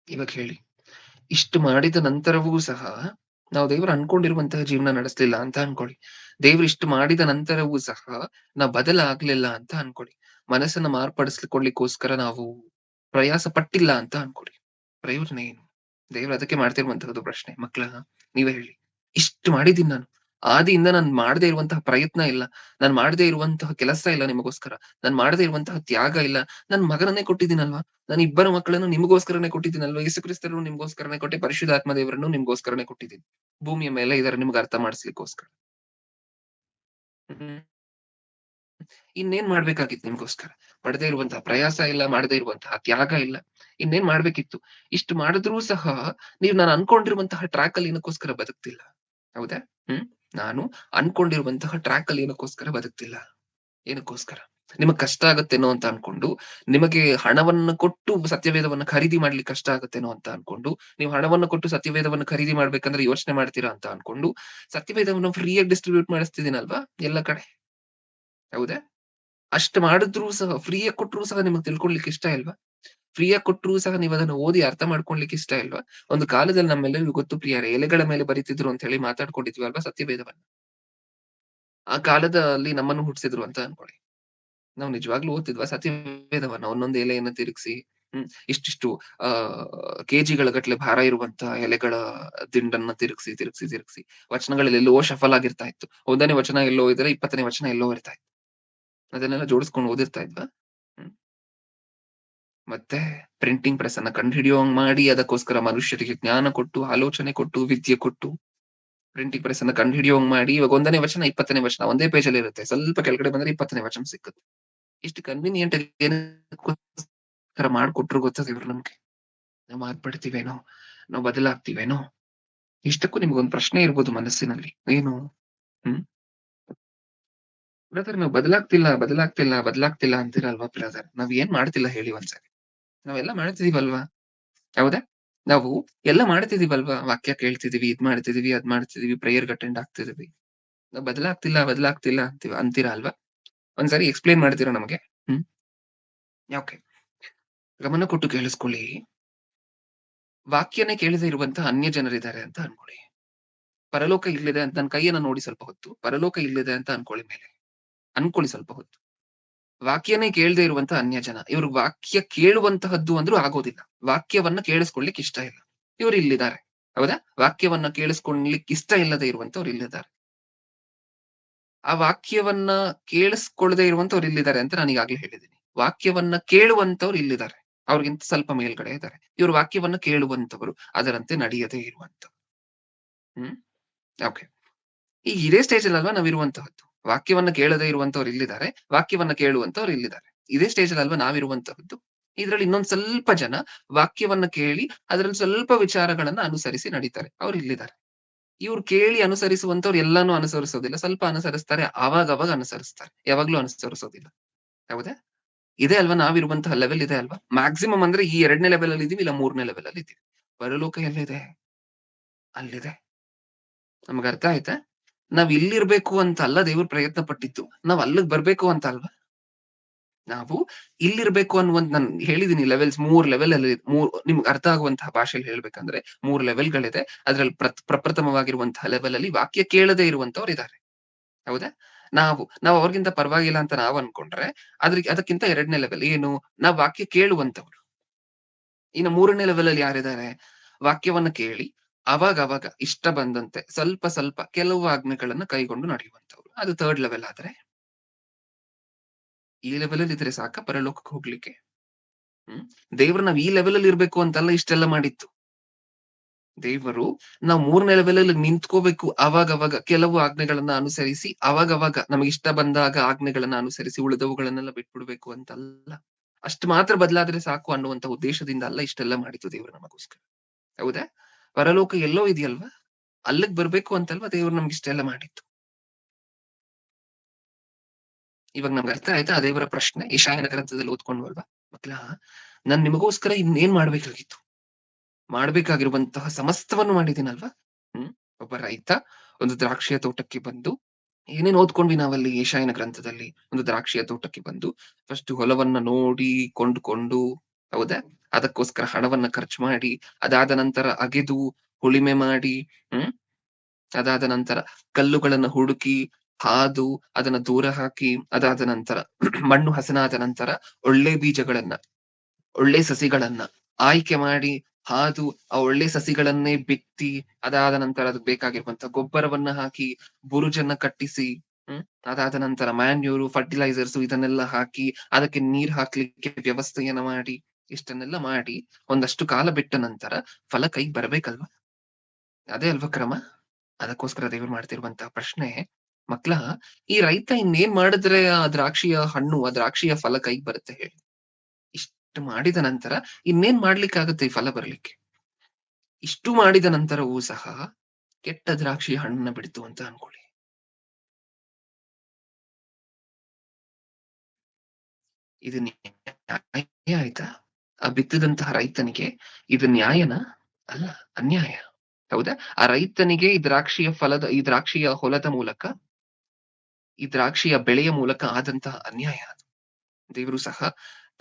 ಇವಾಗ ಹೇಳಿ, ಇಷ್ಟು ಮಾಡಿದ ನಂತರವೂ ಸಹ ನಾವು ದೇವ್ರು ಅನ್ಕೊಂಡಿರುವಂತಹ ಜೀವನ ನಡೆಸ್ಲಿಲ್ಲ ಅಂತ ಅನ್ಕೊಳ್ಳಿ. ದೇವ್ರು ಇಷ್ಟು ಮಾಡಿದ ನಂತರವೂ ಸಹ ನಾವು ಬದಲಾಗ್ಲಿಲ್ಲ ಅಂತ ಅನ್ಕೊಳ್ಳಿ. ಮನಸ್ಸನ್ನ ಮಾರ್ಪಡಿಸ್ಕೊಳ್ಲಿಕ್ಕೋಸ್ಕರ ನಾವು ಪ್ರಯಾಸ ಪಟ್ಟಿಲ್ಲ ಅಂತ ಅನ್ಕೊಳ್ಳಿ. ಪ್ರಯೋಜನ ಏನು? ದೇವ್ರು ಅದಕ್ಕೆ ಮಾಡ್ತಿರುವಂತಹದ್ದು ಪ್ರಶ್ನೆ. ಮಕ್ಕಳ, ನೀವೇ ಹೇಳಿ. ಇಷ್ಟು ಮಾಡಿದೀನಿ ನಾನು, ಆದಿಯಿಂದ ನಾನು ಮಾಡದೇ ಇರುವಂತಹ ಪ್ರಯತ್ನ ಇಲ್ಲ, ನಾನು ಮಾಡದೇ ಇರುವಂತಹ ಕೆಲಸ ಇಲ್ಲ ನಿಮಗೋಸ್ಕರ, ನಾನು ಮಾಡದೇ ಇರುವಂತಹ ತ್ಯಾಗ ಇಲ್ಲ. ನನ್ ಮಗನನ್ನೇ ಕೊಟ್ಟಿದ್ದೀನಲ್ವಾ, ನಾನು ಇಬ್ಬರು ಮಕ್ಕಳನ್ನು ನಿಮಗೋಸ್ಕರನೇ ಕೊಟ್ಟಿದ್ದೀನಲ್ವಾ, ಯೇಸು ಕ್ರಿಸ್ತರನ್ನು ನಿಮ್ಗೋಸ್ಕರನೇ ಕೊಟ್ಟೆ, ಪರಿಶುದ್ಧಾತ್ಮ ದೇವರನ್ನು ನಿಮ್ಗೋಸ್ಕರನೇ ಕೊಟ್ಟಿದ್ದೀನಿ, ಭೂಮಿಯ ಮೇಲೆ ಇದರ ನಿಮ್ಗೆ ಅರ್ಥ ಮಾಡಿಸ್ಲಿಕ್ಕೋಸ್ಕರ. ಇನ್ನೇನ್ ಮಾಡ್ಬೇಕಾಗಿತ್ತು ನಿಮ್ಗೋಸ್ಕರ? ಪಡದೇ ಇರುವಂತಹ ಪ್ರಯಾಸ ಇಲ್ಲ, ಮಾಡದೇ ಇರುವಂತಹ ತ್ಯಾಗ ಇಲ್ಲ, ಇನ್ನೇನ್ ಮಾಡ್ಬೇಕಿತ್ತು? ಇಷ್ಟು ಮಾಡಿದ್ರೂ ಸಹ ನೀವು ನಾನು ಅನ್ಕೊಂಡಿರುವಂತಹ ಟ್ರ್ಯಾಕ್ ಅಲ್ಲಿ ಏನಕ್ಕೋಸ್ಕರ ಬದುಕ್ತಿಲ್ಲ? ಹೌದಾ? ನಾನು ಅನ್ಕೊಂಡಿರುವಂತಹ ಟ್ರ್ಯಾಕ್ ಅಲ್ಲಿ ಏನಕ್ಕೋಸ್ಕರ ಬದುಕ್ತಿಲ್ಲ? ಏನಕ್ಕೋಸ್ಕರ? ನಿಮಗ್ ಕಷ್ಟ ಆಗತ್ತೇನೋ ಅಂತ ಅನ್ಕೊಂಡು, ನಿಮಗೆ ಹಣವನ್ನ ಕೊಟ್ಟು ಸತ್ಯವೇದವನ್ನ ಖರೀದಿ ಮಾಡ್ಲಿಕ್ಕೆ ಕಷ್ಟ ಆಗತ್ತೇನೋ ಅಂತ ಅನ್ಕೊಂಡು, ನೀವು ಹಣವನ್ನ ಕೊಟ್ಟು ಸತ್ಯವೇದವನ್ನ ಖರೀದಿ ಮಾಡ್ಬೇಕಂದ್ರೆ ಯೋಚನೆ ಮಾಡ್ತೀರಾ ಅಂತ ಅನ್ಕೊಂಡು, ಸತ್ಯವೇದವನ್ನು ಫ್ರೀಯಾಗಿ ಡಿಸ್ಟ್ರಿಬ್ಯೂಟ್ ಮಾಡಿಸ್ತಿದ್ದೀನಲ್ವಾ ಎಲ್ಲ ಕಡೆ. ಹೌದಾ? ಅಷ್ಟು ಮಾಡಿದ್ರೂ ಸಹ, ಫ್ರೀಯಾಗಿ ಕೊಟ್ರು ಸಹ ನಿಮಗ್ ತಿಳ್ಕೊಳ್ಲಿಕ್ಕೆ ಇಷ್ಟ ಇಲ್ವಾ? ಫ್ರೀಯಾಗಿ ಕೊಟ್ರು ಸಹ ನೀವು ಅದನ್ನ ಓದಿ ಅರ್ಥ ಮಾಡ್ಕೊಳ್ಲಿಕ್ಕೆ ಇಷ್ಟ ಇಲ್ವಾ? ಒಂದು ಕಾಲದಲ್ಲಿ ನಮ್ಮೆಲ್ಲರಿಗೂ ಗೊತ್ತು ಪ್ರಿಯರೇ, ಎಲೆಗಳ ಮೇಲೆ ಬರೀತಿದ್ರು ಅಂತ ಹೇಳಿ ಮಾತಾಡ್ಕೊಂಡಿದ್ವಿ ಅಲ್ವಾ ಸತ್ಯವೇದವನ್ನ. ಆ ಕಾಲದಲ್ಲಿ ನಮ್ಮನ್ನು ಹುಟ್ಟಿಸಿದ್ರು ಅಂತ ಅನ್ಕೊಳ್ಳಿ. ನಾವು ನಿಜವಾಗ್ಲೂ ಓದ್ತಿದ್ವಾ ಸತ್ಯವೇದವನ್ನ? ಒಂದೊಂದು ಎಲೆಯನ್ನ ತಿರುಗಿಸಿ, ಇಷ್ಟಿಷ್ಟು ಕೆಜಿಗಳ ಗಟ್ಲೆ ಭಾರ ಇರುವಂತಹ ಎಲೆಗಳ ದಿಂಡನ್ನ ತಿರುಗಿಸಿ ವಚನಗಳಲ್ಲಿ ಎಲ್ಲೋ ಶಫಲ್ ಆಗಿರ್ತಾ ಇತ್ತು. 1ನೇ ವಚನ ಎಲ್ಲೋ ಇದ್ರೆ 20ನೇ ವಚನ ಎಲ್ಲೋ ಇರ್ತಾ ಇತ್ತು. ಅದನ್ನೆಲ್ಲ ಜೋಡಿಸ್ಕೊಂಡು ಓದಿರ್ತಾ ಇದ್ವಾ? ಮತ್ತೆ ಪ್ರಿಂಟಿಂಗ್ ಪ್ರೆಸ್ ಅನ್ನ ಕಂಡು ಹಿಡಿಯೋಂಗ್ ಮಾಡಿ, ಅದಕ್ಕೋಸ್ಕರ ಮನುಷ್ಯರಿಗೆ ಜ್ಞಾನ ಕೊಟ್ಟು, ಆಲೋಚನೆ ಕೊಟ್ಟು, ವಿದ್ಯೆ ಕೊಟ್ಟು, ಪ್ರಿಂಟಿಂಗ್ ಪ್ರೆಸ್ ಅನ್ನ ಕಂಡು ಹಿಡಿಯೋಂಗ್ ಮಾಡಿ, ಇವಾಗ 1ನೇ ವಚನ 20ನೇ ವಚನ ಒಂದೇ ಪೇಜ್ ಅಲ್ಲಿ ಇರುತ್ತೆ. ಸ್ವಲ್ಪ ಕೆಳಗಡೆ ಬಂದ್ರೆ 20ನೇ ವಚನ ಸಿಕ್ಕುತ್ತೆ. ಇಷ್ಟು ಕನ್ವಿನಿಯಂಟ್ ಏನಕ್ಕೋಸ್ಕರ ಮಾಡ್ಕೊಟ್ರು ಗೊತ್ತದ ಇವ್ರು ನಮ್ಗೆ? ನಾವು ಮಾರ್ಪಡ್ತೀವೇನೋ, ನಾವು ಬದಲಾಗ್ತೀವೇನೋ? ಇಷ್ಟಕ್ಕೂ ನಿಮ್ಗೊಂದು ಪ್ರಶ್ನೆ ಇರ್ಬೋದು ಮನಸ್ಸಿನಲ್ಲಿ. ಏನು? ಬ್ರದರ್, ನಾವು ಬದಲಾಗ್ತಿಲ್ಲ ಅಂತೀರಲ್ವಾ ಬ್ರದರ್? ನಾವ್ ಏನ್ ಮಾಡ್ತಿಲ್ಲ ಹೇಳಿ ಒಂದ್ಸರಿ. ನಾವೆಲ್ಲ ಮಾಡ್ತಿದೀವಲ್ವಾ? ಹೌದಾ? ನಾವು ಎಲ್ಲ ಮಾಡ್ತಿದೀವಲ್ವಾ? ವಾಕ್ಯ ಕೇಳ್ತಿದೀವಿ, ಇದ್ ಮಾಡ್ತಿದೀವಿ, ಅದ್ ಮಾಡ್ತಿದೀವಿ, ಪ್ರೇಯರ್ಗೆ ಅಟೆಂಡ್ ಆಗ್ತಿದೀವಿ. ನಾವ್ ಬದಲಾಗ್ತಿಲ್ಲ ಅಂತೀರಾ ಅಲ್ವಾ? ಒಂದ್ಸರಿ ಎಕ್ಸ್ಪ್ಲೇನ್ ಮಾಡ್ತೀರಾ ನಮಗೆ? ಓಕೆ, ಗಮನ ಕೊಟ್ಟು ಕೇಳಿಸ್ಕೊಳ್ಳಿ. ವಾಕ್ಯನೇ ಕೇಳದೆ ಇರುವಂತಹ ಅನ್ಯ ಜನರಿದ್ದಾರೆ ಅಂತ ಅನ್ಕೊಳ್ಳಿ. ಪರಲೋಕ ಇಲ್ಲಿದೆ ಅಂತ ನನ್ನ ಕೈಯನ್ನ ನೋಡಿ ಸ್ವಲ್ಪ ಹೊತ್ತು, ಪರಲೋಕ ಇಲ್ಲಿದೆ ಅಂತ ಅನ್ಕೊಳ್ಳಿ ಸ್ವಲ್ಪ ಹೊತ್ತು. ವಾಕ್ಯನೇ ಕೇಳದೆ ಇರುವಂತ ಅನ್ಯ ಜನ, ಇವ್ರು ವಾಕ್ಯ ಕೇಳುವಂತಹದ್ದು ಅಂದ್ರೂ ಆಗೋದಿಲ್ಲ. ವಾಕ್ಯವನ್ನ ಕೇಳಿಸ್ಕೊಳ್ಲಿಕ್ಕೆ ಇಷ್ಟ ಇಲ್ಲ, ಇವ್ರು ಇಲ್ಲಿದ್ದಾರೆ. ಹೌದಾ? ವಾಕ್ಯವನ್ನ ಕೇಳಿಸ್ಕೊಳ್ಲಿಕ್ಕೆ ಇಷ್ಟ ಇಲ್ಲದೆ ಇರುವಂತವ್ರು ಇಲ್ಲಿದ್ದಾರೆ. ಆ ವಾಕ್ಯವನ್ನ ಕೇಳಿಸ್ಕೊಳ್ಳದೆ ಇರುವಂತವ್ರು ಇಲ್ಲಿದ್ದಾರೆ ಅಂತ ನಾನು ಈಗಾಗ್ಲೇ ಹೇಳಿದ್ದೀನಿ. ವಾಕ್ಯವನ್ನ ಕೇಳುವಂತವ್ರು ಇಲ್ಲಿದ್ದಾರೆ, ಅವ್ರಿಗಿಂತ ಸ್ವಲ್ಪ ಮೇಲ್ಗಡೆ ಇದ್ದಾರೆ. ಇವ್ರು ವಾಕ್ಯವನ್ನ ಕೇಳುವಂತವರು, ಅದರಂತೆ ನಡೆಯದೇ ಇರುವಂತವ್ರು. ಓಕೆ, ಈಗ ಇದೇ ಸ್ಟೇಜ್ ಅಲ್ವಾ ನಾವಿರುವಂತಹದ್ದು? ವಾಕ್ಯವನ್ನ ಕೇಳದೇ ಇರುವಂತವ್ರು ಇಲ್ಲಿದ್ದಾರೆ, ವಾಕ್ಯವನ್ನ ಕೇಳುವಂತವ್ರು ಇಲ್ಲಿದ್ದಾರೆ. ಇದೇ ಸ್ಟೇಜ್ ಅಲ್ವಾ ನಾವಿರುವಂತಹದ್ದು? ಇದ್ರಲ್ಲಿ ಇನ್ನೊಂದ್ ಸ್ವಲ್ಪ ಜನ ವಾಕ್ಯವನ್ನ ಕೇಳಿ ಅದ್ರಲ್ಲಿ ಸ್ವಲ್ಪ ವಿಚಾರಗಳನ್ನ ಅನುಸರಿಸಿ ನಡೀತಾರೆ, ಅವ್ರು ಇಲ್ಲಿದ್ದಾರೆ. ಇವ್ರು ಕೇಳಿ ಅನುಸರಿಸುವಂತವ್ರು ಎಲ್ಲಾನು ಅನುಸರಿಸೋದಿಲ್ಲ, ಸ್ವಲ್ಪ ಅನುಸರಿಸ್ತಾರೆ, ಅವಾಗ ಅನುಸರಿಸ್ತಾರೆ, ಯಾವಾಗ್ಲೂ ಅನುಸರಿಸೋದಿಲ್ಲ. ಹೌದಾ? ಇದೇ ಅಲ್ವಾ ನಾವಿರುವಂತಹ ಲೆವೆಲ್? ಇದೆ ಅಲ್ವಾ? ಮ್ಯಾಕ್ಸಿಮಮ್ ಅಂದ್ರೆ ಈ 2ನೇ ಲೆವೆಲ್ ಅಲ್ಲಿ ಇದೀವಿ, ಇಲ್ಲ 3ನೇ ಲೆವೆಲ್ ಅಲ್ಲಿ ಇದೀವಿ. ಪರಲೋಕ ಎಲ್ಲಿದೆ? ಅಲ್ಲಿದೆ. ನಮ್ಗೆ ಅರ್ಥ ಆಯ್ತಾ? ನಾವ್ ಇಲ್ಲಿರ್ಬೇಕು ಅಂತ ಅಲ್ಲ ದೇವ್ರು ಪ್ರಯತ್ನ ಪಟ್ಟಿದ್ದು, ನಾವ್ ಅಲ್ಲಿಗ್ ಬರ್ಬೇಕು ಅಂತ ಅಲ್ವಾ? ನಾವು ಇಲ್ಲಿರ್ಬೇಕು ಅನ್ನುವಂತ ನಾನು ಹೇಳಿದೀನಿ ಲೆವೆಲ್ಸ್, 3 ಲೆವೆಲ್ ಅಲ್ಲಿ, ನಿಮ್ಗೆ ಅರ್ಥ ಆಗುವಂತಹ ಭಾಷೆಯಲ್ಲಿ ಹೇಳ್ಬೇಕಂದ್ರೆ 3 ಲೆವೆಲ್ಗಳಿದೆ. ಅದ್ರಲ್ಲಿ ಪ್ರಪ್ರಥಮವಾಗಿರುವಂತಹ ಲೆವೆಲ್ ಅಲ್ಲಿ ವಾಕ್ಯ ಕೇಳದೇ ಇರುವಂತವ್ರು ಇದ್ದಾರೆ. ಹೌದಾ? ನಾವು ಅವ್ರಿಗಿಂತ ಪರವಾಗಿಲ್ಲ ಅಂತ ನಾವ್ ಅನ್ಕೊಂಡ್ರೆ, ಅದಕ್ಕಿಂತ 2ನೇ ಲೆವೆಲ್ ಏನು? ನಾವ್ ವಾಕ್ಯ ಕೇಳುವಂತವ್ರು. ಇನ್ನು 3ನೇ ಲೆವೆಲ್ ಅಲ್ಲಿ ಯಾರಿದ್ದಾರೆ? ವಾಕ್ಯವನ್ನ ಕೇಳಿ ಅವಾಗ ಇಷ್ಟ ಬಂದಂತೆ ಸ್ವಲ್ಪ ಕೆಲವು ಆಜ್ಞೆಗಳನ್ನ ಕೈಗೊಂಡು ನಡೆಯುವಂತವ್ರು. ಅದು 3rd ಲೆವೆಲ್. ಆದ್ರೆ ಈ ಲೆವೆಲ್ ಅಲ್ಲಿ ಇದ್ರೆ ಸಾಕ ಪರಲೋಕಕ್ಕೆ ಹೋಗ್ಲಿಕ್ಕೆ? ದೇವ್ರು ನಾವ್ ಈ ಲೆವೆಲ್ ಅಲ್ಲಿ ಇರ್ಬೇಕು ಅಂತಲ್ಲ ಇಷ್ಟೆಲ್ಲ ಮಾಡಿತ್ತು. ದೇವರು ನಾವ್ 3ನೇ ಲೆವೆಲ್ ಅಲ್ಲಿ ನಿಂತ್ಕೋಬೇಕು. ಅವಾಗ ಕೆಲವು ಆಜ್ಞೆಗಳನ್ನ ಅನುಸರಿಸಿ ಅವಾಗ ನಮಗೆ ಇಷ್ಟ ಬಂದಾಗ ಆಜ್ಞೆಗಳನ್ನ ಅನುಸರಿಸಿ ಉಳಿದವುಗಳನ್ನೆಲ್ಲ ಬಿಟ್ಬಿಡ್ಬೇಕು ಅಂತಲ್ಲ. ಅಷ್ಟು ಮಾತ್ರ ಬದಲಾದ್ರೆ ಸಾಕು ಅನ್ನುವಂತ ಉದ್ದೇಶದಿಂದ ಅಲ್ಲ ಇಷ್ಟೆಲ್ಲ ಮಾಡಿದ್ದು ದೇವರು ನಮಗೋಸ್ಕರ. ಹೌದಾ? ಪರಲೋಕ ಎಲ್ಲೋ ಇದೆಯಲ್ವಾ? ಅಲ್ಲಿಗ್ ಬರ್ಬೇಕು ಅಂತಲ್ವಾ ದೇವ್ರು ನಮ್ಗೆ ಇಷ್ಟೆಲ್ಲ ಮಾಡಿದ್ದು. ಇವಾಗ ನಮ್ಗೆ ಅರ್ಥ ಆಯ್ತಾ ಆ ದೇವರ ಪ್ರಶ್ನೆ? ಯೆಶಾಯನ ಗ್ರಂಥದಲ್ಲಿ ಓದ್ಕೊಂಡ್ವಲ್ವಾ? ಮಕ್ಳ, ನಾನ್ ನಿಮಗೋಸ್ಕರ ಇನ್ನೇನ್ ಮಾಡ್ಬೇಕಾಗಿತ್ತು? ಮಾಡ್ಬೇಕಾಗಿರುವಂತಹ ಸಮಸ್ತವನ್ನು ಮಾಡಿದ್ದೀನಲ್ವಾ? ಒಬ್ಬ ರೈತ ಒಂದು ದ್ರಾಕ್ಷಿಯ ತೋಟಕ್ಕೆ ಬಂದು ಏನೇನ್ ಓದ್ಕೊಂಡ್ವಿ ನಾವಲ್ಲಿ ಯೆಶಾಯನ ಗ್ರಂಥದಲ್ಲಿ? ಒಂದು ದ್ರಾಕ್ಷಿಯ ತೋಟಕ್ಕೆ ಬಂದು ಫಸ್ಟ್ ಹೊಲವನ್ನ ನೋಡಿ ಕೊಂಡ್ಕೊಂಡು, ಹೌದಾ? ಅದಕ್ಕೋಸ್ಕರ ಹಣವನ್ನ ಖರ್ಚು ಮಾಡಿ, ಅದಾದ ನಂತರ ಅಗೆದು ಉಳಿಮೆ ಮಾಡಿ, ಹ್ಮ್ ಅದಾದ ನಂತರ ಕಲ್ಲುಗಳನ್ನ ಹುಡುಕಿ ಹಾದು ಅದನ್ನ ದೂರ ಹಾಕಿ, ಅದಾದ ನಂತರ ಮಣ್ಣು ಹಸನಾದ ನಂತರ ಒಳ್ಳೆ ಬೀಜಗಳನ್ನ, ಒಳ್ಳೆ ಸಸಿಗಳನ್ನ ಆಯ್ಕೆ ಮಾಡಿ ಹಾದು ಆ ಒಳ್ಳೆ ಸಸಿಗಳನ್ನೇ ಬಿತ್ತಿ, ಅದಾದ ನಂತರ ಅದಕ್ಕೆ ಬೇಕಾಗಿರುವಂತ ಗೊಬ್ಬರವನ್ನ ಹಾಕಿ ಬುರುಜನ್ನ ಕಟ್ಟಿಸಿ, ಅದಾದ ನಂತರ ಮ್ಯಾನ್ಯೂರು ಫರ್ಟಿಲೈಸರ್ಸ್ ಇದನ್ನೆಲ್ಲ ಹಾಕಿ ಅದಕ್ಕೆ ನೀರ್ ಹಾಕ್ಲಿಕ್ಕೆ ವ್ಯವಸ್ಥೆಯನ್ನ ಮಾಡಿ, ಇಷ್ಟನ್ನೆಲ್ಲ ಮಾಡಿ ಒಂದಷ್ಟು ಕಾಲ ಬಿಟ್ಟ ನಂತರ ಫಲ ಕೈಗೆ ಬರ್ಬೇಕಲ್ವಾ? ಅದೇ ಅಲ್ವಾ ಕ್ರಮ? ಅದಕ್ಕೋಸ್ಕರ ದೇವ್ರು ಮಾಡ್ತಿರುವಂತಹ ಪ್ರಶ್ನೆ, ಮಕ್ಳ, ಈ ರೈತ ಇನ್ನೇನ್ ಮಾಡಿದ್ರೆ ಆ ದ್ರಾಕ್ಷಿಯ ಹಣ್ಣು, ಆ ದ್ರಾಕ್ಷಿಯ ಫಲ ಕೈಗೆ ಬರುತ್ತೆ ಹೇಳಿ? ಇಷ್ಟು ಮಾಡಿದ ನಂತರ ಇನ್ನೇನ್ ಮಾಡ್ಲಿಕ್ಕಾಗತ್ತೆ ಈ ಫಲ ಬರ್ಲಿಕ್ಕೆ? ಇಷ್ಟು ಮಾಡಿದ ನಂತರವೂ ಸಹ ಕೆಟ್ಟ ದ್ರಾಕ್ಷಿಯ ಹಣ್ಣನ್ನ ಬಿಡ್ತು ಅಂತ ಅನ್ಕೊಳ್ಳಿ. ಇದು ನ್ಯಾಯ ಆಯ್ತಾ? ಆ ಬಿತ್ತಿದಂತಹ ರೈತನಿಗೆ ಇದು ನ್ಯಾಯನ? ಅಲ್ಲ, ಅನ್ಯಾಯ. ಹೌದಾ? ಆ ರೈತನಿಗೆ ಈ ದ್ರಾಕ್ಷಿಯ ಹೊಲದ ಮೂಲಕ, ಈ ದ್ರಾಕ್ಷಿಯ ಬೆಳೆಯ ಮೂಲಕ ಆದಂತಹ ಅನ್ಯಾಯ ಅದು. ದೇವರು ಸಹ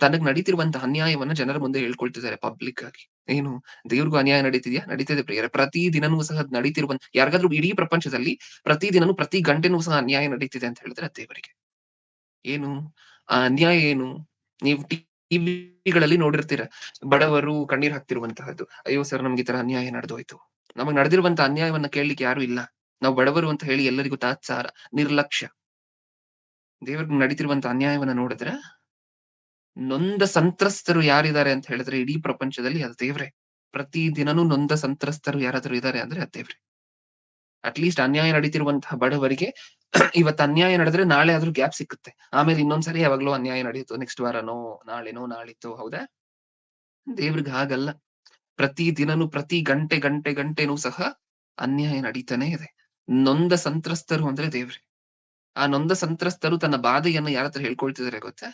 ತನಗ್ ನಡೀತಿರುವಂತಹ ಅನ್ಯಾಯವನ್ನ ಜನರ ಮುಂದೆ ಹೇಳ್ಕೊಳ್ತಿದ್ದಾರೆ ಪಬ್ಲಿಕ್ ಆಗಿ. ಏನು? ದೇವ್ರಿಗೂ ಅನ್ಯಾಯ ನಡೀತಿದ್ಯಾ? ನಡೀತಿದೆ ಪ್ರಿಯರೇ. ಪ್ರತಿ ದಿನನೂ ಸಹ ಯಾರಿಗಾದ್ರೂ ಇಡೀ ಪ್ರಪಂಚದಲ್ಲಿ ಪ್ರತಿ ದಿನನೂ ಪ್ರತಿ ಗಂಟೆನೂ ಸಹ ಅನ್ಯಾಯ ನಡೀತಿದೆ ಅಂತ ಹೇಳಿದ್ರೆ ಅದು ದೇವರಿಗೆ. ಏನು ಆ ಅನ್ಯಾಯ? ಏನು? ನೀವು ಟಿವಿಗಳಲ್ಲಿ ನೋಡಿರ್ತೀರ, ಬಡವರು ಕಣ್ಣೀರ್ ಹಾಕ್ತಿರುವಂತಹದ್ದು. ಅಯ್ಯೋ ಸರ್, ನಮ್ಗೆ ಈ ತರ ಅನ್ಯಾಯ ನಡೆದೋಯ್ತು. ನಮಗ್ ನಡೆದಿರುವಂತ ಅನ್ಯಾಯವನ್ನ ಕೇಳಲಿಕ್ಕೆ ಯಾರು ಇಲ್ಲ. ನಾವು ಬಡವರು ಅಂತ ಹೇಳಿ ಎಲ್ಲರಿಗೂ ತಾತ್ಸಾರ, ನಿರ್ಲಕ್ಷ್ಯ. ದೇವ್ರಿಗೆ ನಡೀತಿರುವಂತ ಅನ್ಯಾಯವನ್ನ ನೋಡಿದ್ರೆ, ನೊಂದ ಸಂತ್ರಸ್ತರು ಯಾರಿದ್ದಾರೆ ಅಂತ ಹೇಳಿದ್ರೆ ಇಡೀ ಪ್ರಪಂಚದಲ್ಲಿ ಅದು ದೇವ್ರೆ. ಪ್ರತಿ ದಿನನೂ ನೊಂದ ಸಂತ್ರಸ್ತರು ಯಾರಾದ್ರೂ ಇದ್ದಾರೆ ಅಂದ್ರೆ ಅದು ದೇವ್ರೆ. ಅಟ್ಲೀಸ್ಟ್ ಅನ್ಯಾಯ ನಡೀತಿರುವಂತಹ ಬಡವರಿಗೆ ಇವತ್ತು ಅನ್ಯಾಯ ನಡೆದ್ರೆ ನಾಳೆ ಆದ್ರೂ ಗ್ಯಾಪ್ ಸಿಕ್ಕುತ್ತೆ. ಆಮೇಲೆ ಇನ್ನೊಂದ್ಸರಿ ಯಾವಾಗ್ಲೋ ಅನ್ಯಾಯ ನಡೆಯುತ್ತೆ, ನೆಕ್ಸ್ಟ್ ವಾರನೋ ನಾಳೆನೋ ನಾಳಿತ್ತೋ. ಹೌದಾ? ದೇವ್ರಿಗೆ ಹಾಗಲ್ಲ. ಪ್ರತಿ ದಿನನೂ ಪ್ರತಿ ಗಂಟೆನೂ ಸಹ ಅನ್ಯಾಯ ನಡೀತಾನೆ ಇದೆ. ನೊಂದ ಸಂತ್ರಸ್ತರು ಅಂದ್ರೆ ದೇವ್ರೆ. ಆ ನೊಂದ ಸಂತ್ರಸ್ತರು ತನ್ನ ಬಾಧೆಯನ್ನ ಯಾರ ಹತ್ರ ಹೇಳ್ಕೊಳ್ತಿದಾರೆ ಗೊತ್ತಾ?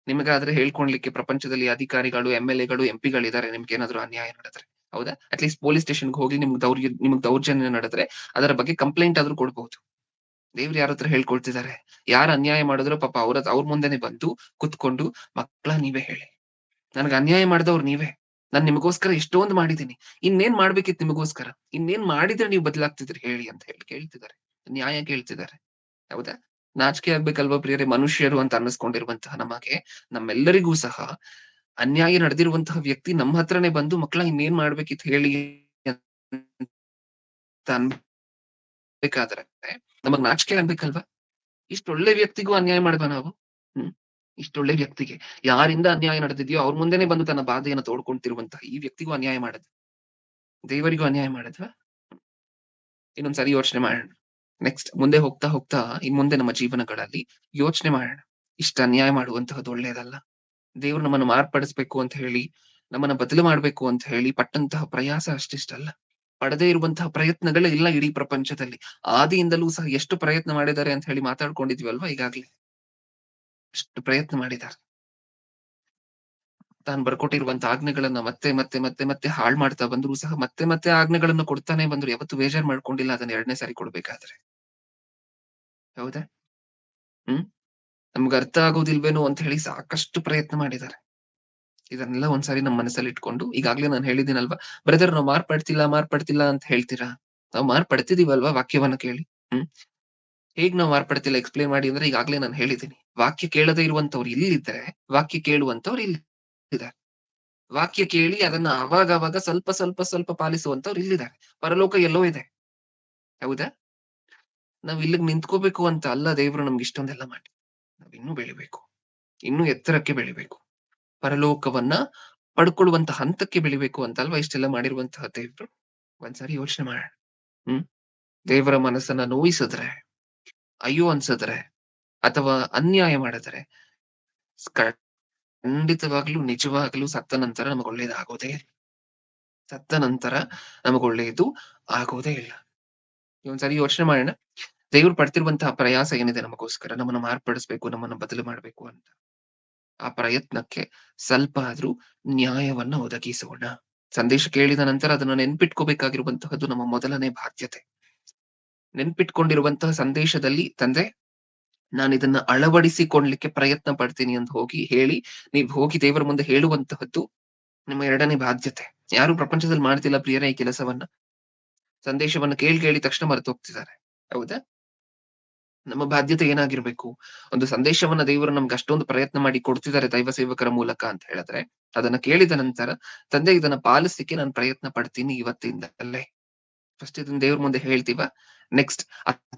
ನಿಮಗಾದ್ರೆ ಹೇಳ್ಕೊಳ್ಲಿಕ್ಕೆ ಪ್ರಪಂಚದಲ್ಲಿ ಅಧಿಕಾರಿಗಳು, MLAಗಳು, MP ಗಳಿದ್ದಾರೆ. ನಿಮ್ಗೇನಾದ್ರೂ ಅನ್ಯಾಯ ನಡೆದ್ರೆ, ಹೌದಾ? ಅಟ್ಲೀಸ್ಟ್ ಪೊಲೀಸ್ ಸ್ಟೇಷನ್‌ಗೆ ಹೋಗಿ ನಿಮ್ಗ್ ದೌರ್ಜನ್ಯ ನಡೆದ್ರೆ ಅದರ ಬಗ್ಗೆ ಕಂಪ್ಲೇಂಟ್ ಆದ್ರೂ ಕೊಡ್ಬಹುದು. ದೇವ್ರು ಯಾರ ಹತ್ರ ಹೇಳ್ಕೊಳ್ತಿದ್ದಾರೆ? ಯಾರು ಅನ್ಯಾಯ ಮಾಡಿದ್ರೋ ಪಾಪ ಅವ್ರ ಮುಂದೆನೆ ಬಂದು ಕುತ್ಕೊಂಡು, ಮಕ್ಳ ನೀವೇ ಹೇಳಿ, ನನಗೆ ಅನ್ಯಾಯ ಮಾಡಿದವ್ರು ನೀವೇ. ನಾನ್ ನಿಮಗೋಸ್ಕರ ಎಷ್ಟೊಂದು ಮಾಡಿದೀನಿ. ಇನ್ನೇನ್ ಮಾಡ್ಬೇಕಿತ್ತು ನಿಮಗೋಸ್ಕರ? ಇನ್ನೇನ್ ಮಾಡಿದ್ರೆ ನೀವು ಬದಲಾಗ್ತಿದ್ರಿ ಹೇಳಿ ಅಂತ ಹೇಳಿ ಕೇಳ್ತಿದ್ದಾರೆ. ನ್ಯಾಯ ಕೇಳ್ತಿದ್ದಾರೆ. ಹೌದಾ? ನಾಚಿಕೆ ಆಗ್ಬೇಕಲ್ವಾ ಪ್ರಿಯರೇ? ಮನುಷ್ಯರು ಅಂತ ಅನ್ನಿಸ್ಕೊಂಡಿರುವಂತಹ ನಮಗೆ, ನಮ್ಮೆಲ್ಲರಿಗೂ ಸಹ ಅನ್ಯಾಯ ನಡೆದಿರುವಂತಹ ವ್ಯಕ್ತಿ ನಮ್ಮ ಹತ್ರನೇ ಬಂದು, ಮಕ್ಳ ಇನ್ನೇನ್ ಮಾಡ್ಬೇಕಿತ್ತು ಹೇಳಿ ಅಂತ ಅನ್ಬೇಕಾದ್ರೆ ನಮಗ್ ನಾಚಿಕೆ ಆಗ್ಬೇಕಲ್ವಾ? ಇಷ್ಟೊಳ್ಳೆ ವ್ಯಕ್ತಿಗೂ ಅನ್ಯಾಯ ಮಾಡ್ವಾ ನಾವು? ಇಷ್ಟೊಳ್ಳೆ ವ್ಯಕ್ತಿಗೆ, ಯಾರಿಂದ ಅನ್ಯಾಯ ನಡೆದಿದ್ಯೋ ಅವ್ರ ಮುಂದೆನೆ ಬಂದು ತನ್ನ ಬಾಧೆಯನ್ನ ತೋಡ್ಕೊಂತಿರುವಂತಹ ಈ ವ್ಯಕ್ತಿಗೂ ಅನ್ಯಾಯ ಮಾಡಿದ್ವಿ. ದೇವರಿಗೂ ಅನ್ಯಾಯ ಮಾಡಿದ್ವಾ? ಇನ್ನೊಂದ್ಸರಿ ಯೋಚನೆ ಮಾಡೋಣ. ನೆಕ್ಸ್ಟ್ ಮುಂದೆ ಹೋಗ್ತಾ ಇನ್ ಮುಂದೆ ನಮ್ಮ ಜೀವನಗಳಲ್ಲಿ ಯೋಚನೆ ಮಾಡೋಣ. ಇಷ್ಟ ಅನ್ಯಾಯ ಮಾಡುವಂತಹದ್ದು ಒಳ್ಳೇದಲ್ಲ. ದೇವ್ರು ನಮ್ಮನ್ನು ಮಾರ್ಪಡಿಸ್ಬೇಕು ಅಂತ ಹೇಳಿ, ನಮ್ಮನ್ನ ಬದಲು ಮಾಡ್ಬೇಕು ಅಂತ ಹೇಳಿ ಪಟ್ಟಂತಹ ಪ್ರಯಾಸ ಅಷ್ಟಿಷ್ಟಲ್ಲ. ಪಡದೇ ಇರುವಂತಹ ಪ್ರಯತ್ನಗಳೇ ಇಲ್ಲ ಇಡೀ ಪ್ರಪಂಚದಲ್ಲಿ. ಆದಿಯಿಂದಲೂ ಸಹ ಎಷ್ಟು ಪ್ರಯತ್ನ ಮಾಡಿದ್ದಾರೆ ಅಂತ ಹೇಳಿ ಮಾತಾಡ್ಕೊಂಡಿದ್ವಲ್ವಾ ಈಗಾಗ್ಲೇ. ಅಷ್ಟು ಪ್ರಯತ್ನ ಮಾಡಿದ್ದಾರೆ. ತಾನು ಬರ್ಕೊಟ್ಟಿರುವಂತ ಆಜ್ಞೆಗಳನ್ನ ಮತ್ತೆ ಹಾಳ್ ಮಾಡ್ತಾ ಬಂದ್ರು ಸಹ ಮತ್ತೆ ಆಜ್ಞೆಗಳನ್ನ ಕೊಡ್ತಾನೆ ಬಂದ್ರು. ಯಾವತ್ತು ಬೇಜಾರ್ ಮಾಡ್ಕೊಂಡಿಲ್ಲ ಅದನ್ನ 2ನೇ ಸಾರಿ ಕೊಡ್ಬೇಕಾದ್ರೆ. ಹೌದಾ? ನಮ್ಗೆ ಅರ್ಥ ಆಗೋದಿಲ್ವೇನೋ ಅಂತ ಹೇಳಿ ಸಾಕಷ್ಟು ಪ್ರಯತ್ನ ಮಾಡಿದ್ದಾರೆ. ಇದನ್ನೆಲ್ಲ ಒಂದ್ಸಾರಿ ನಮ್ಮ ಮನಸ್ಸಲ್ಲಿ ಇಟ್ಕೊಂಡು, ಈಗಾಗ್ಲೇ ನಾನು ಹೇಳಿದ್ದೀನಲ್ವಾ, ಬ್ರದರ್ ನಾವು ಮಾರ್ಪಡ್ತಿಲ್ಲ ಅಂತ ಹೇಳ್ತೀರಾ? ನಾವು ಮಾರ್ಪಡ್ತಿದೀವಲ್ವಾ ವಾಕ್ಯವನ್ನ ಕೇಳಿ? ಹೇಗ್ ನಾವು ಮಾರ್ಪಡ್ತಿಲ್ಲ ಎಕ್ಸ್‌ಪ್ಲೇನ್ ಮಾಡಿ ಅಂದ್ರೆ ಈಗಾಗ್ಲೇ ನಾನು ಹೇಳಿದ್ದೀನಿ. ವಾಕ್ಯ ಕೇಳದೆ ಇರುವಂತವ್ರು ಇಲ್ಲಿದ್ರೆ, ವಾಕ್ಯ ಕೇಳುವಂತವ್ರು ಇಲ್ಲಿದ್ದಾರೆ. ವಾಕ್ಯ ಕೇಳಿ ಅದನ್ನ ಅವಾಗ ಸ್ವಲ್ಪ ಪಾಲಿಸುವಂತವ್ರು ಇಲ್ಲಿದ್ದಾರೆ. ಪರಲೋಕ ಎಲ್ಲೋ ಇದೆ. ಹೌದಾ? ನಾವ್ ಇಲ್ಲಿಗ್ ನಿಂತ್ಕೋಬೇಕು ಅಂತ ಅಲ್ಲ ದೇವ್ರು ನಮ್ಗೆ ಇಷ್ಟೊಂದೆಲ್ಲ ಮಾಡಿ. ನಾವ್ ಇನ್ನೂ ಬೆಳಿಬೇಕು, ಇನ್ನೂ ಎತ್ತರಕ್ಕೆ ಬೆಳಿಬೇಕು, ಪರಲೋಕವನ್ನ ಪಡ್ಕೊಳ್ಳುವಂತ ಹಂತಕ್ಕೆ ಬೆಳಿಬೇಕು ಅಂತ ಅಲ್ವಾ ಇಷ್ಟೆಲ್ಲ ಮಾಡಿರುವಂತಹ ದೇವ್ರು. ಒಂದ್ಸಾರಿ ಯೋಚನೆ ಮಾಡೋಣ. ದೇವರ ಮನಸ್ಸನ್ನ ನೋಯಿಸಿದ್ರೆ, ಅಯ್ಯೋ ಅನ್ಸಿದ್ರೆ, ಅಥವಾ ಅನ್ಯಾಯ ಮಾಡಿದ್ರೆ ಖಂಡಿತವಾಗ್ಲೂ ನಿಜವಾಗ್ಲೂ ಸತ್ತ ನಂತರ ನಮಗ್ ಒಳ್ಳೇದಾಗೋದೇ ಇಲ್ಲ. ಸತ್ತ ನಂತರ ನಮಗ್ ಒಳ್ಳೇದು ಆಗೋದೇ ಇಲ್ಲ. ಒಂದ್ಸರಿ ಯೋಚನೆ ಮಾಡೋಣ. ದೇವ್ರು ಪಡ್ತಿರುವಂತಹ ಪ್ರಯಾಸ ಏನಿದೆ ನಮಗೋಸ್ಕರ, ನಮ್ಮನ್ನ ಮಾರ್ಪಡಿಸ್ಬೇಕು, ನಮ್ಮನ್ನ ಬದಲು ಮಾಡ್ಬೇಕು ಅಂತ, ಆ ಪ್ರಯತ್ನಕ್ಕೆ ಸ್ವಲ್ಪ ಆದ್ರೂ ನ್ಯಾಯವನ್ನ ಒದಗಿಸೋಣ. ಸಂದೇಶ ಕೇಳಿದ ನಂತರ ಅದನ್ನ ನೆನ್ಪಿಟ್ಕೋಬೇಕಾಗಿರುವಂತಹದ್ದು ನಮ್ಮ ಮೊದಲನೇ ಬಾಧ್ಯತೆ. ನೆನ್ಪಿಟ್ಕೊಂಡಿರುವಂತಹ ಸಂದೇಶದಲ್ಲಿ ತಂದೆ ನಾನು ಇದನ್ನ ಅಳವಡಿಸಿಕೊಳ್ಳಲಿಕ್ಕೆ ಪ್ರಯತ್ನ ಪಡ್ತೀನಿ ಅಂತ ಹೇಳಿ ನೀವ್ ಹೋಗಿ ದೇವರ ಮುಂದೆ ಹೇಳುವಂತಹದ್ದು ನಿಮ್ಮ ಎರಡನೇ ಬಾಧ್ಯತೆ. ಯಾರು ಪ್ರಪಂಚದಲ್ಲಿ ಮಾಡ್ತಿಲ್ಲ ಪ್ರಿಯರೇ ಈ ಕೆಲಸವನ್ನ. ಸಂದೇಶವನ್ನ ಕೇಳಿ ತಕ್ಷಣ ಮರೆತು ಹೋಗ್ತಿದ್ದಾರೆ. ಹೌದಾ? ನಮ್ಮ ಬಾಧ್ಯತೆ ಏನಾಗಿರ್ಬೇಕು? ಒಂದು ಸಂದೇಶವನ್ನ ದೇವರು ನಮ್ಗೆ ಅಷ್ಟೊಂದು ಪ್ರಯತ್ನ ಮಾಡಿ ಕೊಡ್ತಿದ್ದಾರೆ ದೈವ ಸೇವಕರ ಮೂಲಕ ಅಂತ ಹೇಳಿದ್ರೆ, ಅದನ್ನ ಕೇಳಿದ ನಂತರ ತಂದೆ ಇದನ್ನ ಪಾಲಿಸ್ಲಿಕ್ಕೆ ನಾನು ಪ್ರಯತ್ನ ಪಡ್ತೀನಿ ಇವತ್ತಿಂದಲೇ. ಫಸ್ಟ್ ಇದನ್ನ ದೇವ್ರ ಮುಂದೆ ಹೇಳ್ತೀವ. ನೆಕ್ಸ್ಟ್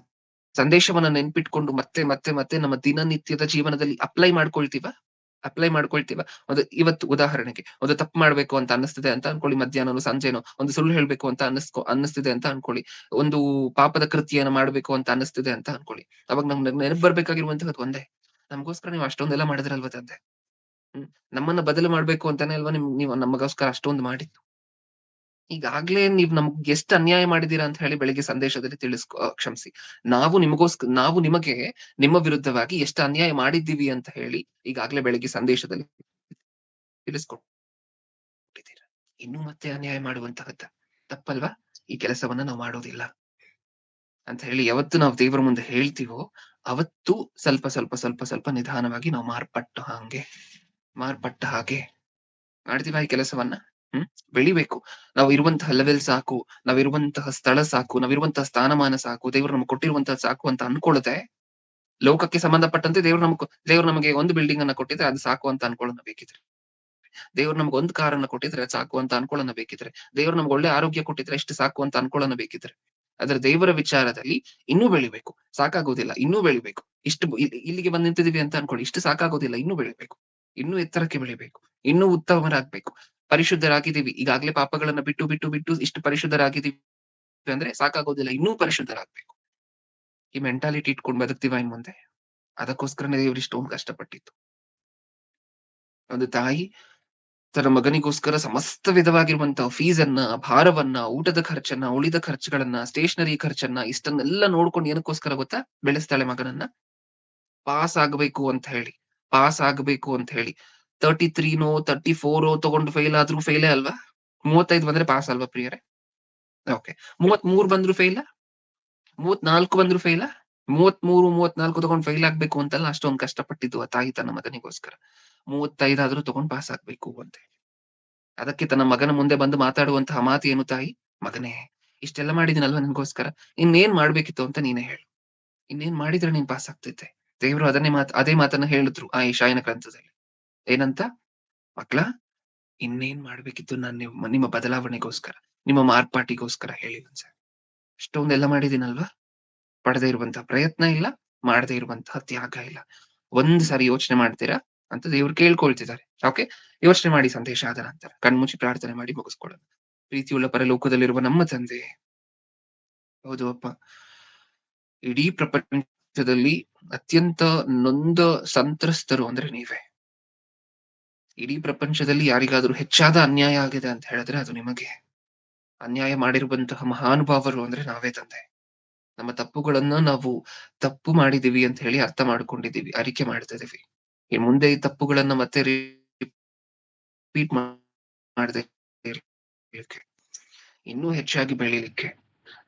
ಸಂದೇಶವನ್ನ ನೆನ್ಪಿಟ್ಕೊಂಡು ಮತ್ತೆ ಮತ್ತೆ ಮತ್ತೆ ನಮ್ಮ ದಿನನಿತ್ಯದ ಜೀವನದಲ್ಲಿ ಅಪ್ಲೈ ಮಾಡ್ಕೊಳ್ತೀವ. ಇವತ್ತು ಉದಾಹರಣೆಗೆ ಒಂದು ತಪ್ಪು ಮಾಡ್ಬೇಕು ಅಂತ ಅನ್ನಿಸ್ತಿದೆ ಅಂತ ಅನ್ಕೊಳ್ಳಿ, ಮಧ್ಯಾಹ್ನನೋ ಸಂಜೆನೋ ಒಂದು ಸುಳ್ಳು ಹೇಳ್ಬೇಕು ಅಂತ ಅನ್ನಿಸ್ತಿದೆ ಅಂತ ಅನ್ಕೊಳ್ಳಿ, ಒಂದು ಪಾಪದ ಕೃತ್ಯನ ಮಾಡ್ಬೇಕು ಅಂತ ಅನ್ನಿಸ್ತಿದೆ ಅಂತ ಅನ್ಕೊಳ್ಳಿ. ಅವಾಗ ನಮ್ಗೆ ನೆನಪು ಬರ್ಬೇಕಾಗಿರುವಂತಹದ್ದು ಒಂದೇ, ನಮಗೋಸ್ಕರ ನೀವು ಅಷ್ಟೊಂದೆಲ್ಲ ಮಾಡಿದ್ರಲ್ವ ತಂದೆ. ನಮ್ಮನ್ನ ಬದಲು ಮಾಡ್ಬೇಕು ಅಂತಾನೆ ಅಲ್ವಾ ನೀವು ನಮಗೋಸ್ಕರ ಅಷ್ಟೊಂದು ಮಾಡಿದ್ದು. ಈಗಾಗ್ಲೇ ನೀವ್ ನಮ್ಗೆ ಎಷ್ಟು ಅನ್ಯಾಯ ಮಾಡಿದೀರಾ ಅಂತ ಹೇಳಿ ಬೆಳಿಗ್ಗೆ ಸಂದೇಶದಲ್ಲಿ ಕ್ಷಮಿಸಿ, ನಾವು ನಿಮಗೆ ನಿಮ್ಮ ವಿರುದ್ಧವಾಗಿ ಎಷ್ಟು ಅನ್ಯಾಯ ಮಾಡಿದ್ದೀವಿ ಅಂತ ಹೇಳಿ ಈಗಾಗ್ಲೇ ಬೆಳಿಗ್ಗೆ ಸಂದೇಶದಲ್ಲಿ ತಿಳಿಸ್ಕೊಟ್ಟಿದ್ದೀರಾ. ಇನ್ನು ಮತ್ತೆ ಅನ್ಯಾಯ ಮಾಡುವಂತಹದ್ದ ತಪ್ಪಲ್ವಾ? ಈ ಕೆಲಸವನ್ನ ನಾವು ಮಾಡೋದಿಲ್ಲ ಅಂತ ಹೇಳಿ ಯಾವತ್ತು ನಾವು ದೇವರ ಮುಂದೆ ಹೇಳ್ತೀವೋ ಅವತ್ತು ಸ್ವಲ್ಪ ನಿಧಾನವಾಗಿ ನಾವು ಮಾರ್ಪಟ್ಟ ಹಾಗೆ ಮಾಡ್ತೀವ ಈ ಕೆಲಸವನ್ನ. ಬೆಳಿಬೇಕು. ನಾವು ಇರುವಂತಹ ಲೆವೆಲ್ ಸಾಕು, ನಾವಿರುವಂತಹ ಸ್ಥಳ ಸಾಕು, ನಾವಿರುವಂತಹ ಸ್ಥಾನಮಾನ ಸಾಕು, ದೇವ್ರು ನಮ್ಗೆ ಕೊಟ್ಟಿರುವಂತಹ ಸಾಕು ಅಂತ ಅನ್ಕೊಳ್ಳದೆ, ಲೋಕಕ್ಕೆ ಸಂಬಂಧಪಟ್ಟಂತೆ ದೇವ್ರು ನಮಗೆ ಒಂದು ಬಿಲ್ಡಿಂಗ್ ಅನ್ನ ಕೊಟ್ಟಿದ್ರೆ ಅದು ಸಾಕು ಅಂತ ಅನ್ಕೊಳ್ಳೋಣ ಬೇಕಿದ್ರೆ, ದೇವ್ರು ನಮ್ಗೆ ಒಂದು ಕಾರನ್ನ ಕೊಟ್ಟಿದ್ರೆ ಅದು ಸಾಕು ಅಂತ ಅನ್ಕೊಳ್ಳೋಣ ಬೇಕಿದ್ರೆ, ದೇವ್ರು ನಮ್ಗೆ ಒಳ್ಳೆ ಆರೋಗ್ಯ ಕೊಟ್ಟಿದ್ರೆ ಎಷ್ಟು ಸಾಕು ಅಂತ ಅನ್ಕೊಳ್ಳೋಣ ಬೇಕಿದ್ರೆ, ಆದ್ರೆ ದೇವರ ವಿಚಾರದಲ್ಲಿ ಇನ್ನೂ ಬೆಳಿಬೇಕು. ಸಾಕಾಗೋದಿಲ್ಲ, ಇನ್ನೂ ಬೆಳಿಬೇಕು. ಇಲ್ಲಿಗೆ ಬಂದ್ ನಿಂತಿದೀವಿ ಅಂತ ಅನ್ಕೊಳ್ಳಿ, ಇಷ್ಟು ಸಾಕಾಗೋದಿಲ್ಲ, ಇನ್ನೂ ಬೆಳಿಬೇಕು, ಇನ್ನೂ ಎತ್ತರಕ್ಕೆ ಬೆಳಿಬೇಕು, ಇನ್ನೂ ಉತ್ತಮರಾಗ್ಬೇಕು. ಪರಿಶುದ್ಧರಾಗಿದ್ದೀವಿ, ಈಗಾಗ್ಲೇ ಪಾಪಗಳನ್ನ ಬಿಟ್ಟು ಇಷ್ಟು ಪರಿಶುದ್ಧರಾಗಿದ್ದೀವಿ ಅಂದ್ರೆ ಸಾಕಾಗೋದಿಲ್ಲ, ಇನ್ನೂ ಪರಿಶುದ್ಧರಾಗ್ಬೇಕು. ಈ ಮೆಂಟಾಲಿಟಿ ಇಟ್ಕೊಂಡು ಬದುಕ್ತೀವ ಇನ್ ಮುಂದೆ. ಅದಕ್ಕೋಸ್ಕರನೇ ದೇವ್ರು ಇಷ್ಟೊಂದು ಕಷ್ಟಪಟ್ಟಿತ್ತು. ಒಂದು ತಾಯಿ ತನ್ನ ಮಗನಿಗೋಸ್ಕರ ಸಮಸ್ತ ವಿಧವಾಗಿರುವಂತಹ ಫೀಸನ್ನ, ಭಾರವನ್ನ, ಊಟದ ಖರ್ಚನ್ನ, ಉಳಿದ ಖರ್ಚುಗಳನ್ನ, ಸ್ಟೇಷನರಿ ಖರ್ಚನ್ನ ಇಷ್ಟನ್ನೆಲ್ಲ ನೋಡ್ಕೊಂಡು ಏನಕ್ಕೋಸ್ಕರ ಗೊತ್ತಾ ಬೆಳೆಸ್ತಾಳೆ ಮಗನನ್ನ? ಪಾಸ್ ಆಗ್ಬೇಕು ಅಂತ ಹೇಳಿ 33ನೋ 34 ತಗೊಂಡು ಫೇಲ್ ಆದ್ರೂ ಫೇಲೇ ಅಲ್ವಾ? 35 ಬಂದ್ರೆ ಪಾಸ್ ಅಲ್ವಾ ಪ್ರಿಯರೇ? ಓಕೆ, 33 ಬಂದ್ರು ಫೇಲ, 34 ಬಂದ್ರು ಫೇಲ, 34 ತಗೊಂಡು ಫೇಲ್ ಆಗ್ಬೇಕು ಅಂತಲ್ಲ ಅಷ್ಟೊಂದು ಕಷ್ಟಪಟ್ಟಿದ್ದು ಆ ತಾಯಿ ತನ್ನ ಮಗನಿಗೋಸ್ಕರ. 35 ಆದ್ರೂ ತಗೊಂಡು ಪಾಸ್ ಆಗ್ಬೇಕು ಅಂತ ಹೇಳಿ. ಅದಕ್ಕೆ ತನ್ನ ಮಗನ ಮುಂದೆ ಬಂದು ಮಾತಾಡುವಂತಹ ಮಾತು ಏನು? ತಾಯಿ, ಮಗನೇ ಇಷ್ಟೆಲ್ಲ ಮಾಡಿದಿನಲ್ವಾ ನಿನ್ಗೋಸ್ಕರ, ಇನ್ನೇನ್ ಮಾಡ್ಬೇಕಿತ್ತು ಅಂತ ನೀನೇ ಹೇಳು. ಇನ್ನೇನ್ ಮಾಡಿದ್ರೆ ನೀನ್ ಪಾಸ್ ಆಗ್ತಿದ್ದೆ? ದೇವರು ಅದೇ ಮಾತನ್ನ ಹೇಳಿದ್ರು ಆ ಯೆಶಾಯನ ಗ್ರಂಥದಲ್ಲಿ. ಏನಂತ? ಮಕ್ಕಳ, ಇನ್ನೇನ್ ಮಾಡ್ಬೇಕಿತ್ತು ನಾನು ನಿಮ್ಮ ಬದಲಾವಣೆಗೋಸ್ಕರ, ನಿಮ್ಮ ಮಾರ್ಪಾಟಿಗೋಸ್ಕರ ಹೇಳಿ ಒಂದ್ಸರಿ. ಅಷ್ಟೊಂದೆಲ್ಲ ಮಾಡಿದಿನಲ್ವಾ? ಪಡೆದೇ ಇರುವಂತಹ ಪ್ರಯತ್ನ ಇಲ್ಲ, ಮಾಡದೇ ಇರುವಂತಹ ತ್ಯಾಗ ಇಲ್ಲ. ಒಂದ್ ಸಾರಿ ಯೋಚನೆ ಮಾಡ್ತೀರಾ ಅಂತ ದೇವ್ರು ಕೇಳ್ಕೊಳ್ತಿದ್ದಾರೆ. ಓಕೆ, ಯೋಚನೆ ಮಾಡಿ ಸಂದೇಶ ಆದ ನಂತರ ಕಣ್ಮುಚ್ಚಿ ಪ್ರಾರ್ಥನೆ ಮಾಡಿ ಮುಗಿಸ್ಕೊಳ್ಳೋಣ. ಪ್ರೀತಿಯುಳ್ಳ ಪರಲೋಕದಲ್ಲಿರುವ ನಮ್ಮ ತಂದೆ, ಹೌದು ಅಪ್ಪ, ಇಡೀ ಪ್ರಪಂಚದಲ್ಲಿ ಅತ್ಯಂತ ನೊಂದ ಸಂತ್ರಸ್ತರು ಅಂದ್ರೆ ನೀವೇ. ಇಡೀ ಪ್ರಪಂಚದಲ್ಲಿ ಯಾರಿಗಾದ್ರೂ ಹೆಚ್ಚಾದ ಅನ್ಯಾಯ ಆಗಿದೆ ಅಂತ ಹೇಳಿದ್ರೆ ಅದು ನಿಮಗೆ. ಅನ್ಯಾಯ ಮಾಡಿರುವಂತಹ ಮಹಾನುಭಾವರು ಅಂದ್ರೆ ನಾವೇ ತಂದೆ. ನಮ್ಮ ತಪ್ಪುಗಳನ್ನ ನಾವು ತಪ್ಪು ಮಾಡಿದೀವಿ ಅಂತ ಹೇಳಿ ಅರ್ಥ ಮಾಡ್ಕೊಂಡಿದೀವಿ, ಅರಿಕೆ ಮಾಡ್ತಾ ಇದೀವಿ. ಇನ್ ಮುಂದೆ ಈ ತಪ್ಪುಗಳನ್ನ ಮತ್ತೆ ರಿಪೀಟ್ ಮಾಡದೆ ಇನ್ನೂ ಹೆಚ್ಚಾಗಿ ಬೆಳೀಲಿಕ್ಕೆ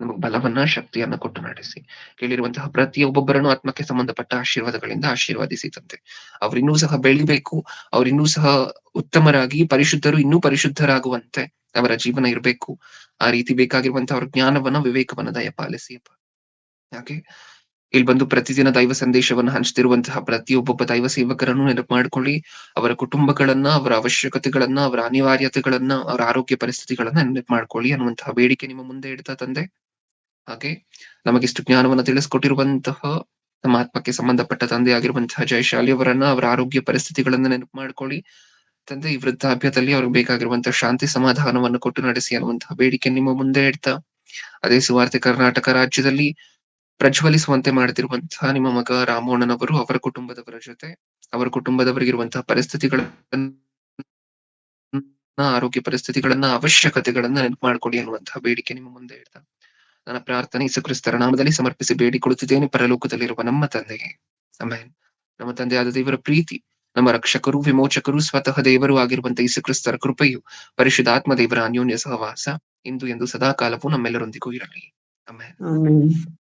ನಮಗ್ ಬಲವನ್ನ, ಶಕ್ತಿಯನ್ನ ಕೊಟ್ಟು ನಡೆಸಿ. ಕೇಳಿರುವಂತಹ ಪ್ರತಿಯೊಬ್ಬೊಬ್ಬರನ್ನು ಆತ್ಮಕ್ಕೆ ಸಂಬಂಧಪಟ್ಟ ಆಶೀರ್ವಾದಗಳಿಂದ ಆಶೀರ್ವಾದಿಸಿ ತಂದೆ. ಅವ್ರಿನ್ನೂ ಸಹ ಬೆಳಿಬೇಕು, ಅವ್ರಿನ್ನೂ ಸಹ ಉತ್ತಮರಾಗಿ ಪರಿಶುದ್ಧರು ಇನ್ನೂ ಪರಿಶುದ್ಧರಾಗುವಂತೆ ಅವರ ಜೀವನ ಇರಬೇಕು. ಆ ರೀತಿ ಬೇಕಾಗಿರುವಂತಹ ಅವ್ರ ಜ್ಞಾನವನ್ನ, ವಿವೇಕವನ್ನ ದಯಪಾಲಿಸಿ ಅಪ್ಪ. ಹಾಗೆ ಇಲ್ಲಿ ಬಂದು ಪ್ರತಿದಿನ ದೈವ ಸಂದೇಶವನ್ನ ಹಂಚ್ತಿರುವಂತಹ ಪ್ರತಿಯೊಬ್ಬೊಬ್ಬ ದೈವ ಸೇವಕರನ್ನು ನೆನಪು ಮಾಡ್ಕೊಳ್ಳಿ. ಅವರ ಕುಟುಂಬಗಳನ್ನ, ಅವರ ಅವಶ್ಯಕತೆಗಳನ್ನ, ಅವರ ಅನಿವಾರ್ಯತೆಗಳನ್ನ, ಅವರ ಆರೋಗ್ಯ ಪರಿಸ್ಥಿತಿಗಳನ್ನ ನೆನಪು ಮಾಡ್ಕೊಳ್ಳಿ ಅನ್ನುವಂತಹ ಬೇಡಿಕೆ ನಿಮ್ಮ ಮುಂದೆ ಇಡ್ತಾ ತಂದೆ. ಹಾಗೆ ನಮಗಿಷ್ಟು ಜ್ಞಾನವನ್ನ ತಿಳಿಸ್ಕೊಟ್ಟಿರುವಂತಹ ನಮ್ಮ ಆತ್ಮಕ್ಕೆ ಸಂಬಂಧಪಟ್ಟ ತಂದೆ ಆಗಿರುವಂತಹ ಜಯಶಾಲಿ ಅವರನ್ನ, ಅವರ ಆರೋಗ್ಯ ಪರಿಸ್ಥಿತಿಗಳನ್ನ ನೆನಪು ಮಾಡ್ಕೊಳ್ಳಿ. ತಂದೆ ಈ ವೃದ್ಧಾಪ್ಯದಲ್ಲಿ ಅವ್ರಿಗೆ ಬೇಕಾಗಿರುವಂತಹ ಶಾಂತಿ ಸಮಾಧಾನವನ್ನು ಕೊಟ್ಟು ನಡೆಸಿ ಅನ್ನುವಂತಹ ಬೇಡಿಕೆ ನಿಮ್ಮ ಮುಂದೆ ಇಡ್ತಾ, ಅದೇ ಸುವಾರ್ತೆ ಕರ್ನಾಟಕ ರಾಜ್ಯದಲ್ಲಿ ಪ್ರಜ್ವಲಿಸುವಂತೆ ಮಾಡ್ತಿರುವಂತಹ ನಿಮ್ಮ ಮಗ ರಾಮೋಣ್ಣನವರು, ಅವರ ಕುಟುಂಬದವರ ಜೊತೆ, ಅವರ ಕುಟುಂಬದವರಿಗಿರುವಂತಹ ಪರಿಸ್ಥಿತಿಗಳನ್ನ, ಆರೋಗ್ಯ ಪರಿಸ್ಥಿತಿಗಳನ್ನ, ಅವಶ್ಯಕತೆಗಳನ್ನ ನೆನಪು ಮಾಡ್ಕೊಳ್ಳಿ ಅನ್ನುವಂತಹ ಬೇಡಿಕೆ ನಿಮ್ಮ ಮುಂದೆ ಇಡ್ತಾ, ನನ್ನ ಪ್ರಾರ್ಥನೆ ಯೇಸು ಕ್ರಿಸ್ತರ ನಾಮದಲ್ಲಿ ಸಮರ್ಪಿಸಿ ಬೇಡಿಕೊಳ್ಳುತ್ತಿದ್ದೇನೆ ಪರಲೋಕದಲ್ಲಿರುವ ನಮ್ಮ ತಂದೆಗೆ. ಆಮೆನ್. ನಮ್ಮ ತಂದೆಯಾದ ದೇವರ ಪ್ರೀತಿ, ನಮ್ಮ ರಕ್ಷಕರು, ವಿಮೋಚಕರು, ಸ್ವತಃ ದೇವರು ಆಗಿರುವಂತಹ ಯೇಸು ಕ್ರಿಸ್ತರ ಕೃಪೆಯು, ಪರಿಶುದ್ಧಾತ್ಮ ದೇವರ ಅನ್ಯೋನ್ಯ ಸಹವಾಸ ಇಂದು ಎಂದು ಸದಾ ಕಾಲವೂ ನಮ್ಮೆಲ್ಲರೊಂದಿಗೂ ಇರಲಿ. ಆಮೆನ್. ಆಮೆನ್.